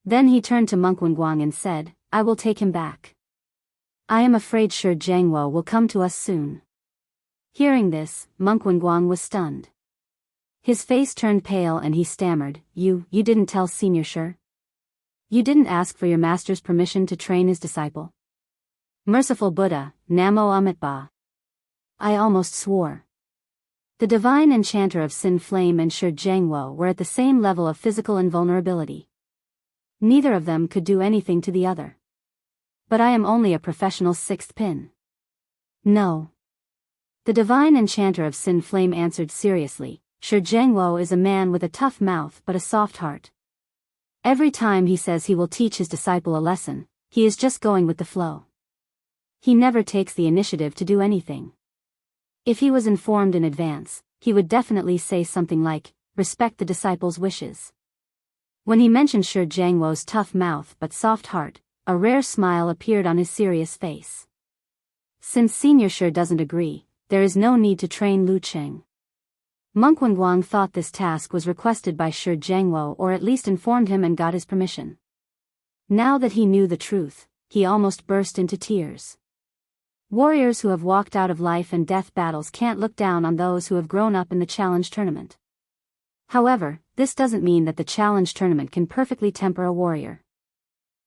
Speaker 1: Then he turned to Monk Wenguang and said, "I will take him back. I am afraid Shi Jiangwo will come to us soon." Hearing this, Monk Wenguang was stunned. His face turned pale and he stammered, You didn't tell Senior Shi? You didn't ask for your master's permission to train his disciple? Merciful Buddha, Namo Amitabha. I almost swore. The divine enchanter of Sin Flame and Shi Jiangwo were at the same level of physical invulnerability. Neither of them could do anything to the other. But I am only a professional 6th pin. No. The divine enchanter of Sin Flame answered seriously, Shi Jiangwo is a man with a tough mouth but a soft heart. Every time he says he will teach his disciple a lesson, he is just going with the flow. He never takes the initiative to do anything. If he was informed in advance, he would definitely say something like, respect the disciple's wishes. When he mentioned Shi Jiangwo's tough mouth but soft heart, a rare smile appeared on his serious face. Since Senior Shi doesn't agree, there is no need to train Lu Qing. Monk Wenguang thought this task was requested by Shi Jiangwo or at least informed him and got his permission. Now that he knew the truth, he almost burst into tears. Warriors who have walked out of life and death battles can't look down on those who have grown up in the challenge tournament. However, this doesn't mean that the challenge tournament can perfectly temper a warrior.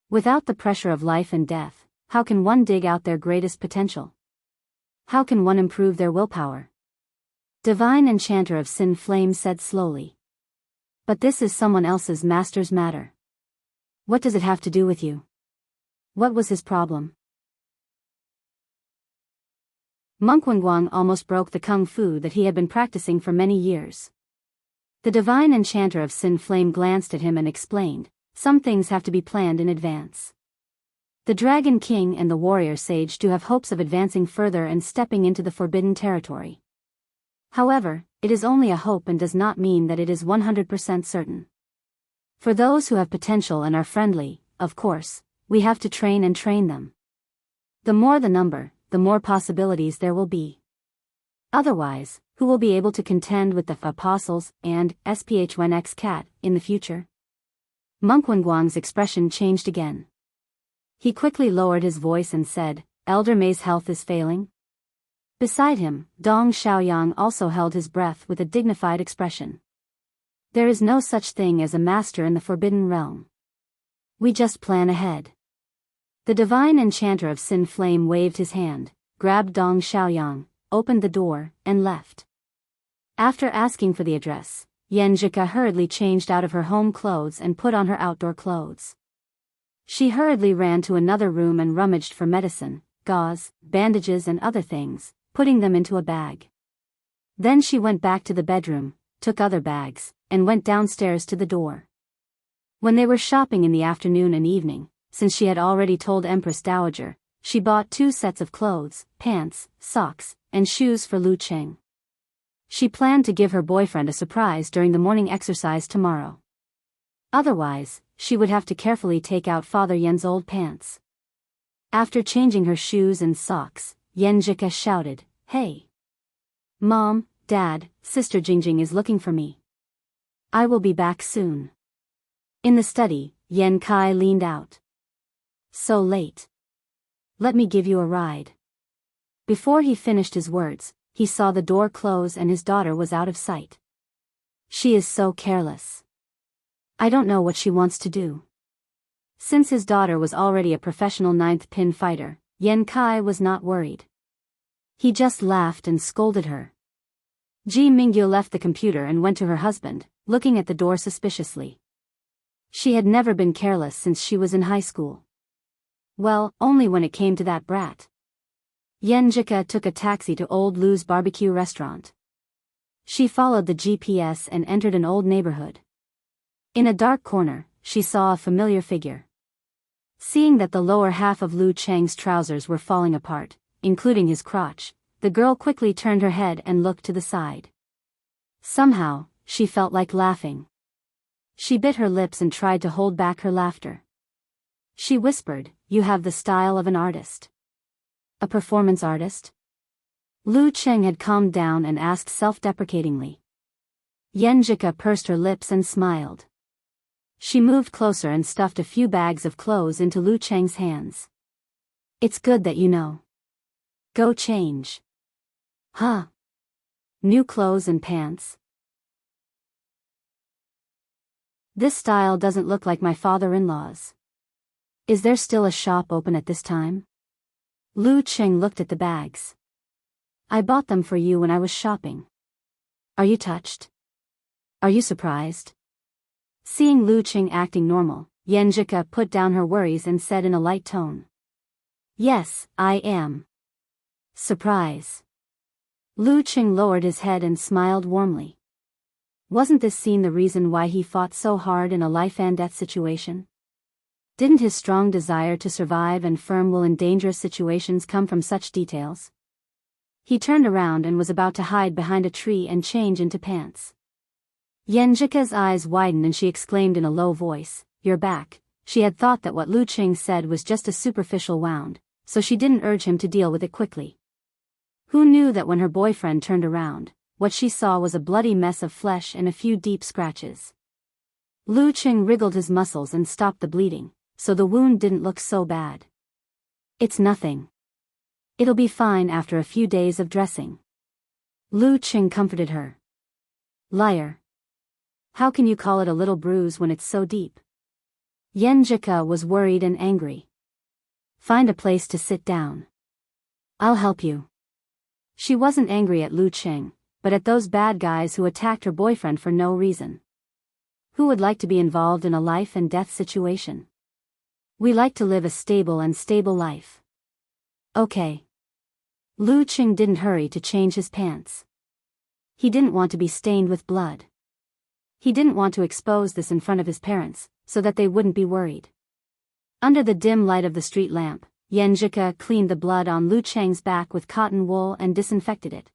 Speaker 1: Without the pressure of life and death, how can one dig out their greatest potential? How can one improve their willpower? Divine Enchanter of Sin Flame said slowly. But this is someone else's master's matter. What does it have to do with you? What was his problem? Monk Wenguang almost broke the kung fu that he had been practicing for many years. The Divine Enchanter of Sin Flame glanced at him and explained, some things have to be planned in advance. The Dragon King and the Warrior Sage do have hopes of advancing further and stepping into the forbidden territory. However, it is only a hope and does not mean that it is 100% certain. For those who have potential and are friendly, of course, we have to train and train them. The more the number, the more possibilities there will be. Otherwise, who will be able to contend with the apostles and SPH1X cat in the future? Monk Wenguang's expression changed again. He quickly lowered his voice and said, Elder May's health is failing? Beside him, Dong Xiaoyang also held his breath with a dignified expression. There is no such thing as a master in the Forbidden Realm. We just plan ahead. The Divine Enchanter of Sin Flame waved his hand, grabbed Dong Xiaoyang, opened the door, and left. After asking for the address, Yenjika hurriedly changed out of her home clothes and put on her outdoor clothes. She hurriedly ran to another room and rummaged for medicine, gauze, bandages and other things, putting them into a bag. Then she went back to the bedroom, took other bags, and went downstairs to the door. When they were shopping in the afternoon and evening, since she had already told Empress Dowager, she bought 2 sets of clothes, pants, socks, and shoes for Lu Cheng. She planned to give her boyfriend a surprise during the morning exercise tomorrow. Otherwise, she would have to carefully take out Father Yen's old pants. After changing her shoes and socks, Yenjika shouted, "Hey! Mom, Dad, Sister Jingjing is looking for me. I will be back soon." In the study, Yen Kai leaned out. "So late. Let me give you a ride." Before he finished his words, he saw the door close and his daughter was out of sight. She is so careless. I don't know what she wants to do. Since his daughter was already a professional 9th pin fighter, Yen Kai was not worried. He just laughed and scolded her. Ji Mingyu left the computer and went to her husband, looking at the door suspiciously. She had never been careless since she was in high school. Well, only when it came to that brat. Yenjika took a taxi to Old Lou's barbecue restaurant. She followed the GPS and entered an old neighborhood. In a dark corner, she saw a familiar figure. Seeing that the lower half of Lu Cheng's trousers were falling apart, including his crotch, the girl quickly turned her head and looked to the side. Somehow, she felt like laughing. She bit her lips and tried to hold back her laughter. She whispered, "You have the style of an artist." "A performance artist?" Lu Cheng had calmed down and asked self-deprecatingly. Yenjika pursed her lips and smiled. She moved closer and stuffed a few bags of clothes into Lu Cheng's hands. "It's good that you know. Go change." "Huh? New clothes and pants? This style doesn't look like my father-in-law's. Is there still a shop open at this time?" Lu Cheng looked at the bags. "I bought them for you when I was shopping. Are you touched? Are you surprised?" Seeing Lu Cheng acting normal, Yenjika put down her worries and said in a light tone, "Yes, I am. Surprise." Lu Cheng lowered his head and smiled warmly. Wasn't this scene the reason why he fought so hard in a life-and-death situation? Didn't his strong desire to survive and firm will in dangerous situations come from such details? He turned around and was about to hide behind a tree and change into pants. Yenjika's eyes widened and she exclaimed in a low voice, "You're back." She had thought that what Lu Cheng said was just a superficial wound, so she didn't urge him to deal with it quickly. Who knew that when her boyfriend turned around, what she saw was a bloody mess of flesh and a few deep scratches. Lu Cheng wriggled his muscles and stopped the bleeding, so the wound didn't look so bad. "It's nothing. It'll be fine after a few days of dressing." Lu Cheng comforted her. "Liar. How can you call it a little bruise when it's so deep?" Yenjika was worried and angry. "Find a place to sit down. I'll help you." She wasn't angry at Lu Cheng, but at those bad guys who attacked her boyfriend for no reason. Who would like to be involved in a life-and-death situation? We like to live a stable life. Okay. Lu Cheng didn't hurry to change his pants. He didn't want to be stained with blood. He didn't want to expose this in front of his parents, so that they wouldn't be worried. Under the dim light of the street lamp, Yenjika cleaned the blood on Lu Cheng's back with cotton wool and disinfected it.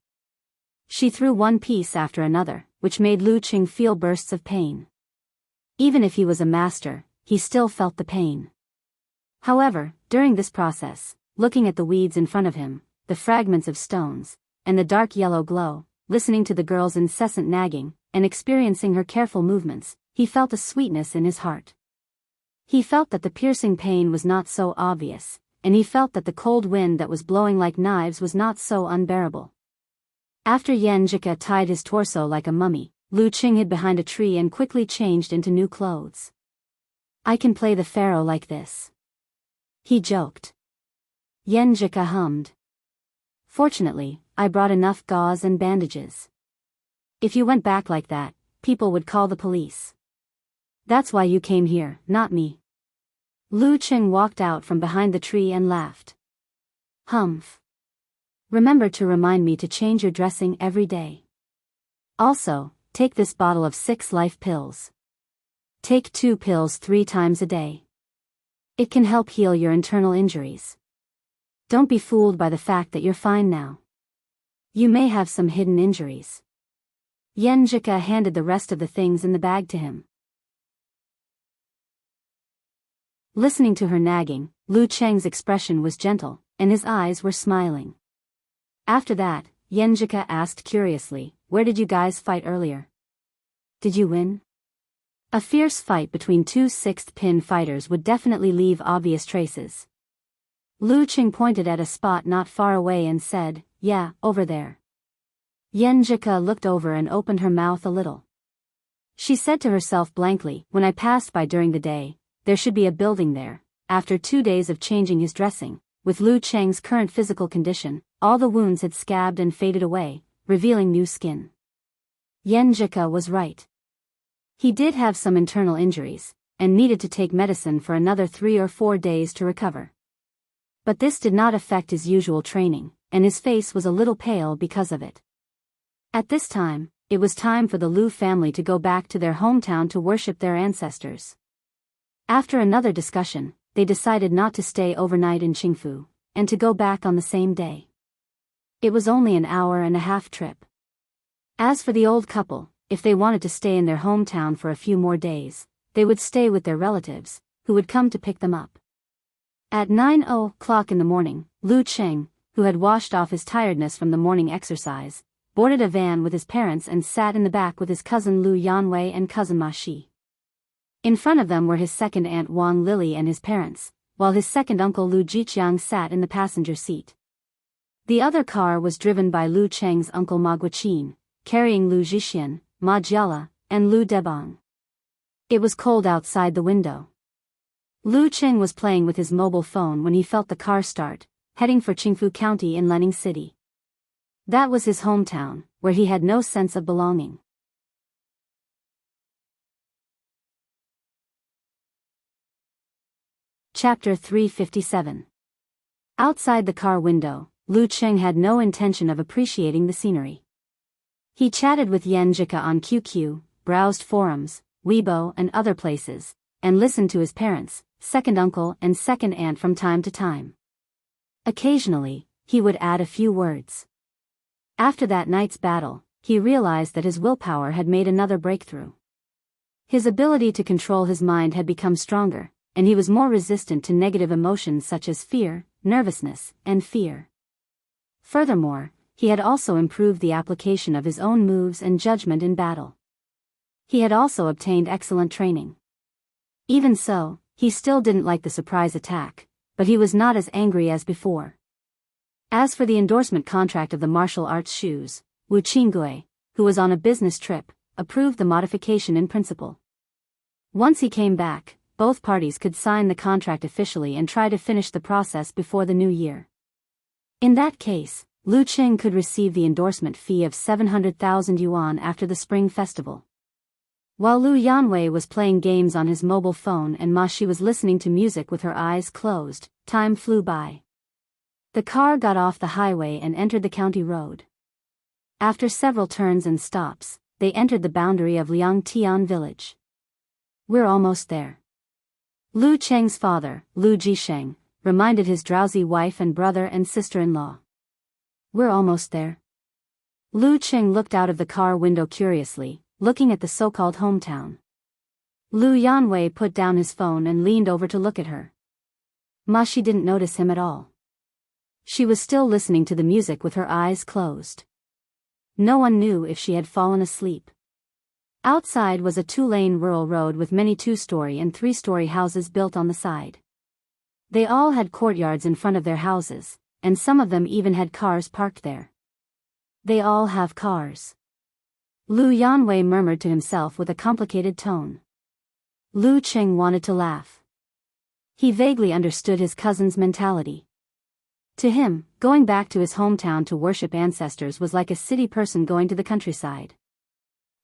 Speaker 1: She threw one piece after another, which made Lu Cheng feel bursts of pain. Even if he was a master, he still felt the pain. However, during this process, looking at the weeds in front of him, the fragments of stones, and the dark yellow glow, listening to the girl's incessant nagging, and experiencing her careful movements, he felt a sweetness in his heart. He felt that the piercing pain was not so obvious, and he felt that the cold wind that was blowing like knives was not so unbearable. After Yenjika tied his torso like a mummy, Lu Cheng hid behind a tree and quickly changed into new clothes. "I can play the pharaoh like this," he joked. Yenjika hummed. Fortunately, I brought enough gauze and bandages. If you went back like that, people would call the police. That's why you came here, not me." Lu Qing walked out from behind the tree and laughed. "Humph. Remember to remind me to change your dressing every day. Also, take this bottle of 6 life pills. Take 2 pills 3 times a day. It can help heal your internal injuries. Don't be fooled by the fact that you're fine now. You may have some hidden injuries." Yen Jika handed the rest of the things in the bag to him. Listening to her nagging, Lu Cheng's expression was gentle, and his eyes were smiling. After that, Yen Jika asked curiously, "Where did you guys fight earlier? Did you win?" A fierce fight between 2 sixth-pin fighters would definitely leave obvious traces. Lu Qing pointed at a spot not far away and said, "Yeah, over there." Yen Jika looked over and opened her mouth a little. She said to herself blankly, "When I passed by during the day, there should be a building there." After 2 days of changing his dressing, with Lu Cheng's current physical condition, all the wounds had scabbed and faded away, revealing new skin. Yen Jika was right. He did have some internal injuries, and needed to take medicine for another 3 or 4 days to recover. But this did not affect his usual training, and his face was a little pale because of it. At this time, it was time for the Lu family to go back to their hometown to worship their ancestors. After another discussion, they decided not to stay overnight in Qingfu, and to go back on the same day. It was only an hour-and-a-half trip. As for the old couple, if they wanted to stay in their hometown for a few more days, they would stay with their relatives, who would come to pick them up. At 9:00 in the morning, Lu Cheng, who had washed off his tiredness from the morning exercise, boarded a van with his parents and sat in the back with his cousin Lu Yanwei and cousin Ma Shi. In front of them were his second aunt Wang Lily and his parents, while his second uncle Lu Jiqiang sat in the passenger seat. The other car was driven by Lu Cheng's uncle Ma Guoqin, carrying Lu Jixian, Ma Jiala, and Lu Debang. It was cold outside the window. Lu Cheng was playing with his mobile phone when he felt the car start, heading for Qingfu County in Lining City. That was his hometown, where he had no sense of belonging. Chapter 357. Outside the car window, Lu Cheng had no intention of appreciating the scenery. He chatted with Yen Jika on QQ, browsed forums, Weibo and other places, and listened to his parents, second uncle and second aunt from time to time. Occasionally, he would add a few words. After that night's battle, he realized that his willpower had made another breakthrough. His ability to control his mind had become stronger, and he was more resistant to negative emotions such as fear, nervousness, and fear. Furthermore, he had also improved the application of his own moves and judgment in battle. He had also obtained excellent training. Even so, he still didn't like the surprise attack, but he was not as angry as before. As for the endorsement contract of the martial arts shoes, Wu Qinggui, who was on a business trip, approved the modification in principle. Once he came back, both parties could sign the contract officially and try to finish the process before the new year. In that case, Lu Qing could receive the endorsement fee of 700,000 yuan after the Spring Festival. While Lu Yanwei was playing games on his mobile phone and Ma Shi was listening to music with her eyes closed, time flew by. The car got off the highway and entered the county road. After several turns and stops, they entered the boundary of Liangtian village. "We're almost there." Lu Cheng's father, Lu Jisheng, reminded his drowsy wife and brother and sister-in-law. "We're almost there." Lu Cheng looked out of the car window curiously, looking at the so-called hometown. Lu Yanwei put down his phone and leaned over to look at her. Ma Shi didn't notice him at all. She was still listening to the music with her eyes closed. No one knew if she had fallen asleep. Outside was a 2-lane rural road with many 2-story and 3-story houses built on the side. They all had courtyards in front of their houses, and some of them even had cars parked there. "They all have cars." Lu Yanwei murmured to himself with a complicated tone. Lu Cheng wanted to laugh. He vaguely understood his cousin's mentality. To him, going back to his hometown to worship ancestors was like a city person going to the countryside.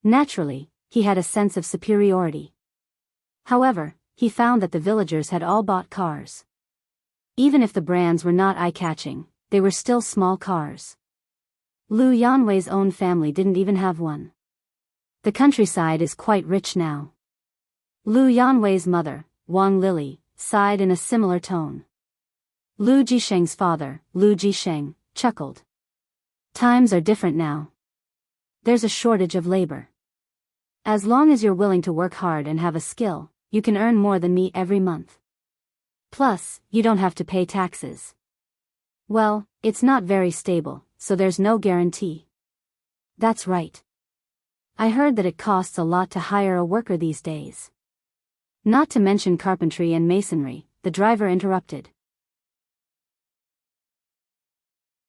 Speaker 1: Naturally, he had a sense of superiority. However, he found that the villagers had all bought cars. Even if the brands were not eye-catching, they were still small cars. Lu Yanwei's own family didn't even have one. The countryside is quite rich now. Lu Yanwei's mother, Wang Lily, sighed in a similar tone. Lu Jisheng's father, Lu Jisheng, chuckled. Times are different now. There's a shortage of labor. As long as you're willing to work hard and have a skill, you can earn more than me every month. Plus, you don't have to pay taxes. Well, it's not very stable, so there's no guarantee. That's right. I heard that it costs a lot to hire a worker these days. Not to mention carpentry and masonry, the driver interrupted.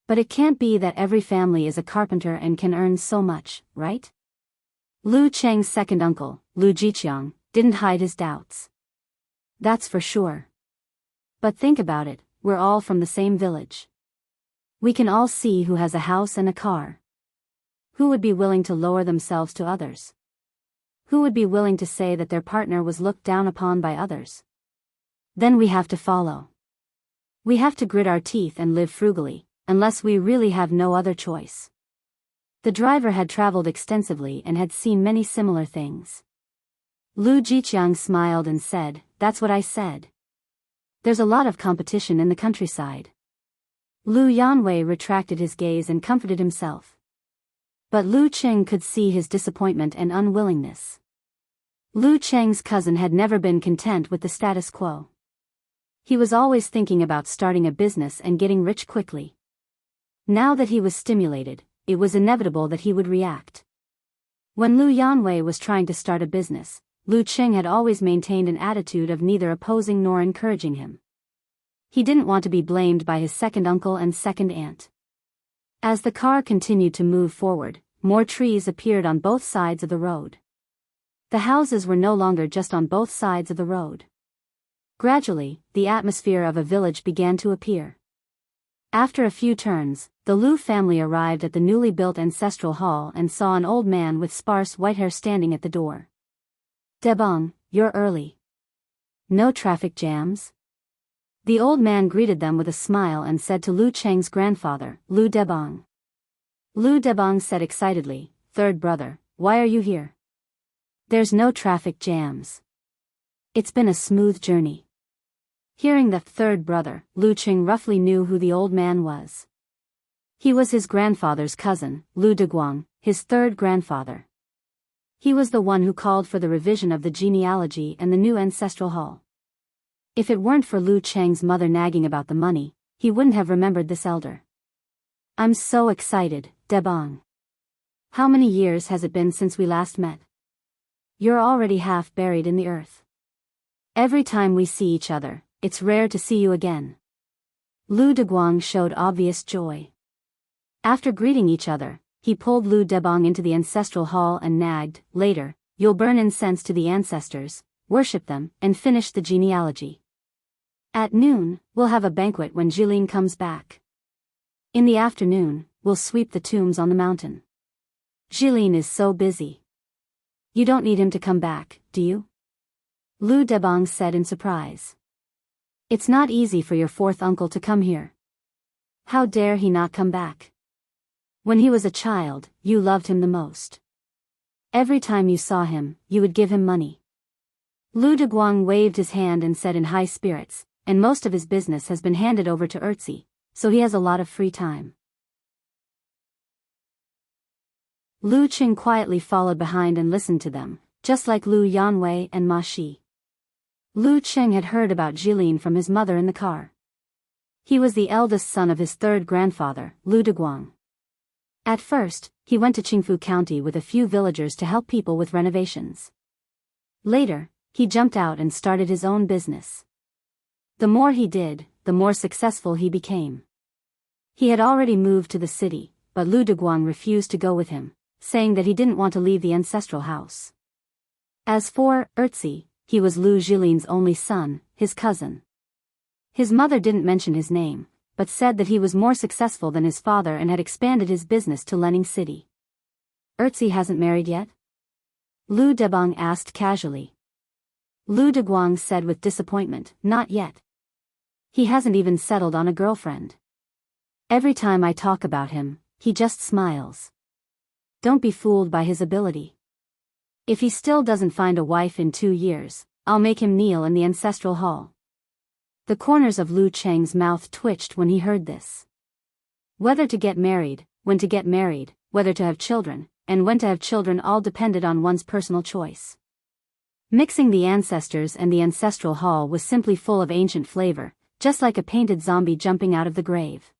Speaker 1: But it can't be that every family is a carpenter and can earn so much, right? Lu Cheng's second uncle, Lu Jiqiang, didn't hide his doubts. That's for sure. But think about it, we're all from the same village. We can all see who has a house and a car. Who would be willing to lower themselves to others? Who would be willing to say that their partner was looked down upon by others? Then we have to follow. We have to grit our teeth and live frugally, unless we really have no other choice. The driver had traveled extensively and had seen many similar things. Lu Jiqiang smiled and said, "That's what I said. There's a lot of competition in the countryside." Lu Yanwei retracted his gaze and comforted himself. But Lu Cheng could see his disappointment and unwillingness. Lu Cheng's cousin had never been content with the status quo. He was always thinking about starting a business and getting rich quickly. Now that he was stimulated, it was inevitable that he would react. When Lu Yanwei was trying to start a business, Lu Cheng had always maintained an attitude of neither opposing nor encouraging him. He didn't want to be blamed by his second uncle and second aunt. As the car continued to move forward, more trees appeared on both sides of the road. The houses were no longer just on both sides of the road. Gradually, the atmosphere of a village began to appear. After a few turns, the Lu family arrived at the newly built ancestral hall and saw an old man with sparse white hair standing at the door. "Debong, you're early. No traffic jams?" The old man greeted them with a smile and said to Lu Cheng's grandfather, Lu Debong. Lu Debong said excitedly, "Third brother, why are you here?" "There's no traffic jams. It's been a smooth journey." Hearing the third brother, Lu Cheng roughly knew who the old man was. He was his grandfather's cousin, Lu Deguang, his third grandfather. He was the one who called for the revision of the genealogy and the new ancestral hall. If it weren't for Lu Cheng's mother nagging about the money, he wouldn't have remembered this elder. "I'm so excited, Debong. How many years has it been since we last met? You're already half buried in the earth. Every time we see each other, it's rare to see you again." Lu Deguang showed obvious joy. After greeting each other, he pulled Lu Debong into the ancestral hall and nagged, "Later, you'll burn incense to the ancestors, worship them, and finish the genealogy. At noon, we'll have a banquet when Jilin comes back. In the afternoon, we'll sweep the tombs on the mountain. Jilin is so busy. You don't need him to come back, do you?" Lu Debong said in surprise. "It's not easy for your fourth uncle to come here. How dare he not come back? When he was a child, you loved him the most. Every time you saw him, you would give him money." Lu Deguang waved his hand and said in high spirits, "And most of his business has been handed over to Erzi, so he has a lot of free time." Lu Cheng quietly followed behind and listened to them, just like Lu Yanwei and Ma Shi. Lu Cheng had heard about Jilin from his mother in the car. He was the eldest son of his third grandfather, Lu Deguang. At first, he went to Qingfu County with a few villagers to help people with renovations. Later, he jumped out and started his own business. The more he did, the more successful he became. He had already moved to the city, but Lu Deguang refused to go with him, saying that he didn't want to leave the ancestral house. As for Erzi, he was Lu Jilin's only son, his cousin. His mother didn't mention his name, but said that he was more successful than his father and had expanded his business to Lening City. Erzi hasn't married yet? Lu Debang asked casually. Lu Deguang said with disappointment, not yet. He hasn't even settled on a girlfriend. Every time I talk about him, he just smiles. Don't be fooled by his ability. If he still doesn't find a wife in 2 years, I'll make him kneel in the ancestral hall. The corners of Lu Cheng's mouth twitched when he heard this. Whether to get married, when to get married, whether to have children, and when to have children all depended on one's personal choice. Mixing the ancestors and the ancestral hall was simply full of ancient flavor, just like a painted zombie jumping out of the grave.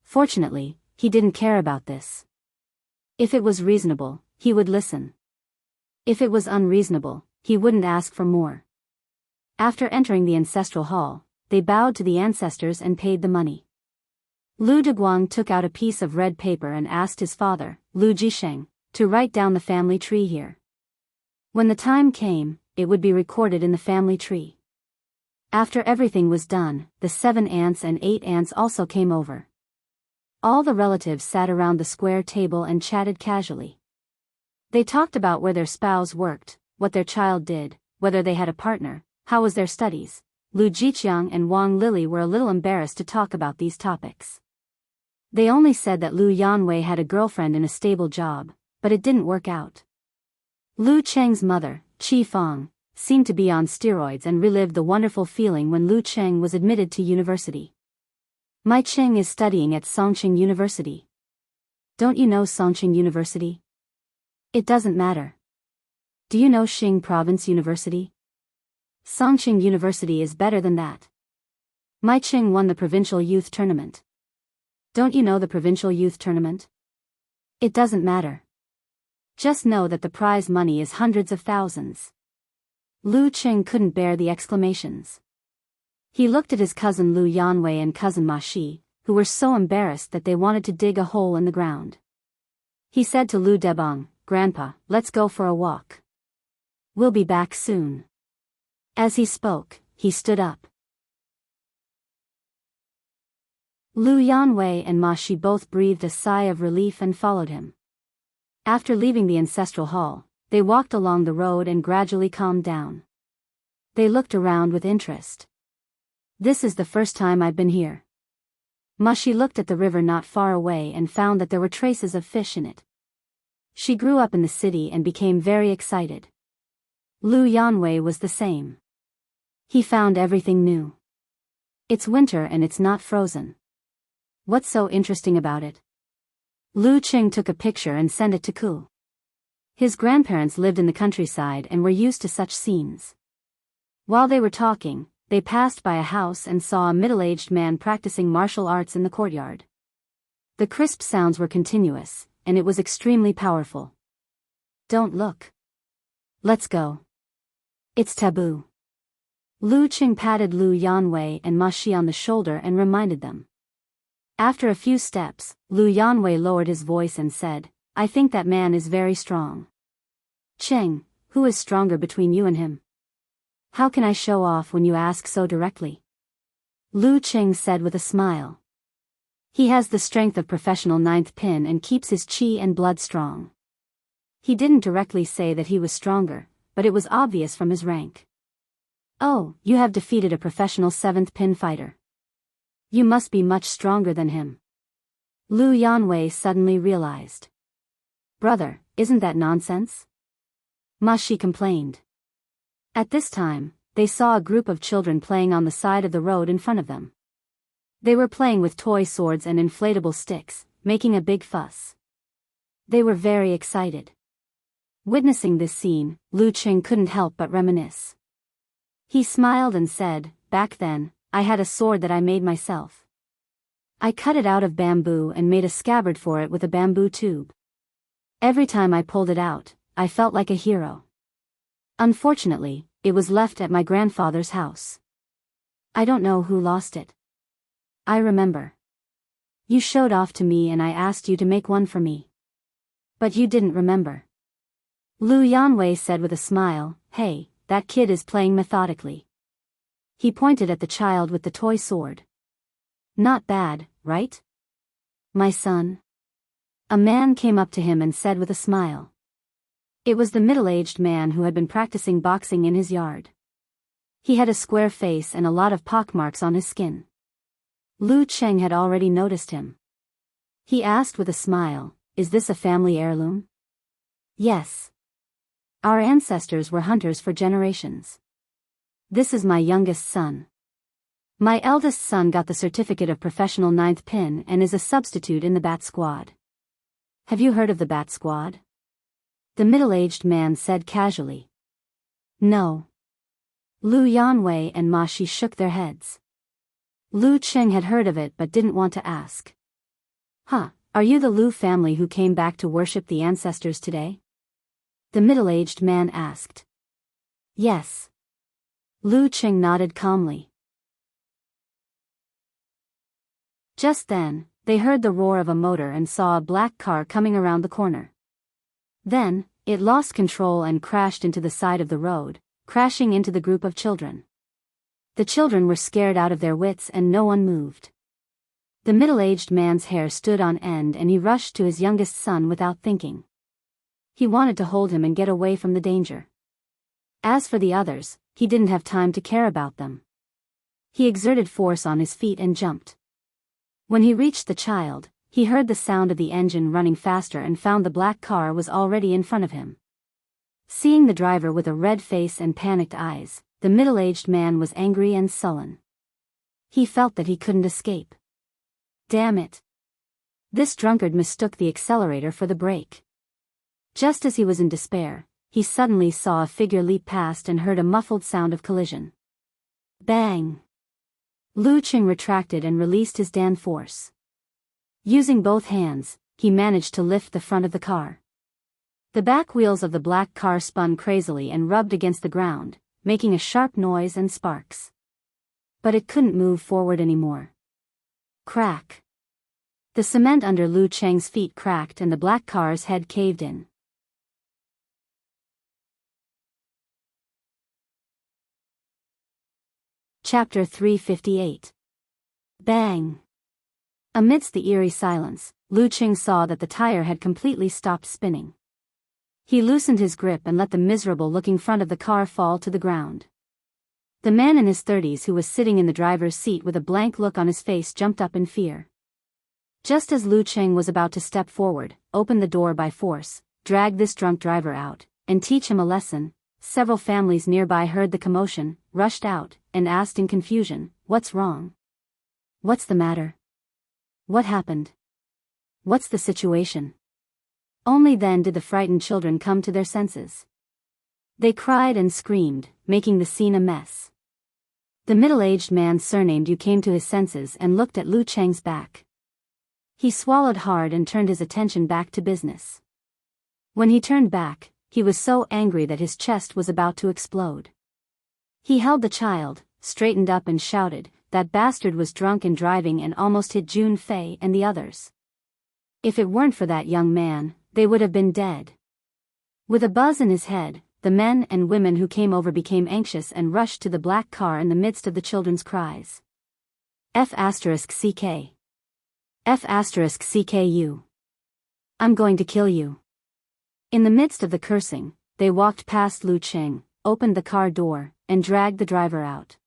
Speaker 1: Fortunately, he didn't care about this. If it was reasonable, he would listen. If it was unreasonable, he wouldn't ask for more. After entering the ancestral hall, they bowed to the ancestors and paid the money. Lu Deguang took out a piece of red paper and asked his father, Lu Jisheng, to write down the family tree here. When the time came, it would be recorded in the family tree. After everything was done, the 7 aunts and 8 aunts also came over. All the relatives sat around the square table and chatted casually. They talked about where their spouse worked, what their child did, whether they had a partner, how was their studies. Lu Jiqiang and Wang Lili were a little embarrassed to talk about these topics. They only said that Lu Yanwei had a girlfriend in a stable job, but it didn't work out. Lu Cheng's mother, Qi Fang, seemed to be on steroids and relived the wonderful feeling when Lu Cheng was admitted to university. My Cheng is studying at Songqing University. Don't you know Songqing University? It doesn't matter. Do you know Xing Province University? Songqing University is better than that. My Cheng won the provincial youth tournament. Don't you know the provincial youth tournament? It doesn't matter. Just know that the prize money is hundreds of thousands. Lu Cheng couldn't bear the exclamations. He looked at his cousin Lu Yanwei and cousin Ma Shi, who were so embarrassed that they wanted to dig a hole in the ground. He said to Lu Debang, Grandpa, let's go for a walk. We'll be back soon. As he spoke, he stood up. Lu Yanwei and Ma Shi both breathed a sigh of relief and followed him. After leaving the ancestral hall, they walked along the road and gradually calmed down. They looked around with interest. This is the first time I've been here. Ma Shi looked at the river not far away and found that there were traces of fish in it. She grew up in the city and became very excited. Lu Yanwei was the same. He found everything new. It's winter and it's not frozen. What's so interesting about it? Lu Qing took a picture and sent it to Ku. His grandparents lived in the countryside and were used to such scenes. While they were talking, they passed by a house and saw a middle-aged man practicing martial arts in the courtyard. The crisp sounds were continuous, and it was extremely powerful. Don't look. Let's go. It's taboo. Lu Qing patted Lu Yanwei and Ma Shi on the shoulder and reminded them. After a few steps, Lu Yanwei lowered his voice and said, I think that man is very strong. Cheng, who is stronger between you and him? How can I show off when you ask so directly? Lu Qing said with a smile. He has the strength of professional ninth pin and keeps his qi and blood strong. He didn't directly say that he was stronger, but it was obvious from his rank. Oh, you have defeated a professional 7th pin fighter. You must be much stronger than him. Lu Yanwei suddenly realized. Brother, isn't that nonsense? Ma Shi complained. At this time, they saw a group of children playing on the side of the road in front of them. They were playing with toy swords and inflatable sticks, making a big fuss. They were very excited. Witnessing this scene, Lu Qing couldn't help but reminisce. He smiled and said, back then, I had a sword that I made myself. I cut it out of bamboo and made a scabbard for it with a bamboo tube. Every time I pulled it out, I felt like a hero. Unfortunately, it was left at my grandfather's house. I don't know who lost it. I remember. You showed off to me and I asked you to make one for me. But you didn't remember. Lu Yanwei said with a smile, hey, that kid is playing methodically. He pointed at the child with the toy sword. Not bad, right? My son? A man came up to him and said with a smile. It was the middle-aged man who had been practicing boxing in his yard. He had a square face and a lot of pockmarks on his skin. Lu Cheng had already noticed him. He asked with a smile, "Is this a family heirloom?" "Yes. Our ancestors were hunters for generations. This is my youngest son. My eldest son got the certificate of professional 9th pin and is a substitute in the Bat Squad." "Have you heard of the Bat Squad?" the middle-aged man said casually. "No." Lu Yanwei and Ma Shi shook their heads. Lu Cheng had heard of it but didn't want to ask. "Huh, are you the Lu family who came back to worship the ancestors today?" the middle-aged man asked. "Yes." Lu Cheng nodded calmly. Just then, they heard the roar of a motor and saw a black car coming around the corner. Then, it lost control and crashed into the side of the road, crashing into the group of children. The children were scared out of their wits and no one moved. The middle-aged man's hair stood on end and he rushed to his youngest son without thinking. He wanted to hold him and get away from the danger. As for the others, he didn't have time to care about them. He exerted force on his feet and jumped. When he reached the child, he heard the sound of the engine running faster and found the black car was already in front of him. Seeing the driver with a red face and panicked eyes, the middle-aged man was angry and sullen. He felt that he couldn't escape. Damn it! This drunkard mistook the accelerator for the brake. Just as he was in despair, he suddenly saw a figure leap past and heard a muffled sound of collision. Bang! Lu Cheng retracted and released his Dan force. Using both hands, he managed to lift the front of the car. The back wheels of the black car spun crazily and rubbed against the ground, making a sharp noise and sparks. But it couldn't move forward anymore. Crack! The cement under Lu Cheng's feet cracked and the black car's head caved in. Chapter 358. Bang! Amidst the eerie silence, Lu Cheng saw that the tire had completely stopped spinning. He loosened his grip and let the miserable-looking front of the car fall to the ground. The man in his 30s who was sitting in the driver's seat with a blank look on his face jumped up in fear. Just as Lu Cheng was about to step forward, open the door by force, drag this drunk driver out, and teach him a lesson, several families nearby heard the commotion, rushed out, and asked in confusion, "What's wrong? What's the matter? What happened? What's the situation?" Only then did the frightened children come to their senses. They cried and screamed, making the scene a mess. The middle-aged man surnamed Yu came to his senses and looked at Lu Cheng's back. He swallowed hard and turned his attention back to business. When he turned back, he was so angry that his chest was about to explode. He held the child, straightened up and shouted, "That bastard was drunk and driving and almost hit Jun Fei and the others. If it weren't for that young man, they would have been dead." With a buzz in his head, the men and women who came over became anxious and rushed to the black car in the midst of the children's cries. F***CK. F***CKU. I'm going to kill you. In the midst of the cursing, they walked past Lu Cheng, opened the car door, and dragged the driver out.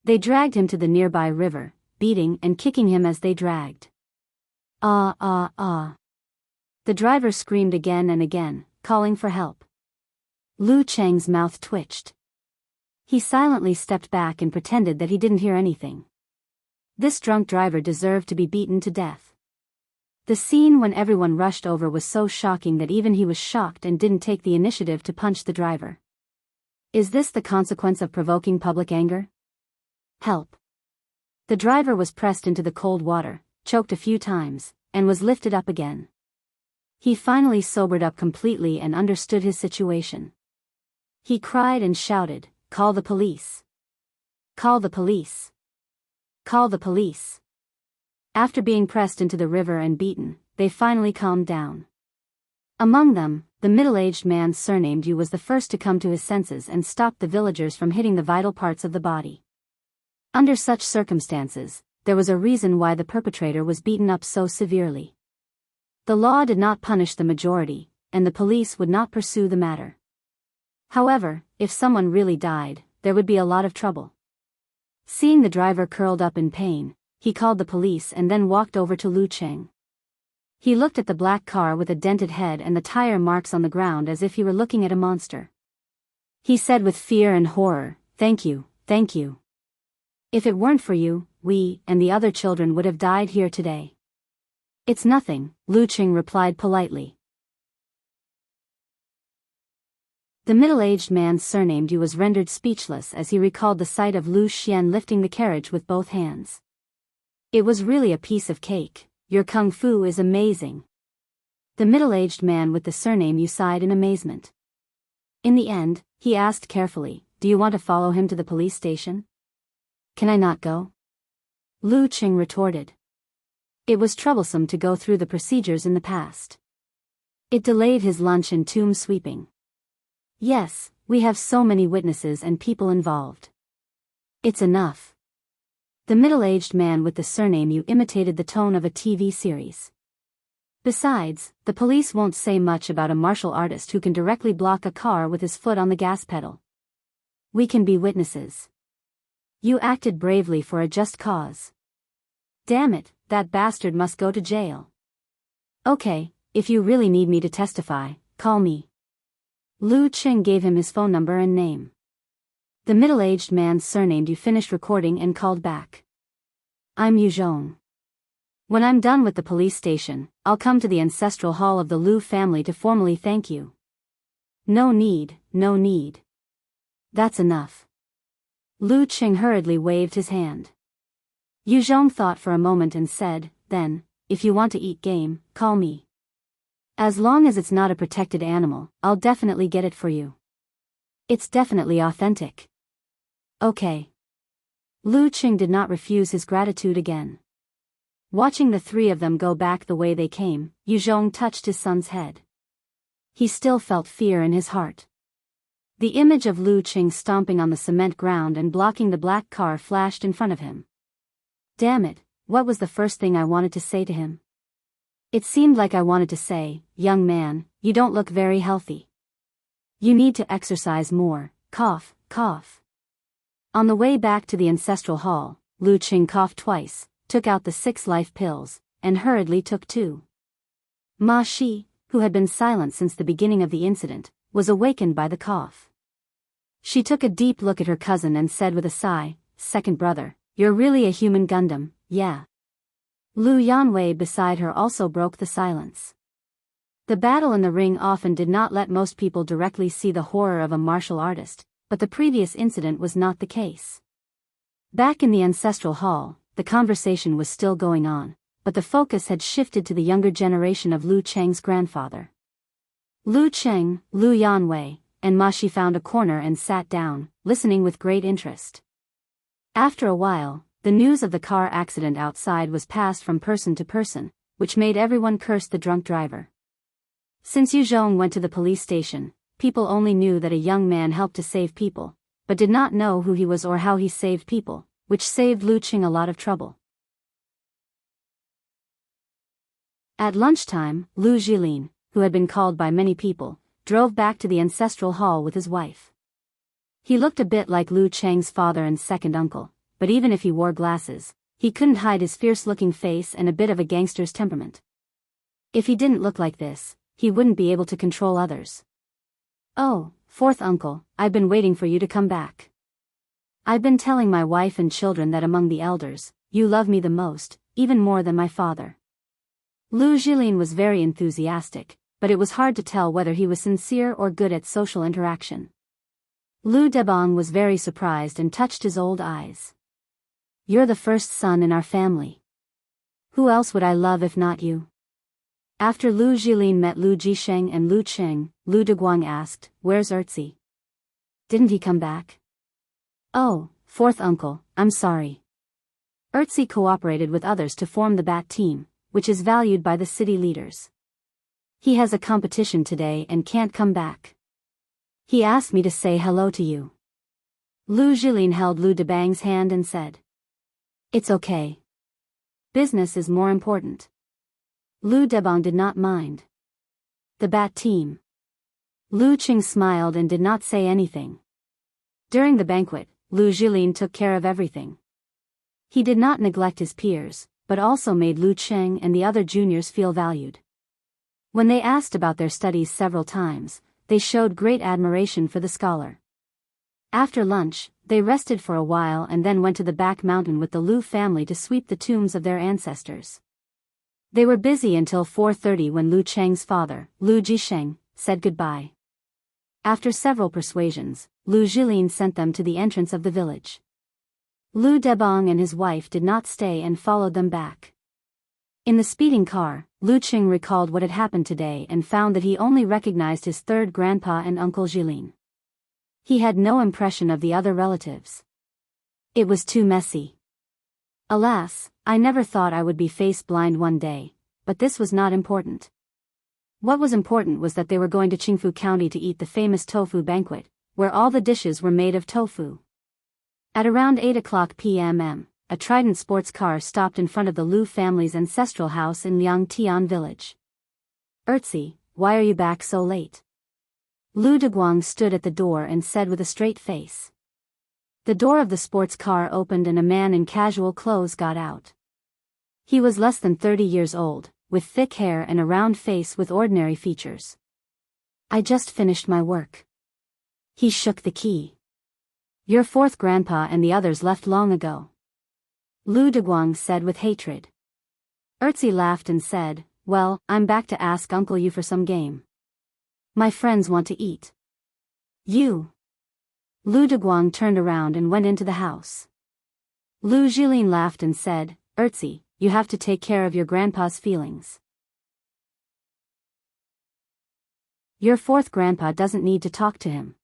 Speaker 1: They dragged him to the nearby river, beating and kicking him as they dragged. Ah ah ah. The driver screamed again and again, calling for help. Lu Cheng's mouth twitched. He silently stepped back and pretended that he didn't hear anything. This drunk driver deserved to be beaten to death. The scene when everyone rushed over was so shocking that even he was shocked and didn't take the initiative to punch the driver. Is this the consequence of provoking public anger? Help! The driver was pressed into the cold water, choked a few times, and was lifted up again. He finally sobered up completely and understood his situation. He cried and shouted, "Call the police! Call the police! Call the police!" After being pressed into the river and beaten, they finally calmed down. Among them, the middle-aged man surnamed Yu was the first to come to his senses and stopped the villagers from hitting the vital parts of the body. Under such circumstances, there was a reason why the perpetrator was beaten up so severely. The law did not punish the majority, and the police would not pursue the matter. However, if someone really died, there would be a lot of trouble. Seeing the driver curled up in pain, he called the police and then walked over to Lu Cheng. He looked at the black car with a dented head and the tire marks on the ground as if he were looking at a monster. He said with fear and horror, "Thank you, thank you. If it weren't for you, we and the other children would have died here today." "It's nothing," Lu Cheng replied politely. The middle-aged man's surname Yu was rendered speechless as he recalled the sight of Lu Xian lifting the carriage with both hands. "It was really a piece of cake. Your kung fu is amazing." The middle-aged man with the surname Yu sighed in amazement. In the end, he asked carefully, "Do you want to follow him to the police station?" "Can I not go?" Lu Cheng retorted. It was troublesome to go through the procedures in the past. It delayed his lunch and tomb sweeping. "Yes, we have so many witnesses and people involved. It's enough." The middle-aged man with the surname Yu imitated the tone of a TV series. "Besides, the police won't say much about a martial artist who can directly block a car with his foot on the gas pedal. We can be witnesses. You acted bravely for a just cause. Damn it, that bastard must go to jail. Okay, if you really need me to testify, call me." Lu Cheng gave him his phone number and name. The middle-aged man's surname Yu finished recording and called back. "I'm Yu Zhong. When I'm done with the police station, I'll come to the ancestral hall of the Lu family to formally thank you." No need, no need. That's enough." Lu Cheng hurriedly waved his hand. Yu Zhong thought for a moment and said, "Then, if you want to eat game, call me. As long as it's not a protected animal, I'll definitely get it for you. It's definitely authentic." "Okay." Lu Cheng did not refuse his gratitude again. Watching the three of them go back the way they came, Yu Zhong touched his son's head. He still felt fear in his heart. The image of Lu Cheng stomping on the cement ground and blocking the black car flashed in front of him. Damn it, what was the first thing I wanted to say to him? It seemed like I wanted to say, "Young man, you don't look very healthy. You need to exercise more, cough, cough." On the way back to the ancestral hall, Lu Cheng coughed twice, took out the 6 life pills, and hurriedly took 2. Ma Shi, who had been silent since the beginning of the incident, was awakened by the cough. She took a deep look at her cousin and said with a sigh, "Second brother, you're really a human Gundam, yeah." Lu Yanwei beside her also broke the silence. The battle in the ring often did not let most people directly see the horror of a martial artist, but the previous incident was not the case. Back in the ancestral hall, the conversation was still going on, but the focus had shifted to the younger generation of Lu Cheng's grandfather. Lu Cheng, Lu Yanwei, and Ma Shi found a corner and sat down, listening with great interest. After a while, the news of the car accident outside was passed from person to person, which made everyone curse the drunk driver. Since Yu Zhong went to the police station, people only knew that a young man helped to save people, but did not know who he was or how he saved people, which saved Lu Cheng a lot of trouble. At lunchtime, Lu Jilin, who had been called by many people, drove back to the ancestral hall with his wife. He looked a bit like Lu Cheng's father and second uncle, but even if he wore glasses, he couldn't hide his fierce-looking face and a bit of a gangster's temperament. If he didn't look like this, he wouldn't be able to control others. "Oh, fourth uncle, I've been waiting for you to come back. I've been telling my wife and children that among the elders, you love me the most, even more than my father." Lu Jilin was very enthusiastic, but it was hard to tell whether he was sincere or good at social interaction. Lu Debong was very surprised and touched his old eyes. "You're the first son in our family. Who else would I love if not you?" After Lu Jilin met Lu Jisheng and Lu Cheng, Lu Deguang asked, "Where's Erzi? Didn't he come back?" "Oh, fourth uncle, I'm sorry. Erzi cooperated with others to form the Bat team, which is valued by the city leaders. He has a competition today and can't come back. He asked me to say hello to you." Lu Jilin held Lu Debang's hand and said, "It's okay. Business is more important. Lu Debong did not mind. The bat team. Lu Qing smiled and did not say anything. During the banquet, Lu Jilin took care of everything. He did not neglect his peers, but also made Lu Cheng and the other juniors feel valued. When they asked about their studies several times, they showed great admiration for the scholar. After lunch, they rested for a while and then went to the back mountain with the Lu family to sweep the tombs of their ancestors. They were busy until 4:30 when Lu Cheng's father, Lu Jisheng, said goodbye. After several persuasions, Lu Jilin sent them to the entrance of the village. Lu Debong and his wife did not stay and followed them back. In the speeding car, Lu Qing recalled what had happened today and found that he only recognized his third grandpa and Uncle Jilin. He had no impression of the other relatives. It was too messy. Alas, I never thought I would be face blind one day, but this was not important. What was important was that they were going to Qingfu County to eat the famous tofu banquet, where all the dishes were made of tofu. At around 8 p.m., a Trident sports car stopped in front of the Lu family's ancestral house in Liangtian village. "Erzi, why are you back so late?" Lu Deguang stood at the door and said with a straight face. The door of the sports car opened and a man in casual clothes got out. He was less than 30 years old, with thick hair and a round face with ordinary features. "I just finished my work." He shook the key. "Your fourth grandpa and the others left long ago," Lu Deguang said with hatred. Erzi laughed and said, "Well, I'm back to ask Uncle you for some game. My friends want to eat." "You?" Lu Deguang turned around and went into the house. Lu Jilin laughed and said, "Erzi, you have to take care of your grandpa's feelings. Your fourth grandpa doesn't need to talk to him.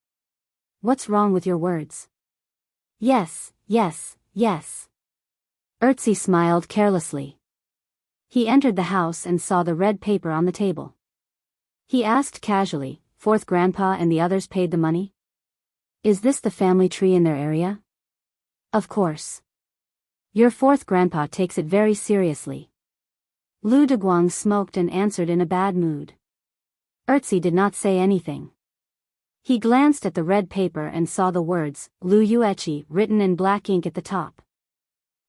Speaker 1: What's wrong with your words?" "Yes, yes, yes." Erzi smiled carelessly. He entered the house and saw the red paper on the table. He asked casually, "Fourth grandpa and the others paid the money? Is this the family tree in their area?" "Of course. Your fourth grandpa takes it very seriously." Lu Deguang smoked and answered in a bad mood. Erzi did not say anything. He glanced at the red paper and saw the words, Lu Yuechi, written in black ink at the top.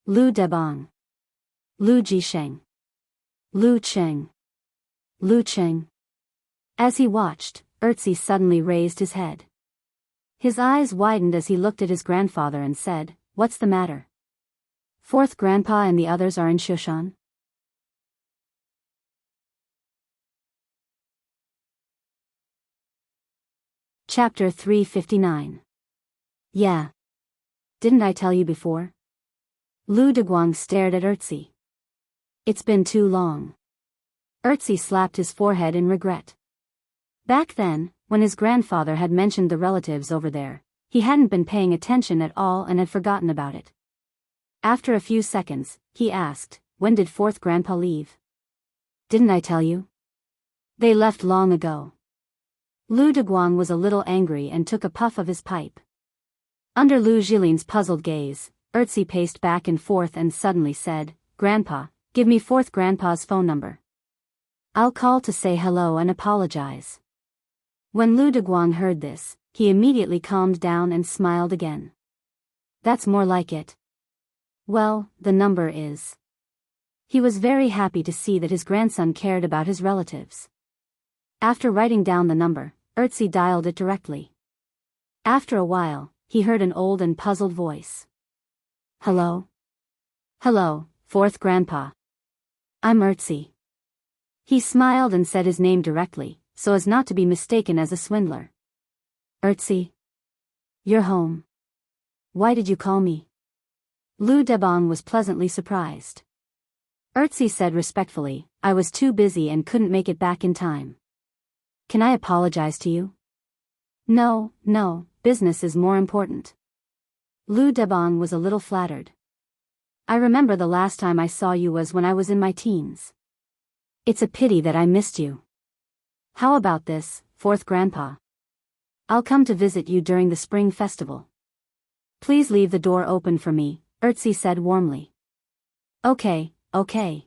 Speaker 1: Lu Debong. Lu Jisheng. Lu Cheng. Lu Cheng. As he watched, Erzi suddenly raised his head. His eyes widened as he looked at his grandfather and said, "What's the matter? Fourth grandpa and the others are in Shoshan?" Chapter 359. Yeah. Didn't I tell you before? Lu Deguang stared at Erzi. It's been too long. Erzi slapped his forehead in regret. Back then, when his grandfather had mentioned the relatives over there, he hadn't been paying attention at all and had forgotten about it. After a few seconds, he asked, "When did fourth grandpa leave?" "Didn't I tell you? They left long ago." Lu Deguang was a little angry and took a puff of his pipe. Under Lu Jilin's puzzled gaze, Erzi paced back and forth and suddenly said, "Grandpa, give me fourth grandpa's phone number. I'll call to say hello and apologize." When Lu Deguang heard this, he immediately calmed down and smiled again. "That's more like it. Well, the number is." He was very happy to see that his grandson cared about his relatives. After writing down the number, Erzi dialed it directly. After a while, he heard an old and puzzled voice. "Hello? Hello, fourth grandpa. I'm Erzi." He smiled and said his name directly, so as not to be mistaken as a swindler. "Erzi? You're home. Why did you call me?" Lu Debong was pleasantly surprised. Erzi said respectfully, "I was too busy and couldn't make it back in time. Can I apologize to you?" No, business is more important." Lu Debong was a little flattered. "I remember the last time I saw you was when I was in my teens. It's a pity that I missed you. How about this, fourth grandpa? I'll come to visit you during the spring festival. Please leave the door open for me," Erzi said warmly. "Okay, okay.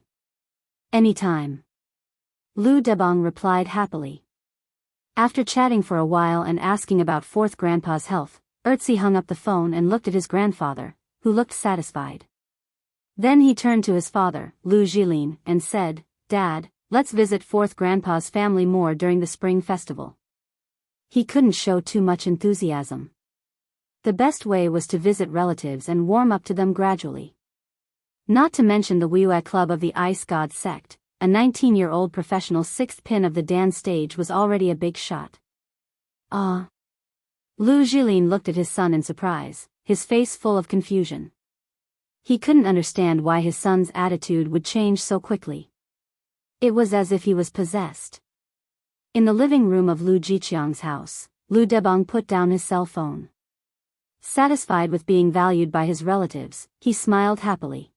Speaker 1: Anytime. Lu Debong replied happily. After chatting for a while and asking about fourth grandpa's health, Erzi hung up the phone and looked at his grandfather, who looked satisfied. Then he turned to his father, Lu Jilin, and said, Dad, let's visit fourth grandpa's family more during the spring festival. He couldn't show too much enthusiasm. The best way was to visit relatives and warm up to them gradually. Not to mention the Wiyue Club of the Ice God sect, a 19-year-old professional sixth pin of the dance stage was already a big shot. Ah. Lu Jilin looked at his son in surprise, his face full of confusion. He couldn't understand why his son's attitude would change so quickly. It was as if he was possessed. In the living room of Lu Jiqiang's house, Lu Debong put down his cell phone. Satisfied with being valued by his relatives, he smiled happily.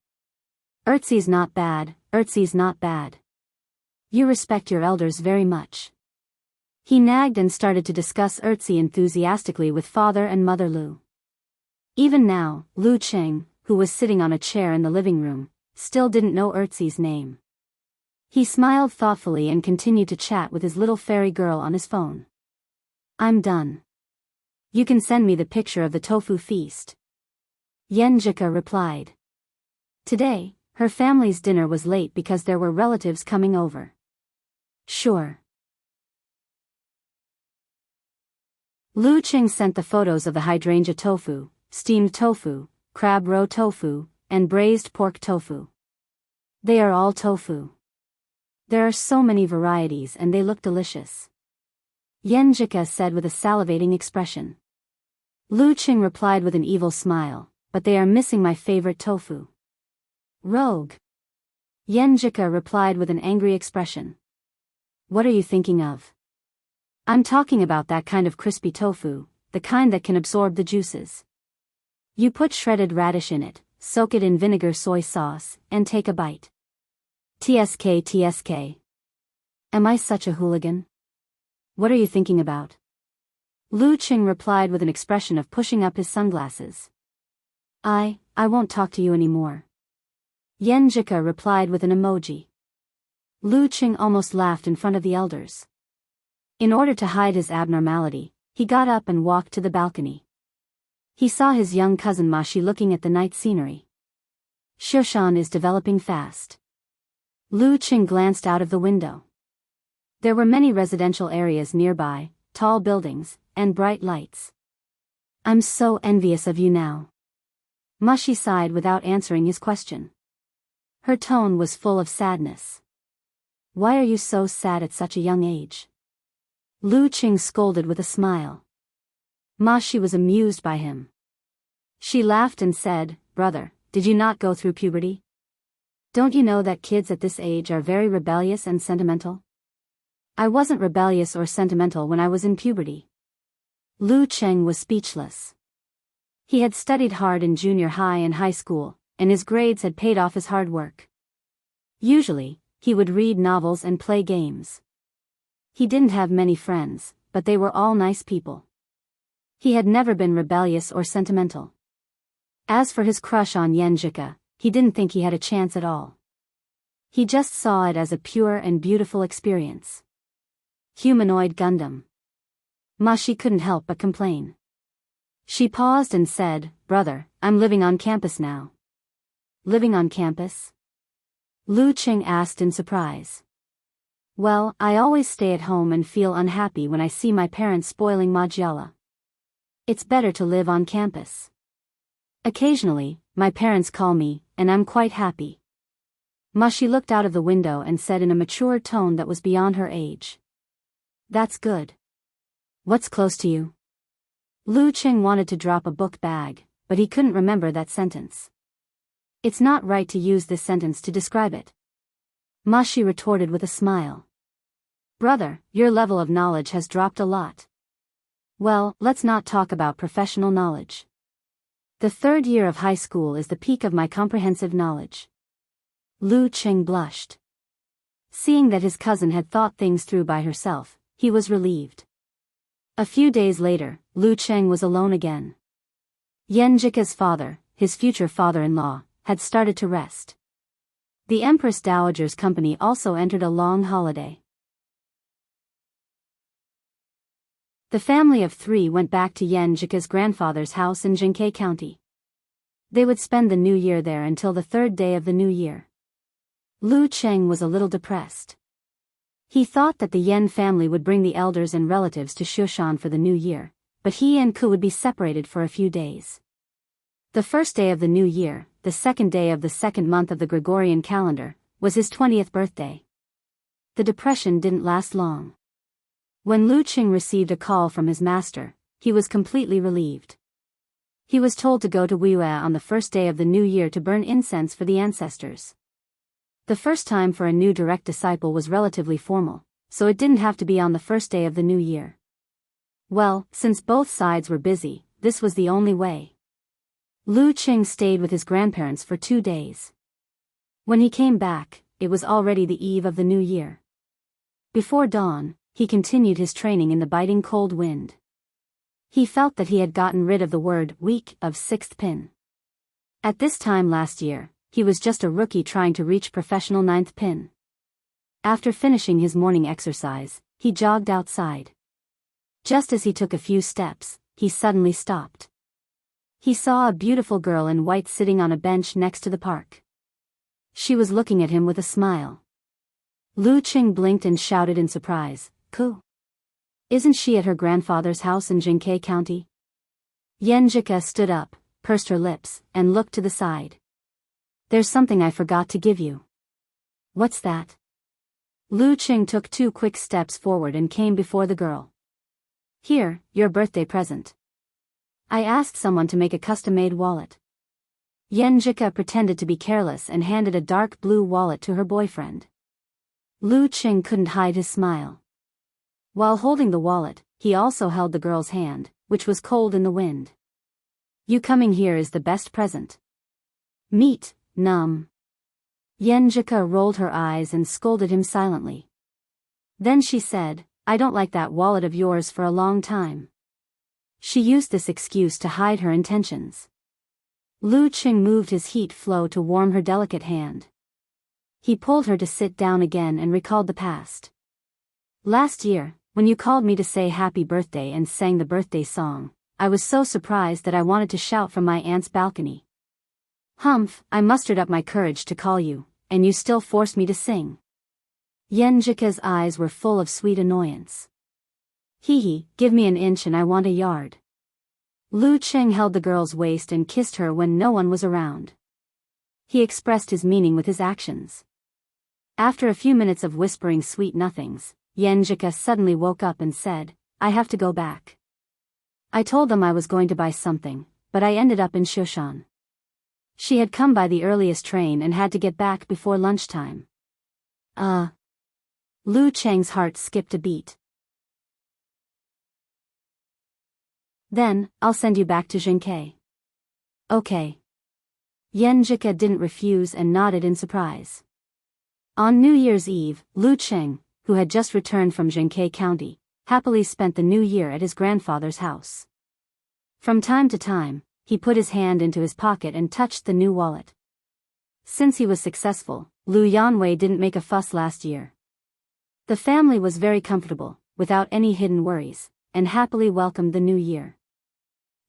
Speaker 1: Erzi's not bad, Erzi's not bad. You respect your elders very much. He nagged and started to discuss Erzi enthusiastically with father and mother Lu. Even now, Lu Cheng, who was sitting on a chair in the living room, still didn't know Erzi's name. He smiled thoughtfully and continued to chat with his little fairy girl on his phone. I'm done. You can send me the picture of the tofu feast. Yenjika replied. Today, her family's dinner was late because there were relatives coming over. Sure. Lu Qing sent the photos of the hydrangea tofu, steamed tofu, crab roe tofu, and braised pork tofu. They are all tofu. There are so many varieties and they look delicious. Yenjika said with a salivating expression. Lu Qing replied with an evil smile, but they are missing my favorite tofu. Rogue. Yenjika replied with an angry expression. What are you thinking of? I'm talking about that kind of crispy tofu, the kind that can absorb the juices. You put shredded radish in it, soak it in vinegar soy sauce, and take a bite. TSK. Am I such a hooligan? What are you thinking about? Lu Qing replied with an expression of pushing up his sunglasses. I won't talk to you anymore. Yenjika replied with an emoji. Lu Qing almost laughed in front of the elders. In order to hide his abnormality, he got up and walked to the balcony. He saw his young cousin Mashi looking at the night scenery. Shoshan is developing fast. Lu Qing glanced out of the window. There were many residential areas nearby, tall buildings, and bright lights. I'm so envious of you now. Mashi sighed without answering his question. Her tone was full of sadness. Why are you so sad at such a young age? Lu Qing scolded with a smile. Mashi was amused by him. She laughed and said, Brother, did you not go through puberty? Don't you know that kids at this age are very rebellious and sentimental? I wasn't rebellious or sentimental when I was in puberty. Lu Cheng was speechless. He had studied hard in junior high and high school, and his grades had paid off his hard work. Usually, he would read novels and play games. He didn't have many friends, but they were all nice people. He had never been rebellious or sentimental. As for his crush on Yenjika, he didn't think he had a chance at all. He just saw it as a pure and beautiful experience. Humanoid Gundam. Mashi couldn't help but complain. She paused and said, Brother, I'm living on campus now. Living on campus? Lu Qing asked in surprise. Well, I always stay at home and feel unhappy when I see my parents spoiling Majala. It's better to live on campus. Occasionally, my parents call me, and I'm quite happy. Mashi looked out of the window and said in a mature tone that was beyond her age. That's good. What's close to you? Lu Qing wanted to drop a book bag, but he couldn't remember that sentence. It's not right to use this sentence to describe it. Mashi retorted with a smile. Brother, your level of knowledge has dropped a lot. Well, let's not talk about professional knowledge. The third year of high school is the peak of my comprehensive knowledge. Lu Qing blushed. Seeing that his cousin had thought things through by herself, he was relieved. A few days later, Lu Qing was alone again. Yenjika's father, his future father-in-law, had started to rest. The Empress Dowager's company also entered a long holiday. The family of 3 went back to Yen Jika's grandfather's house in Jinkei County. They would spend the new year there until the 3rd day of the new year. Lu Cheng was a little depressed. He thought that the Yen family would bring the elders and relatives to Shushan for the new year, but he and Ku would be separated for a few days. The 1st day of the new year, the 2nd day of the 2nd month of the Gregorian calendar, was his 20th birthday. The depression didn't last long. When Lu Qing received a call from his master, he was completely relieved. He was told to go to Wiyue on the 1st day of the new year to burn incense for the ancestors. The first time for a new direct disciple was relatively formal, so it didn't have to be on the 1st day of the new year. Well, since both sides were busy, this was the only way. Lu Qing stayed with his grandparents for 2 days. When he came back, it was already the eve of the new year. Before dawn, he continued his training in the biting cold wind. He felt that he had gotten rid of the word weak of 6th pin. At this time last year, he was just a rookie trying to reach professional 9th pin. After finishing his morning exercise, he jogged outside. Just as he took a few steps, he suddenly stopped. He saw a beautiful girl in white sitting on a bench next to the park. She was looking at him with a smile. Lu Qing blinked and shouted in surprise, "Ku? Isn't she at her grandfather's house in Jinkei County?" Yen Jika stood up, pursed her lips, and looked to the side. "There's something I forgot to give you." "What's that?" Lu Qing took 2 quick steps forward and came before the girl. "Here, your birthday present. I asked someone to make a custom-made wallet." Yen Jika pretended to be careless and handed a dark blue wallet to her boyfriend. Lu Qing couldn't hide his smile. While holding the wallet, he also held the girl's hand, which was cold in the wind. "You coming here is the best present. Meet, numb." Yen Jika rolled her eyes and scolded him silently. Then she said, "I don't like that wallet of yours for a long time." She used this excuse to hide her intentions. Lu Qing moved his heat flow to warm her delicate hand. He pulled her to sit down again and recalled the past. "Last year, when you called me to say happy birthday and sang the birthday song, I was so surprised that I wanted to shout from my aunt's balcony. Humph, I mustered up my courage to call you, and you still forced me to sing." Yen Jika's eyes were full of sweet annoyance. "Hee, give me an inch and I want a yard." Lu Qing held the girl's waist and kissed her when no one was around. He expressed his meaning with his actions. After a few minutes of whispering sweet nothings, Yen Jika suddenly woke up and said, "I have to go back. I told them I was going to buy something, but I ended up in Shushan." She had come by the earliest train and had to get back before lunchtime. Lu Cheng's heart skipped a beat. "Then, I'll send you back to Jinkei." "Okay." Yen Jika didn't refuse and nodded in surprise. On New Year's Eve, Lu Cheng, who had just returned from Jinkei County, happily spent the new year at his grandfather's house. From time to time, he put his hand into his pocket and touched the new wallet. Since he was successful, Lu Yanwei didn't make a fuss last year. The family was very comfortable, without any hidden worries, and happily welcomed the new year.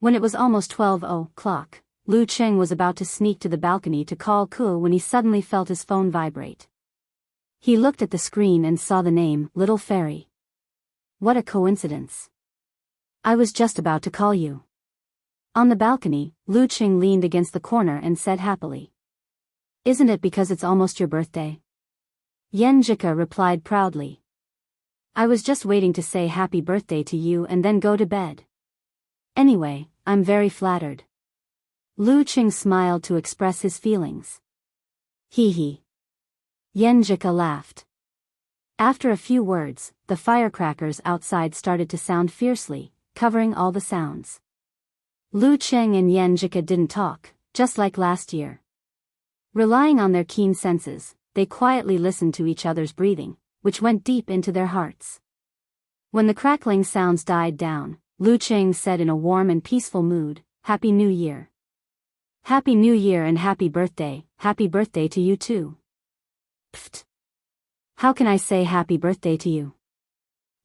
Speaker 1: When it was almost 12:00, Lu Cheng was about to sneak to the balcony to call Ku when he suddenly felt his phone vibrate. He looked at the screen and saw the name, Little Fairy. What a coincidence. "I was just about to call you." On the balcony, Lu Cheng leaned against the corner and said happily, "Isn't it because it's almost your birthday?" Yen Jika replied proudly, "I was just waiting to say happy birthday to you and then go to bed. Anyway, I'm very flattered." Lu Cheng smiled to express his feelings. Hee. Yen Jika laughed. After a few words, the firecrackers outside started to sound fiercely, covering all the sounds. Lu Cheng and Yen Jika didn't talk, just like last year. Relying on their keen senses, they quietly listened to each other's breathing, which went deep into their hearts. When the crackling sounds died down, Lu Cheng said in a warm and peaceful mood, "Happy New Year." "Happy New Year and happy birthday to you too." Pfft. How can I say happy birthday to you?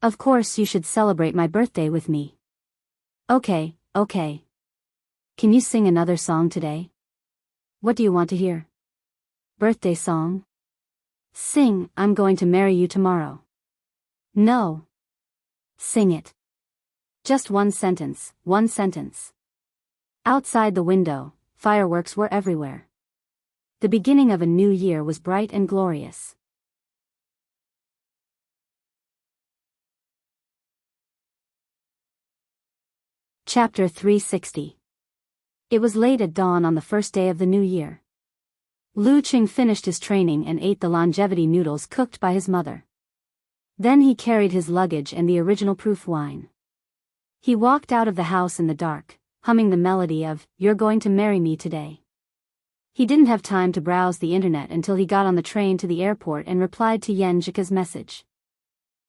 Speaker 1: Of course you should celebrate my birthday with me. Okay. Can you sing another song today? What do you want to hear? Birthday song? Sing, I'm going to marry you tomorrow. No. Sing it. Just one sentence. Outside the window, fireworks were everywhere. The beginning of a new year was bright and glorious. Chapter 360. It was late at dawn on the first day of the new year. Lu Qing finished his training and ate the longevity noodles cooked by his mother. Then he carried his luggage and the original proof wine. He walked out of the house in the dark, humming the melody of "You're Going to Marry Me Today." He didn't have time to browse the internet until he got on the train to the airport and replied to Yan Jika's message.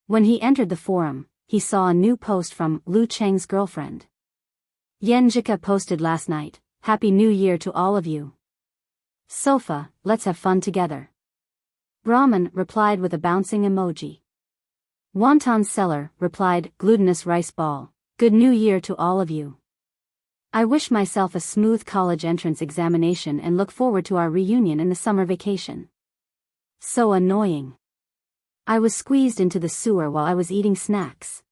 Speaker 1: When he entered the forum, he saw a new post from Lu Cheng's girlfriend. Yan Jika posted last night, "Happy New Year to all of you. Sofa, let's have fun together." Brahman replied with a bouncing emoji. Wonton Seller replied, "Glutinous rice ball, good New Year to all of you. I wish myself a smooth college entrance examination and look forward to our reunion in the summer vacation. So annoying. I was squeezed into the sewer while I was eating snacks."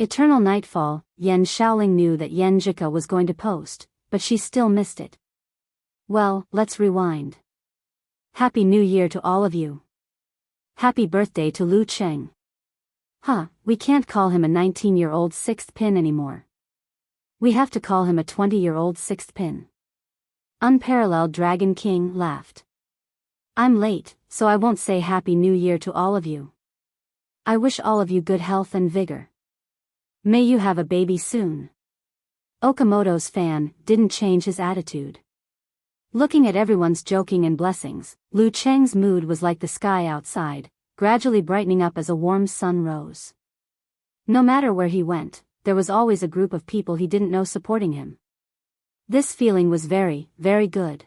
Speaker 1: Eternal Nightfall. Yan Shaoling knew that Yan Jika was going to post, but she still missed it. Well, let's rewind. Happy New Year to all of you. Happy birthday to Lu Cheng. We can't call him a 19-year-old sixth pin anymore. We have to call him a 20-year-old sixth pin. Unparalleled Dragon King laughed. I'm late, so I won't say Happy New Year to all of you. I wish all of you good health and vigor. May you have a baby soon. Okamoto's fan didn't change his attitude. Looking at everyone's joking and blessings, Lu Cheng's mood was like the sky outside, gradually brightening up as a warm sun rose. No matter where he went, there was always a group of people he didn't know supporting him. This feeling was very, very good.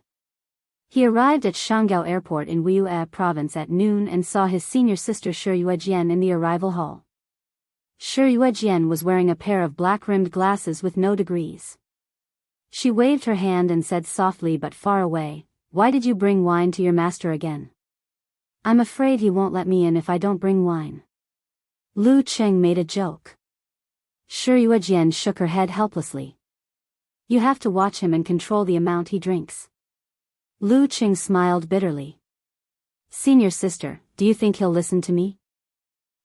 Speaker 1: He arrived at Shanghai Airport in Huiyue Province at noon and saw his senior sister Shi Yuejian in the arrival hall. Shi Yuejian was wearing a pair of black-rimmed glasses with no degrees. She waved her hand and said softly but far away, "Why did you bring wine to your master again?" "I'm afraid he won't let me in if I don't bring wine." Lu Cheng made a joke. Shi Yuejian shook her head helplessly. "You have to watch him and control the amount he drinks." Lu Cheng smiled bitterly. "Senior sister, do you think he'll listen to me?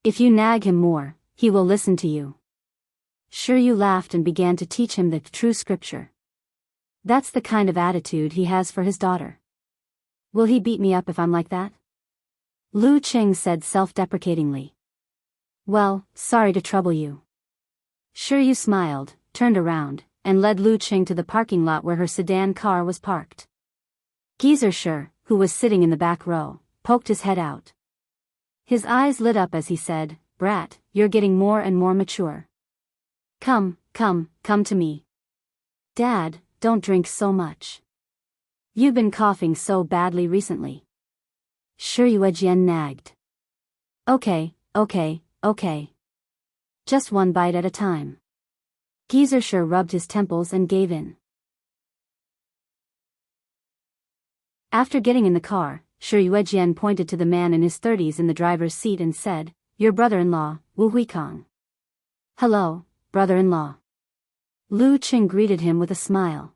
Speaker 1: If you nag him more, he will listen to you." Shi Yu laughed and began to teach him the true scripture. That's the kind of attitude he has for his daughter. Will he beat me up if I'm like that? Lu Cheng said self-deprecatingly. Well, sorry to trouble you. Shi Yu smiled, turned around, and led Lu Cheng to the parking lot where her sedan car was parked. Geezer Shi, who was sitting in the back row, poked his head out. His eyes lit up as he said, "Brat, you're getting more and more mature. Come to me. Dad, don't drink so much. You've been coughing so badly recently." Shi Yuejian nagged. Okay. Just one bite at a time. Geezer Shi rubbed his temples and gave in. After getting in the car, Shi Yuejian pointed to the man in his 30s in the driver's seat and said, "Your brother-in-law, Wu Huikong." "Hello, brother-in-law." Lu Cheng greeted him with a smile.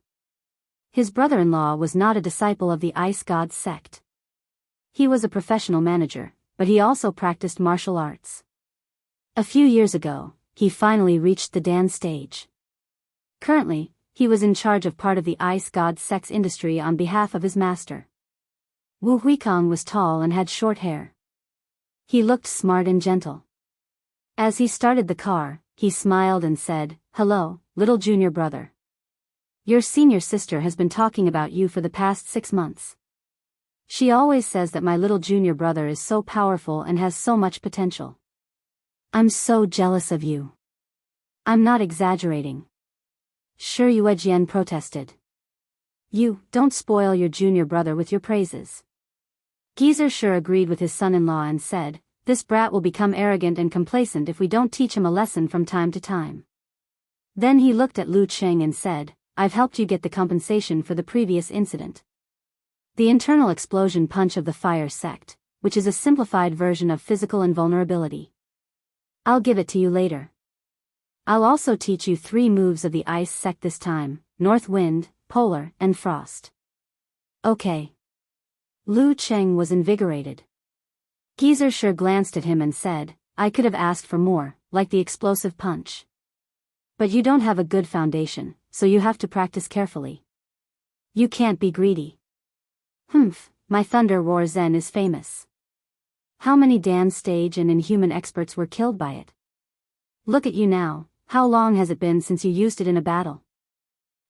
Speaker 1: His brother-in-law was not a disciple of the Ice God sect. He was a professional manager, but he also practiced martial arts. A few years ago, he finally reached the Dan stage. Currently, he was in charge of part of the Ice God sect's industry on behalf of his master. Wu Huikong was tall and had short hair. He looked smart and gentle. As he started the car, he smiled and said, "Hello, little junior brother. Your senior sister has been talking about you for the past 6 months. She always says that my little junior brother is so powerful and has so much potential. I'm so jealous of you. I'm not exaggerating." Shi Yuejian protested. "You don't spoil your junior brother with your praises." Geezer sure agreed with his son-in-law and said, "This brat will become arrogant and complacent if we don't teach him a lesson from time to time." Then he looked at Lu Cheng and said, "I've helped you get the compensation for the previous incident. The internal explosion punch of the fire sect, which is a simplified version of physical invulnerability. I'll give it to you later. I'll also teach you 3 moves of the ice sect this time: North Wind, Polar, and Frost." "Okay." Lu Cheng was invigorated. Geezer sure glanced at him and said, "I could have asked for more, like the explosive punch. But you don't have a good foundation, so you have to practice carefully. You can't be greedy." "Humph, my Thunder Roar Zen is famous. How many Dan stage and inhuman experts were killed by it? Look at you now, how long has it been since you used it in a battle?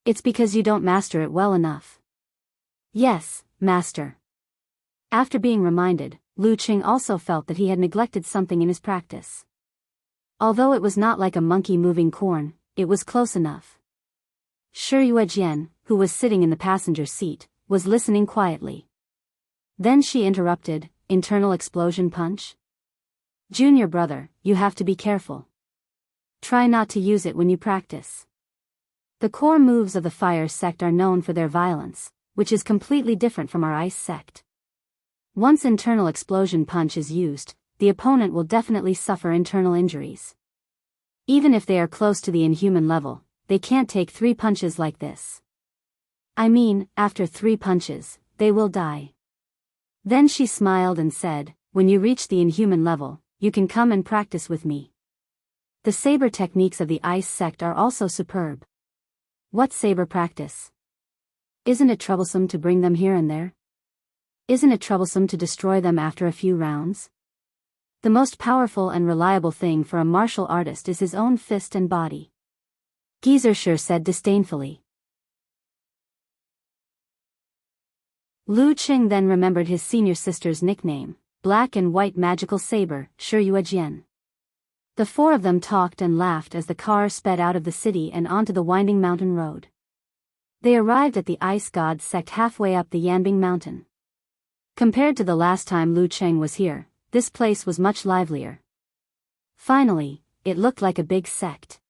Speaker 1: It's because you don't master it well enough." "Yes, master." After being reminded, Lu Cheng also felt that he had neglected something in his practice. Although it was not like a monkey moving corn, it was close enough. Shi Yuejian, who was sitting in the passenger seat, was listening quietly. Then she interrupted, "Internal explosion punch? Junior brother, you have to be careful. Try not to use it when you practice. The core moves of the fire sect are known for their violence, which is completely different from our ice sect. Once internal explosion punch is used, the opponent will definitely suffer internal injuries. Even if they are close to the inhuman level, they can't take 3 punches like this. I mean, after 3 punches, they will die." Then she smiled and said, "When you reach the inhuman level, you can come and practice with me. The saber techniques of the ice sect are also superb." "What saber practice? Isn't it troublesome to bring them here and there? Isn't it troublesome to destroy them after a few rounds? The most powerful and reliable thing for a martial artist is his own fist and body," Geezer sure said disdainfully. Lu Cheng then remembered his senior sister's nickname, Black and White Magical Saber, Shi Yuejian. The 4 of them talked and laughed as the car sped out of the city and onto the winding mountain road. They arrived at the Ice God sect halfway up the Yanbing Mountain. Compared to the last time Lu Cheng was here, this place was much livelier. Finally, it looked like a big sect.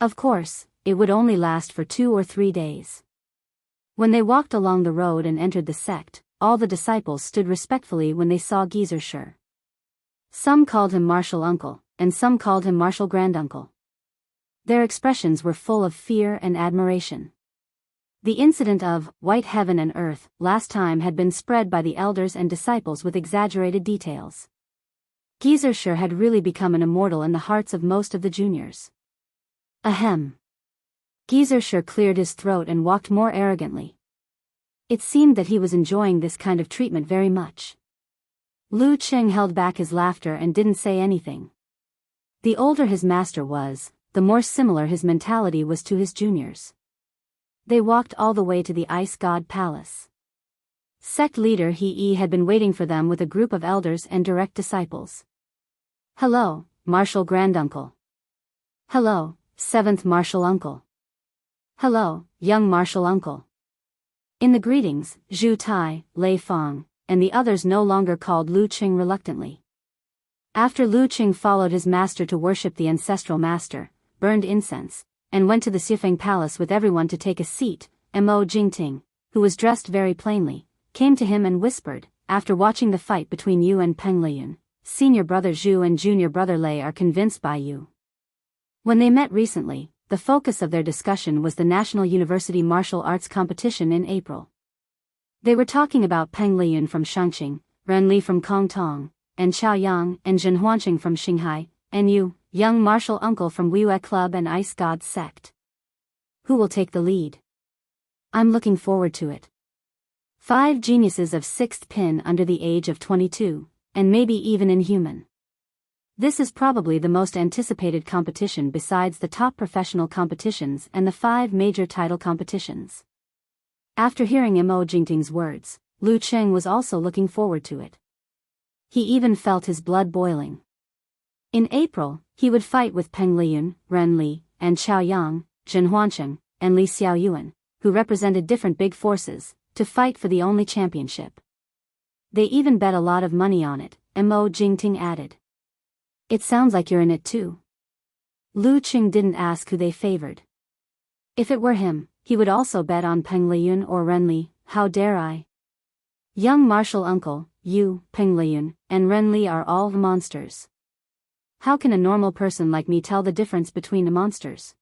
Speaker 1: Of course, it would only last for 2 or 3 days. When they walked along the road and entered the sect, all the disciples stood respectfully when they saw Geezer sure. Some called him Martial Uncle, and some called him Martial Granduncle. Their expressions were full of fear and admiration. The incident of White Heaven and Earth last time had been spread by the elders and disciples with exaggerated details. Geezer sure had really become an immortal in the hearts of most of the juniors. Ahem. Geezer sure cleared his throat and walked more arrogantly. It seemed that he was enjoying this kind of treatment very much. Lu Cheng held back his laughter and didn't say anything. The older his master was, the more similar his mentality was to his juniors. They walked all the way to the Ice God Palace. Sect leader He had been waiting for them with a group of elders and direct disciples. "Hello, Martial Granduncle. Hello, 7th Martial Uncle. Hello, young Martial Uncle." In the greetings, Zhu Tai, Lei Fong, and the others no longer called Lu Cheng reluctantly. After Lu Cheng followed his master to worship the ancestral master, burned incense, and went to the Xifeng Palace with everyone to take a seat, Mo Jingting, who was dressed very plainly, came to him and whispered, "After watching the fight between you and Peng Liyun, senior brother Zhu and junior brother Lei are convinced by you." When they met recently, the focus of their discussion was the National University Martial Arts Competition in April. They were talking about Peng Liyun from Shangqing, Ren Li from Kongtong, and Chao Yang and Zhen Huanqing from Xinghai, and you, young Martial Uncle from Wiyue Club and Ice God Sect. Who will take the lead? I'm looking forward to it. 5 geniuses of 6th pin under the age of 22, and maybe even inhuman. This is probably the most anticipated competition besides the top professional competitions and the 5 major title competitions. After hearing Mo Jingting's words, Lu Cheng was also looking forward to it. He even felt his blood boiling. In April, he would fight with Peng Liyun, Ren Li, and Chao Yang, Zhen Huanqing, and Li Xiaoyuan, who represented different big forces, to fight for the only championship. They even bet a lot of money on it, Enchanting added. It sounds like you're in it too. Lu Qing didn't ask who they favored. If it were him, he would also bet on Peng Liyun or Renli, how dare I? Young martial uncle, you, Peng Liyun, and Renli are all monsters. How can a normal person like me tell the difference between the monsters?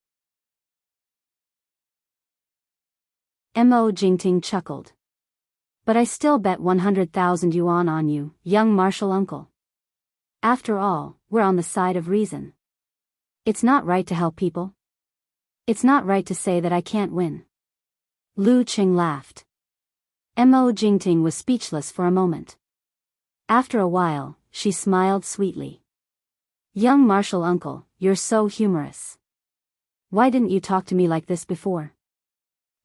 Speaker 1: Enchanting chuckled. But I still bet 100,000 yuan on you, young martial uncle. After all, we're on the side of reason. It's not right to help people. It's not right to say that I can't win. Lu Qing laughed. Enchanting was speechless for a moment. After a while, she smiled sweetly. Young martial uncle, you're so humorous. Why didn't you talk to me like this before?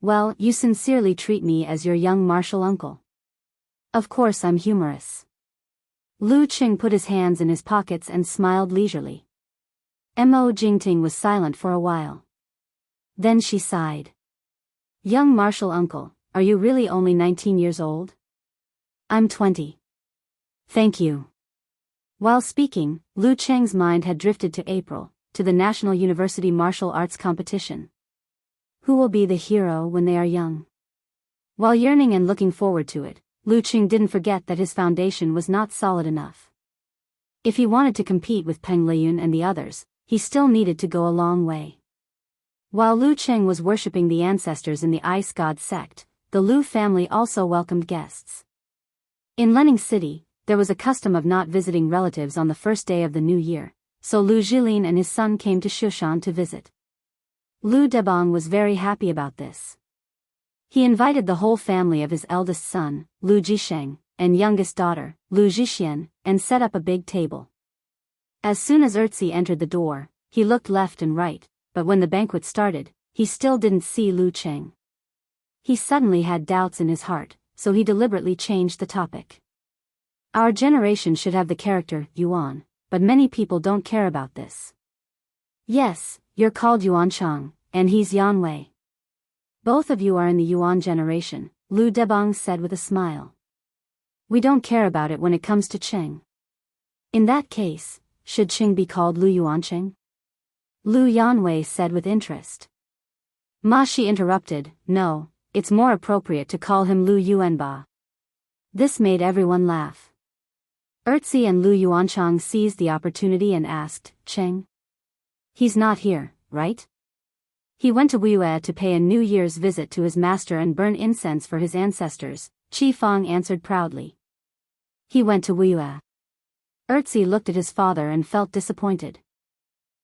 Speaker 1: Well, you sincerely treat me as your young martial uncle. Of course I'm humorous. Lu Qing put his hands in his pockets and smiled leisurely. Enchanting was silent for a while. Then she sighed. Young martial uncle, are you really only 19 years old? I'm 20. Thank you. While speaking, Lu Cheng's mind had drifted to April, to the National University Martial Arts Competition. Who will be the hero when they are young? While yearning and looking forward to it, Lu Qing didn't forget that his foundation was not solid enough. If he wanted to compete with Peng Liyun and the others, he still needed to go a long way. While Lu Cheng was worshipping the ancestors in the Ice God sect, the Lu family also welcomed guests. In Lening City, there was a custom of not visiting relatives on the first day of the new year, so Lu Jilin and his son came to Shushan to visit. Lu Debong was very happy about this. He invited the whole family of his eldest son, Lu Jisheng, and youngest daughter, Lu Jixian, and set up a big table. As soon as Erzi entered the door, he looked left and right, but when the banquet started, he still didn't see Lu Cheng. He suddenly had doubts in his heart, so he deliberately changed the topic. Our generation should have the character, Yuan, but many people don't care about this. Yes, you're called Yuan Chang, and he's Yan Wei. Both of you are in the Yuan generation, Lu Debong said with a smile. We don't care about it when it comes to Cheng. In that case, should Cheng be called Lu Yuancheng? Lu Yanwei said with interest. Ma Shi interrupted, no, it's more appropriate to call him Lu Yuanba. This made everyone laugh. Erzi and Lu Yuanchang seized the opportunity and asked, Cheng? He's not here, right? He went to Wuyue to pay a New Year's visit to his master and burn incense for his ancestors, Qi Fang answered proudly. He went to Wuyue. Erzi looked at his father and felt disappointed.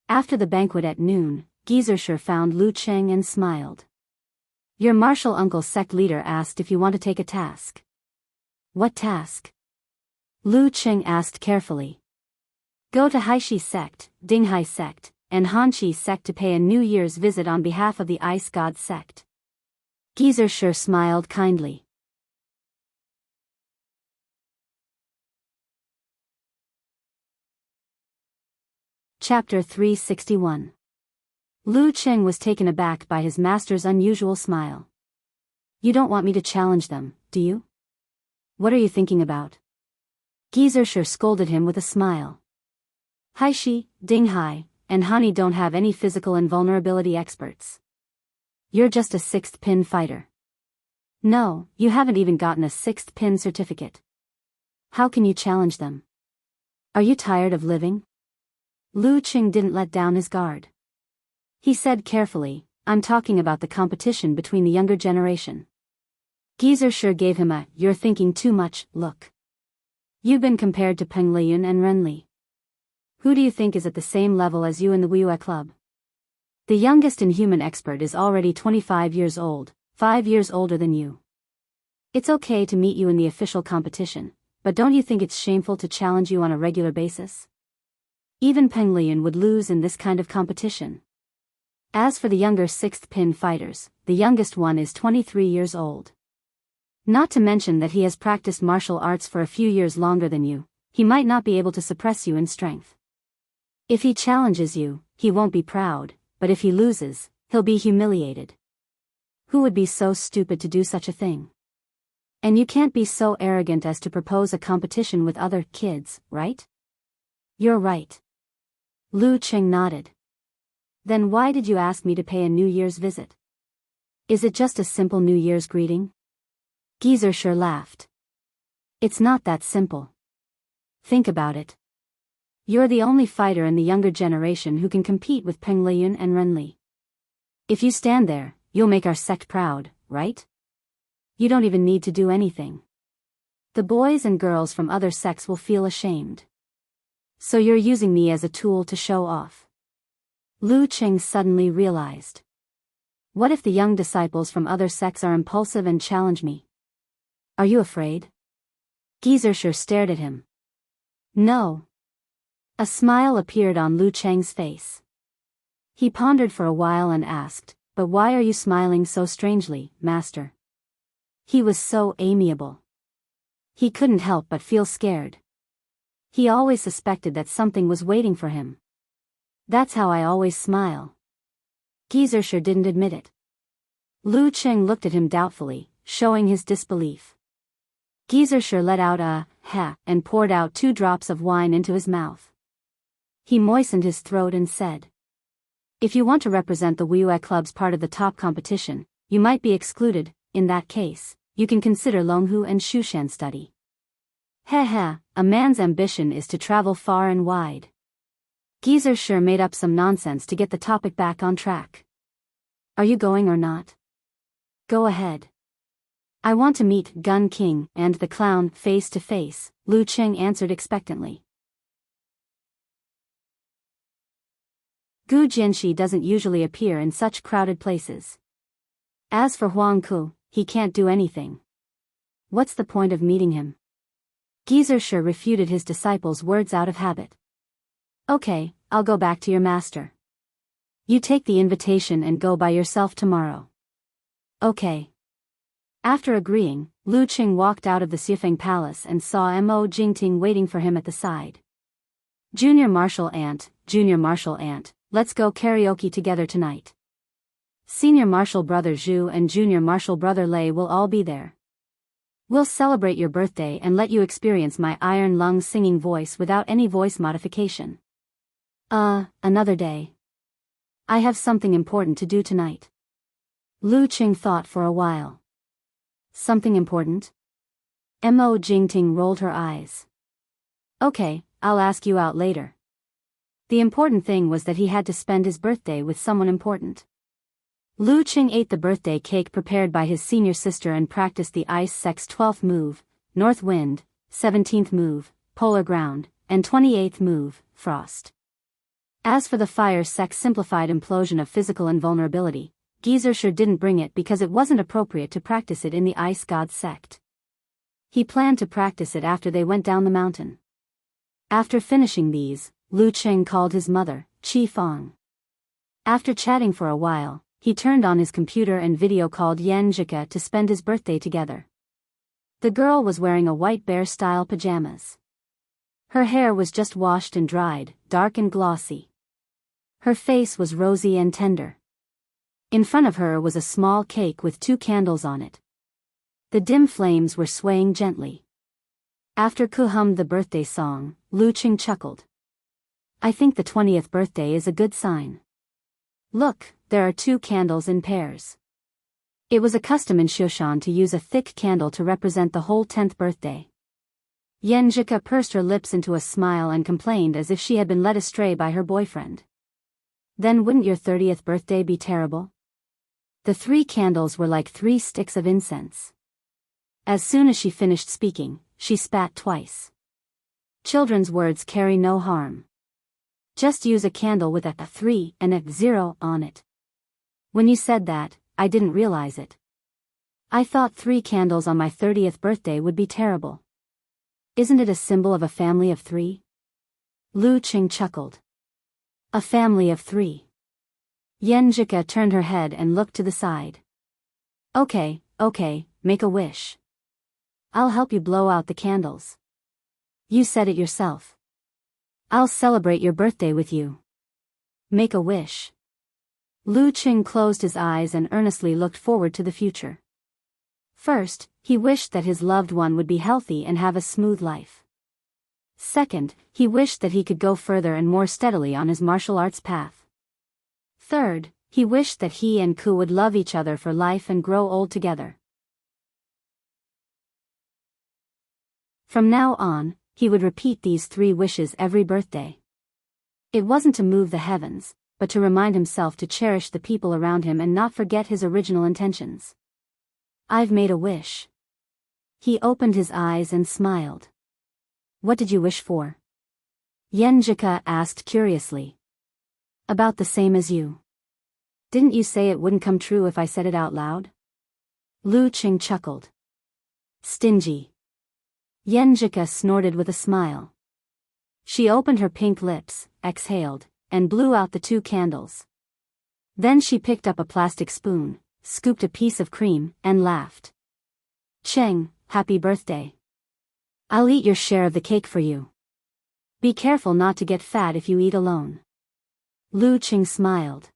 Speaker 1: After the banquet at noon, Gizershur found Lu Cheng and smiled. Your martial uncle sect leader asked if you want to take a task. What task? Lu Cheng asked carefully. Go to Haishi sect, Dinghai sect, and Hanshi sect to pay a New Year's visit on behalf of the Ice God sect. Gizershur smiled kindly. Chapter 361. Lu Cheng was taken aback by his master's unusual smile. You don't want me to challenge them, do you? What are you thinking about? Gizershur scolded him with a smile. Haishi, Dinghai, and Hani don't have any physical invulnerability experts. You're just a sixth pin fighter. No, you haven't even gotten a sixth pin certificate. How can you challenge them? Are you tired of living? Lu Cheng didn't let down his guard. He said carefully, I'm talking about the competition between the younger generation. Gizershur gave him a, you're thinking too much, look. You've been compared to Peng Liyun and Renli. Who do you think is at the same level as you in the Wuyue Club? The youngest inhuman expert is already 25 years old, 5 years older than you. It's okay to meet you in the official competition, but don't you think it's shameful to challenge you on a regular basis? Even Peng Liyun would lose in this kind of competition. As for the younger sixth pin fighters, the youngest one is 23 years old. Not to mention that he has practiced martial arts for a few years longer than you, he might not be able to suppress you in strength. If he challenges you, he won't be proud, but if he loses, he'll be humiliated. Who would be so stupid to do such a thing? And you can't be so arrogant as to propose a competition with other kids, right? You're right. Lu Cheng nodded. Then why did you ask me to pay a New Year's visit? Is it just a simple New Year's greeting? Geyser laughed. It's not that simple. Think about it. You're the only fighter in the younger generation who can compete with Peng Liyun and Ren Li. If you stand there, you'll make our sect proud, right? You don't even need to do anything. The boys and girls from other sects will feel ashamed. So you're using me as a tool to show off. Lu Cheng suddenly realized. What if the young disciples from other sects are impulsive and challenge me? Are you afraid? Geyser stared at him. No. A smile appeared on Lu Cheng's face. He pondered for a while and asked, but why are you smiling so strangely, Master? He was so amiable. He couldn't help but feel scared. He always suspected that something was waiting for him. That's how I always smile. Geyser didn't admit it. Lu Cheng looked at him doubtfully, showing his disbelief. Geyser let out a ha and poured out 2 drops of wine into his mouth. He moistened his throat and said, if you want to represent the Wiyue Club's part of the top competition, you might be excluded. In that case, you can consider Longhu and Shushan study. A man's ambition is to travel far and wide. Geyser made up some nonsense to get the topic back on track. Are you going or not? Go ahead. I want to meet Gun King and the clown face to face, Lu Cheng answered expectantly. Gu Jianxi doesn't usually appear in such crowded places. As for Huang Ku, he can't do anything. What's the point of meeting him? Geyser refuted his disciple's words out of habit. Okay, I'll go back to your master. You take the invitation and go by yourself tomorrow. Okay. After agreeing, Lu Cheng walked out of the Xifeng Palace and saw Mo Jingting waiting for him at the side. Junior Martial Ant, let's go karaoke together tonight. Senior Martial Brother Zhu and Junior Martial Brother Lei will all be there. We'll celebrate your birthday and let you experience my iron lung singing voice without any voice modification. Another day. I have something important to do tonight. Lu Cheng thought for a while. Something important? Mo Jingting rolled her eyes. Okay, I'll ask you out later. The important thing was that he had to spend his birthday with someone important. Lu Cheng ate the birthday cake prepared by his senior sister and practiced the Ice Sect's 12th move, North Wind, 17th move, Polar Ground, and 28th move, Frost. As for the Fire Sect's simplified implosion of physical invulnerability, Geyser didn't bring it because it wasn't appropriate to practice it in the Ice God sect. He planned to practice it after they went down the mountain. After finishing these, Lu Cheng called his mother, Chi Fong. After chatting for a while, he turned on his computer and video called Yan Zhika to spend his birthday together. The girl was wearing a white bear-style pajamas. Her hair was just washed and dried, dark and glossy. Her face was rosy and tender. In front of her was a small cake with 2 candles on it. The dim flames were swaying gently. After Ku hummed the birthday song, Lu Cheng chuckled. I think the 20th birthday is a good sign. Look, there are 2 candles in pairs. It was a custom in Shushan to use a thick candle to represent the whole 10th birthday. Yan Zhika pursed her lips into a smile and complained as if she had been led astray by her boyfriend. Then wouldn't your 30th birthday be terrible? The 3 candles were like 3 sticks of incense. As soon as she finished speaking, she spat twice. Children's words carry no harm. Just use a candle with a 3 and a 0 on it. When you said that, I didn't realize it. I thought 3 candles on my 30th birthday would be terrible. Isn't it a symbol of a family of 3? Lu Cheng chuckled. A family of 3. Yan Zhika turned her head and looked to the side. Okay, make a wish. I'll help you blow out the candles. You said it yourself. I'll celebrate your birthday with you. Make a wish. Lu Cheng closed his eyes and earnestly looked forward to the future. First, he wished that his loved one would be healthy and have a smooth life. Second, he wished that he could go further and more steadily on his martial arts path. Third, he wished that he and Ku would love each other for life and grow old together. From now on, he would repeat these 3 wishes every birthday. It wasn't to move the heavens, but to remind himself to cherish the people around him and not forget his original intentions. I've made a wish. He opened his eyes and smiled. What did you wish for? Yenjika asked curiously. About the same as you. Didn't you say it wouldn't come true if I said it out loud? Lu Qing chuckled. Stingy. Yenjika snorted with a smile. She opened her pink lips, exhaled, and blew out the 2 candles. Then she picked up a plastic spoon, scooped a piece of cream, and laughed. Cheng, happy birthday. I'll eat your share of the cake for you. Be careful not to get fat if you eat alone. Lu Qing smiled.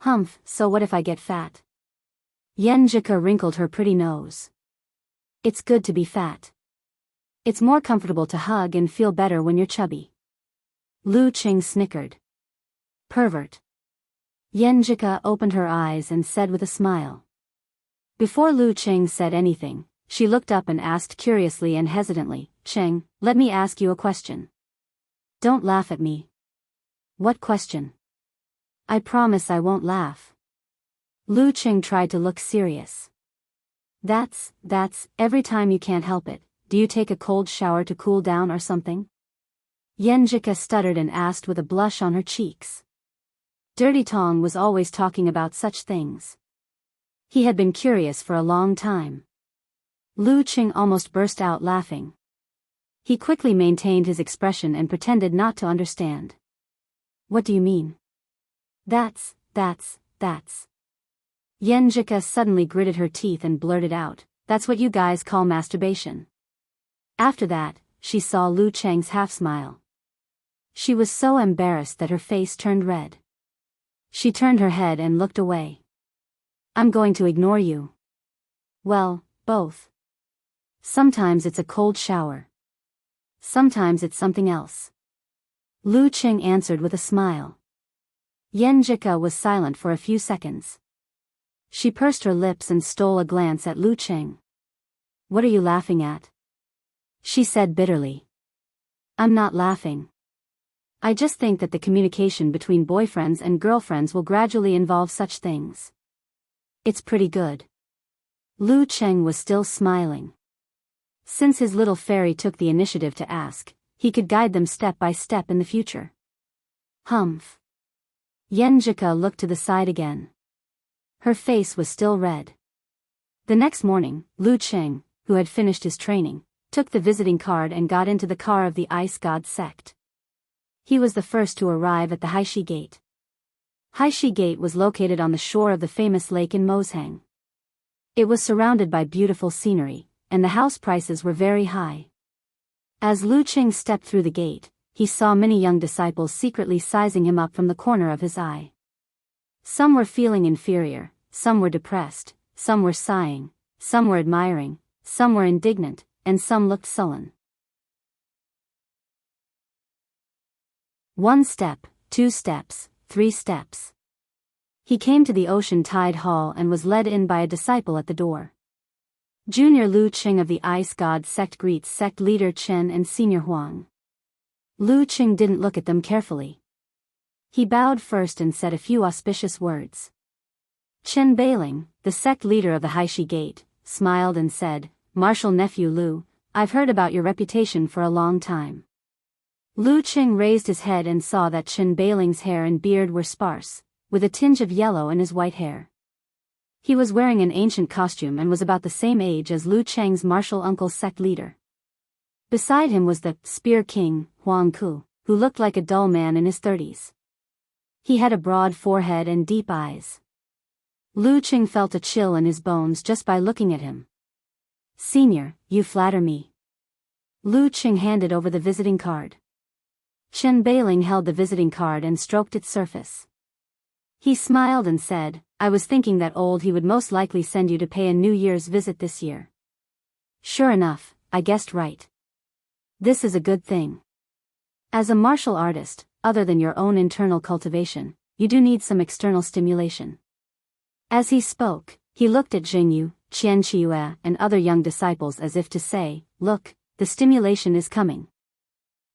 Speaker 1: Humph, so what if I get fat? Yenjika wrinkled her pretty nose. It's good to be fat. It's more comfortable to hug and feel better when you're chubby. Lu Qing snickered. Pervert. Yenjika opened her eyes and said with a smile. Before Lu Qing said anything, she looked up and asked curiously and hesitantly, Cheng, let me ask you a question. Don't laugh at me. What question? I promise I won't laugh. Lu Qing tried to look serious. That's, every time you can't help it, do you take a cold shower to cool down or something? Yenjika stuttered and asked with a blush on her cheeks. Dirty Tong was always talking about such things. He had been curious for a long time. Lu Qing almost burst out laughing. He quickly maintained his expression and pretended not to understand. What do you mean? That's. Yenjika suddenly gritted her teeth and blurted out, that's what you guys call masturbation. After that, she saw Lu Cheng's half-smile. She was so embarrassed that her face turned red. She turned her head and looked away. I'm going to ignore you. Well, both. Sometimes it's a cold shower. Sometimes it's something else. Lu Qing answered with a smile. Yenjika was silent for a few seconds. She pursed her lips and stole a glance at Lu Qing. What are you laughing at? She said bitterly. I'm not laughing. I just think that the communication between boyfriends and girlfriends will gradually involve such things. It's pretty good. Lu Qing was still smiling. Since his little fairy took the initiative to ask, he could guide them step by step in the future. Humph. Yenjika looked to the side again. Her face was still red. The next morning, Lu Qing, who had finished his training, took the visiting card and got into the car of the Ice God sect. He was the first to arrive at the Haishi Gate. Haishi Gate was located on the shore of the famous lake in Moshang. It was surrounded by beautiful scenery, and the house prices were very high. As Lu Qing stepped through the gate, he saw many young disciples secretly sizing him up from the corner of his eye. Some were feeling inferior, some were depressed, some were sighing, some were admiring, some were indignant, and some looked sullen. 1 step, 2 steps, 3 steps. He came to the Ocean Tide Hall and was led in by a disciple at the door. Junior Lu Qing of the Ice God sect greets sect leader Chen and senior Huang. Lu Qing didn't look at them carefully. He bowed first and said a few auspicious words. Chen Beiling, the sect leader of the Haishi Gate, smiled and said, Martial nephew Lu, I've heard about your reputation for a long time. Lu Qing raised his head and saw that Chen Beiling's hair and beard were sparse, with a tinge of yellow in his white hair. He was wearing an ancient costume and was about the same age as Lu Cheng's martial uncle sect leader. Beside him was the Spear King, Huang Ku, who looked like a dull man in his 30s. He had a broad forehead and deep eyes. Lu Qing felt a chill in his bones just by looking at him. Senior, you flatter me. Lu Qing handed over the visiting card. Chen Beiling held the visiting card and stroked its surface. He smiled and said, I was thinking that he would most likely send you to pay a New Year's visit this year. Sure enough, I guessed right. This is a good thing. As a martial artist, other than your own internal cultivation, you do need some external stimulation. As he spoke, he looked at Jingyu, Qian Qiue, and other young disciples as if to say, look, the stimulation is coming.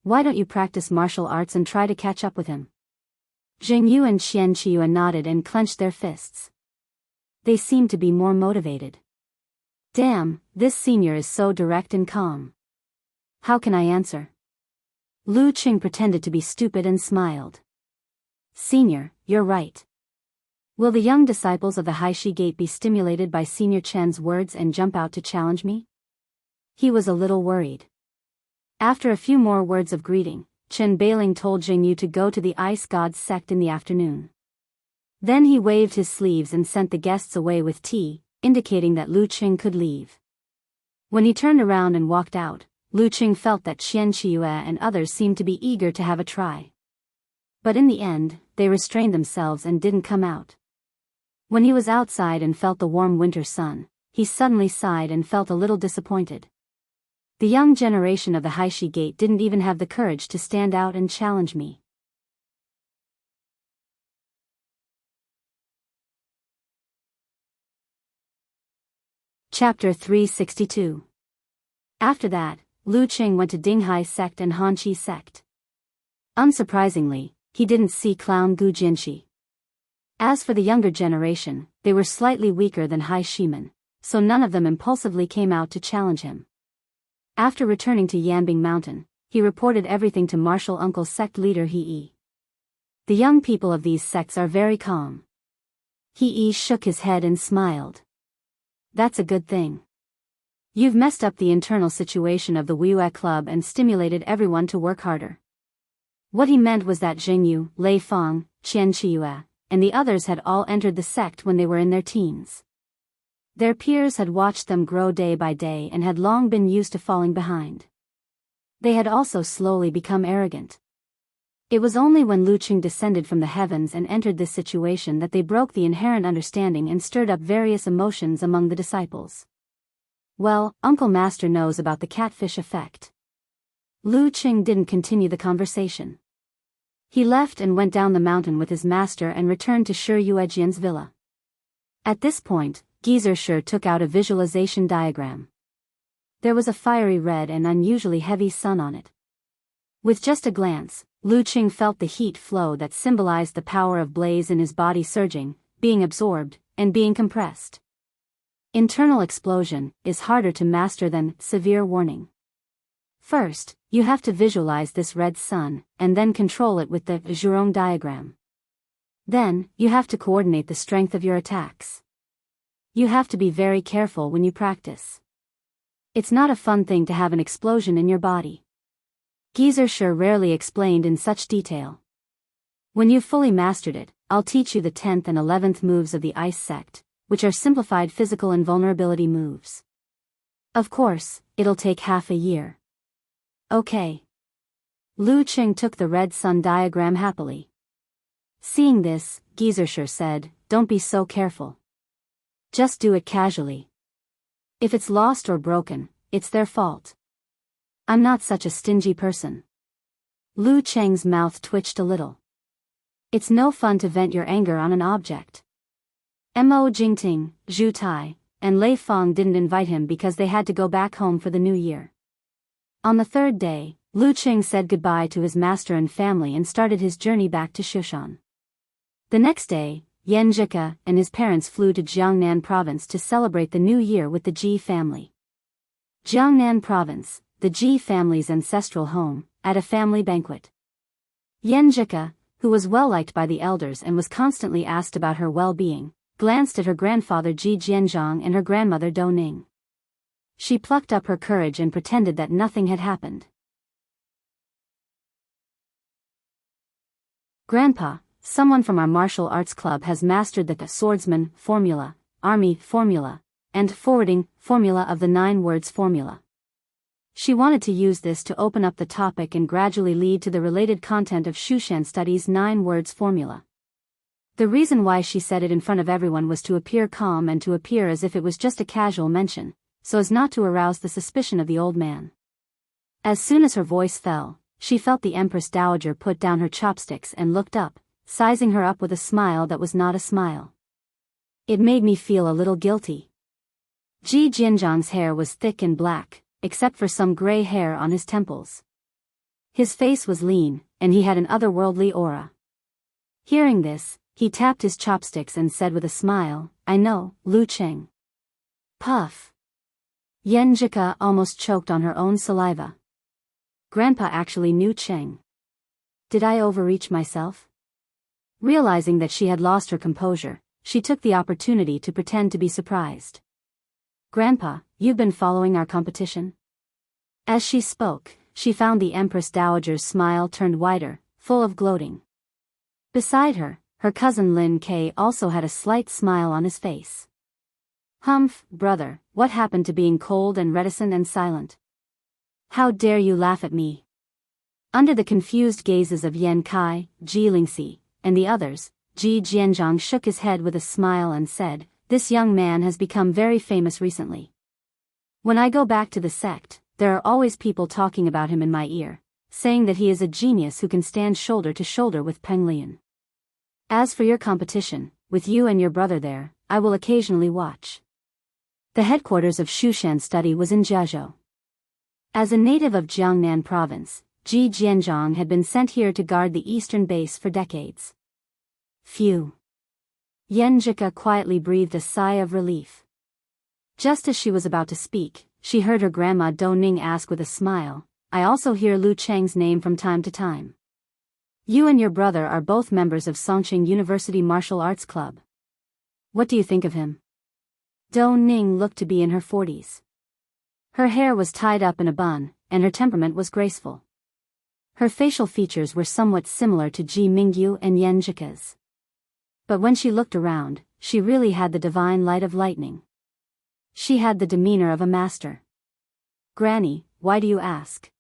Speaker 1: Why don't you practice martial arts and try to catch up with him? Jingyu and Qian Qiue nodded and clenched their fists. They seemed to be more motivated. Damn, this senior is so direct and calm. How can I answer? Lu Qing pretended to be stupid and smiled. Senior, you're right. Will the young disciples of the Haishi Gate be stimulated by Senior Chen's words and jump out to challenge me? He was a little worried. After a few more words of greeting, Chen Bailing told Jingyu to go to the Ice Gods sect in the afternoon. Then he waved his sleeves and sent the guests away with tea, indicating that Lu Qing could leave. When he turned around and walked out, Lu Qing felt that Qian Qiue and others seemed to be eager to have a try. But in the end, they restrained themselves and didn't come out. When he was outside and felt the warm winter sun, he suddenly sighed and felt a little disappointed. The young generation of the Haishi Gate didn't even have the courage to stand out and challenge me. Chapter 362. After that, Lu Qing went to Dinghai sect and Hanqi sect. Unsurprisingly, he didn't see Clown Gu Jinshi. As for the younger generation, they were slightly weaker than Hai Shimen, so none of them impulsively came out to challenge him. After returning to Yanbing Mountain, he reported everything to Martial Uncle sect leader He. The young people of these sects are very calm. He shook his head and smiled. That's a good thing. You've messed up the internal situation of the Wiyue Club and stimulated everyone to work harder. What he meant was that Jingyu, Lei Feng, Qian Qiue, and the others had all entered the sect when they were in their teens. Their peers had watched them grow day by day and had long been used to falling behind. They had also slowly become arrogant. It was only when Lu Qing descended from the heavens and entered this situation that they broke the inherent understanding and stirred up various emotions among the disciples. Well, Uncle Master knows about the catfish effect. Lu Qing didn't continue the conversation. He left and went down the mountain with his master and returned to Shi Yuejian's villa. At this point, Geezer Shi took out a visualization diagram. There was a fiery red and unusually heavy sun on it. With just a glance, Lu Qing felt the heat flow that symbolized the power of blaze in his body surging, being absorbed, and being compressed. Internal explosion is harder to master than severe warning. First, you have to visualize this red sun, and then control it with the Zhurong diagram. Then, you have to coordinate the strength of your attacks. You have to be very careful when you practice. It's not a fun thing to have an explosion in your body. Geezer Shi rarely explained in such detail. When you've fully mastered it, I'll teach you the 10th and 11th moves of the Ice Sect, which are simplified physical invulnerability moves. Of course, it'll take half a year. Okay. Lu Qing took the red sun diagram happily. Seeing this, Geezer Shi said, don't be so careful. Just do it casually. If it's lost or broken, it's their fault. I'm not such a stingy person. Lu Cheng's mouth twitched a little. It's no fun to vent your anger on an object. Mo Jingting, Zhu Tai, and Lei Feng didn't invite him because they had to go back home for the new year. On the third day, Lu Qing said goodbye to his master and family and started his journey back to Shushan. The next day, Yan Zhika and his parents flew to Jiangnan Province to celebrate the new year with the Ji family. Jiangnan Province, the Ji family's ancestral home, at a family banquet. Yan Zhika, who was well liked by the elders and was constantly asked about her well-being, glanced at her grandfather Ji Jianzhang and her grandmother Dou Ning. She plucked up her courage and pretended that nothing had happened. Grandpa, someone from our martial arts club has mastered the swordsman formula, army formula, and forwarding formula of the 9 words formula. She wanted to use this to open up the topic and gradually lead to the related content of Shushan Studies' 9 words formula. The reason why she said it in front of everyone was to appear calm and to appear as if it was just a casual mention, so as not to arouse the suspicion of the old man. As soon as her voice fell, she felt the Empress Dowager put down her chopsticks and looked up, sizing her up with a smile that was not a smile. It made me feel a little guilty. Ji Jianzhang's hair was thick and black, except for some gray hair on his temples. His face was lean, and he had an otherworldly aura. Hearing this, he tapped his chopsticks and said with a smile, "I know, Lu Cheng." Puff. Yan Jika almost choked on her own saliva. Grandpa actually knew Cheng. Did I overreach myself? Realizing that she had lost her composure, she took the opportunity to pretend to be surprised. "Grandpa, you've been following our competition?" As she spoke, she found the Empress Dowager's smile turned wider, full of gloating. Beside her, her cousin Lin Kei also had a slight smile on his face. "Humph, brother, what happened to being cold and reticent and silent? How dare you laugh at me?" Under the confused gazes of Yan Kai, Ji Lingxi, and the others, Ji Jianzhang shook his head with a smile and said, "This young man has become very famous recently. When I go back to the sect, there are always people talking about him in my ear, saying that he is a genius who can stand shoulder to shoulder with Peng Lian. As for your competition, with you and your brother there, I will occasionally watch." The headquarters of Shushan study was in Jiazhou. As a native of Jiangnan province, Ji Jianzhang had been sent here to guard the eastern base for decades. Phew. Yan Jika quietly breathed a sigh of relief. Just as she was about to speak, she heard her grandma Do Ning ask with a smile, "I also hear Lu Cheng's name from time to time. You and your brother are both members of Songqing University Martial Arts Club. What do you think of him?" Do Ning looked to be in her 40s. Her hair was tied up in a bun, and her temperament was graceful. Her facial features were somewhat similar to Ji Mingyu and Yan Jika's. But when she looked around, she really had the divine light of lightning. She had the demeanor of a master. "Granny, why do you ask?"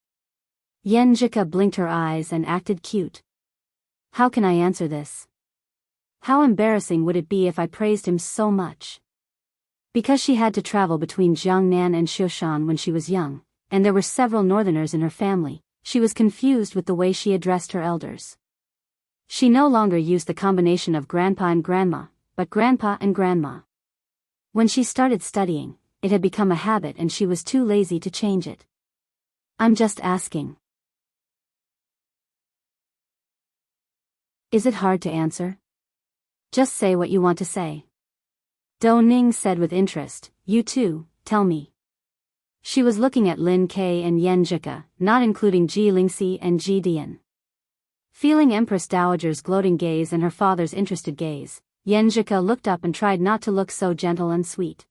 Speaker 1: Yan Jika blinked her eyes and acted cute. "How can I answer this? How embarrassing would it be if I praised him so much?" Because she had to travel between Jiangnan and Shushan when she was young, and there were several northerners in her family, she was confused with the way she addressed her elders. She no longer used the combination of grandpa and grandma, but grandpa and grandma. When she started studying, it had become a habit and she was too lazy to change it. "I'm just asking." "Is it hard to answer? Just say what you want to say." Do Ning said with interest, "You too, tell me." She was looking at Lin Kei and Yan Jika, not including Ji Lingxi and Ji Dian. Feeling Empress Dowager's gloating gaze and her father's interested gaze, Yan Jika looked up and tried not to look so gentle and sweet.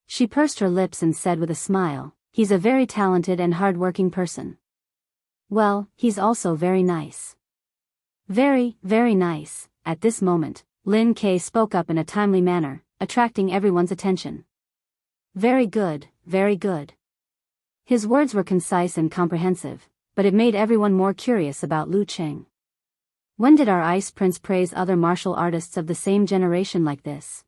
Speaker 1: She pursed her lips and said with a smile, "He's a very talented and hard-working person. Well, he's also very nice." "Very, very nice." At this moment, Lin Kei spoke up in a timely manner, attracting everyone's attention. "Very good, very good." His words were concise and comprehensive, but it made everyone more curious about Lu Cheng. When did our Ice Prince praise other martial artists of the same generation like this?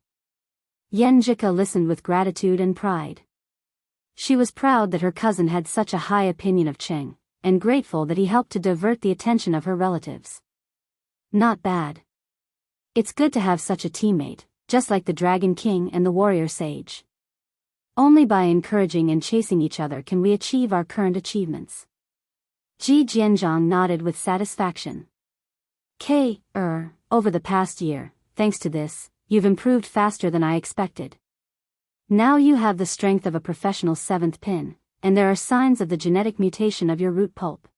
Speaker 1: Yan Jika listened with gratitude and pride. She was proud that her cousin had such a high opinion of Cheng, and grateful that he helped to divert the attention of her relatives. Not bad. It's good to have such a teammate, just like the Dragon King and the Warrior Sage. Only by encouraging and chasing each other can we achieve our current achievements. Ji Jianzhang nodded with satisfaction. Over the past year, thanks to this, you've improved faster than I expected. Now you have the strength of a professional seventh pin, and there are signs of the genetic mutation of your root pulp.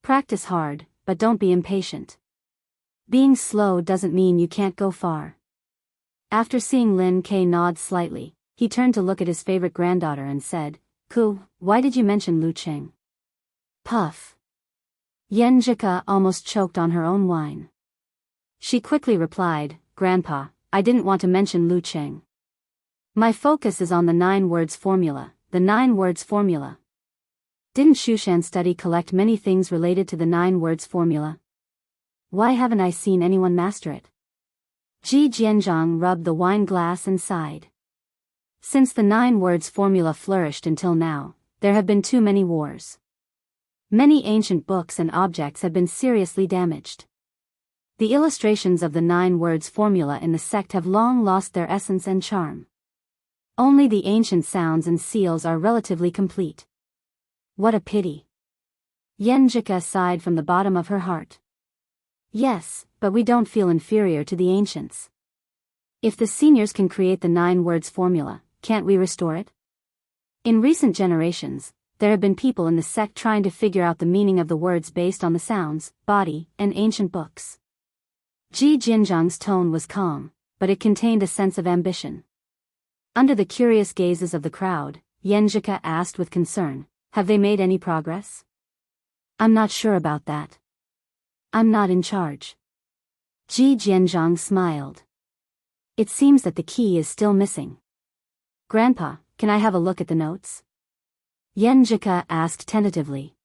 Speaker 1: Practice hard, but don't be impatient. Being slow doesn't mean you can't go far. After seeing Lin Kei nod slightly, he turned to look at his favorite granddaughter and said, "Ku, why did you mention Lu Cheng?" Puff. Yan Jika almost choked on her own wine. She quickly replied, "Grandpa, I didn't want to mention Lu Cheng. My focus is on the 9 words formula, the 9 words formula." Didn't Shushan study collect many things related to the 9 words formula? Why haven't I seen anyone master it? Ji Jianzhang rubbed the wine glass and sighed. Since the 9 words formula flourished until now, there have been too many wars. Many ancient books and objects have been seriously damaged. The illustrations of the 9 words formula in the sect have long lost their essence and charm. Only the ancient sounds and seals are relatively complete. What a pity. Yenjika sighed from the bottom of her heart. Yes, but we don't feel inferior to the ancients. If the seniors can create the 9 words formula, can't we restore it? In recent generations, there have been people in the sect trying to figure out the meaning of the words based on the sounds, body, and ancient books. Ji Jinzhang's tone was calm, but it contained a sense of ambition. Under the curious gazes of the crowd, Yenjika asked with concern, have they made any progress? I'm not sure about that. I'm not in charge. Ji Jianzhang smiled. It seems that the key is still missing. Grandpa, can I have a look at the notes? Yenjika asked tentatively.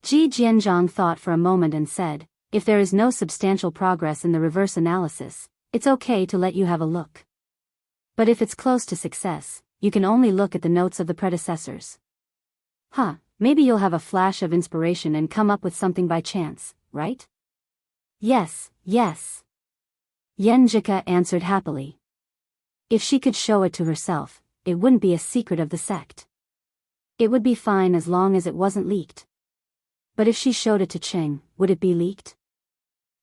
Speaker 1: Ji Jianzhang thought for a moment and said, if there is no substantial progress in the reverse analysis, it's okay to let you have a look. But if it's close to success, you can only look at the notes of the predecessors. Maybe you'll have a flash of inspiration and come up with something by chance, right? Yes. Yenjika answered happily. If she could show it to herself, it wouldn't be a secret of the sect. It would be fine as long as it wasn't leaked. But if she showed it to Cheng, would it be leaked?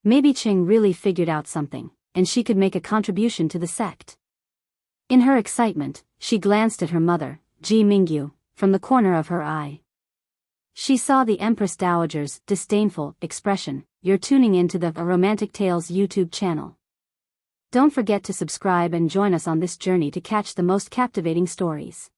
Speaker 1: Maybe Cheng really figured out something, and she could make a contribution to the sect. In her excitement, she glanced at her mother, Ji Mingyu, from the corner of her eye. She saw the Empress Dowager's disdainful expression. You're tuning into the Romantic Tales YouTube channel. Don't forget to subscribe and join us on this journey to catch the most captivating stories.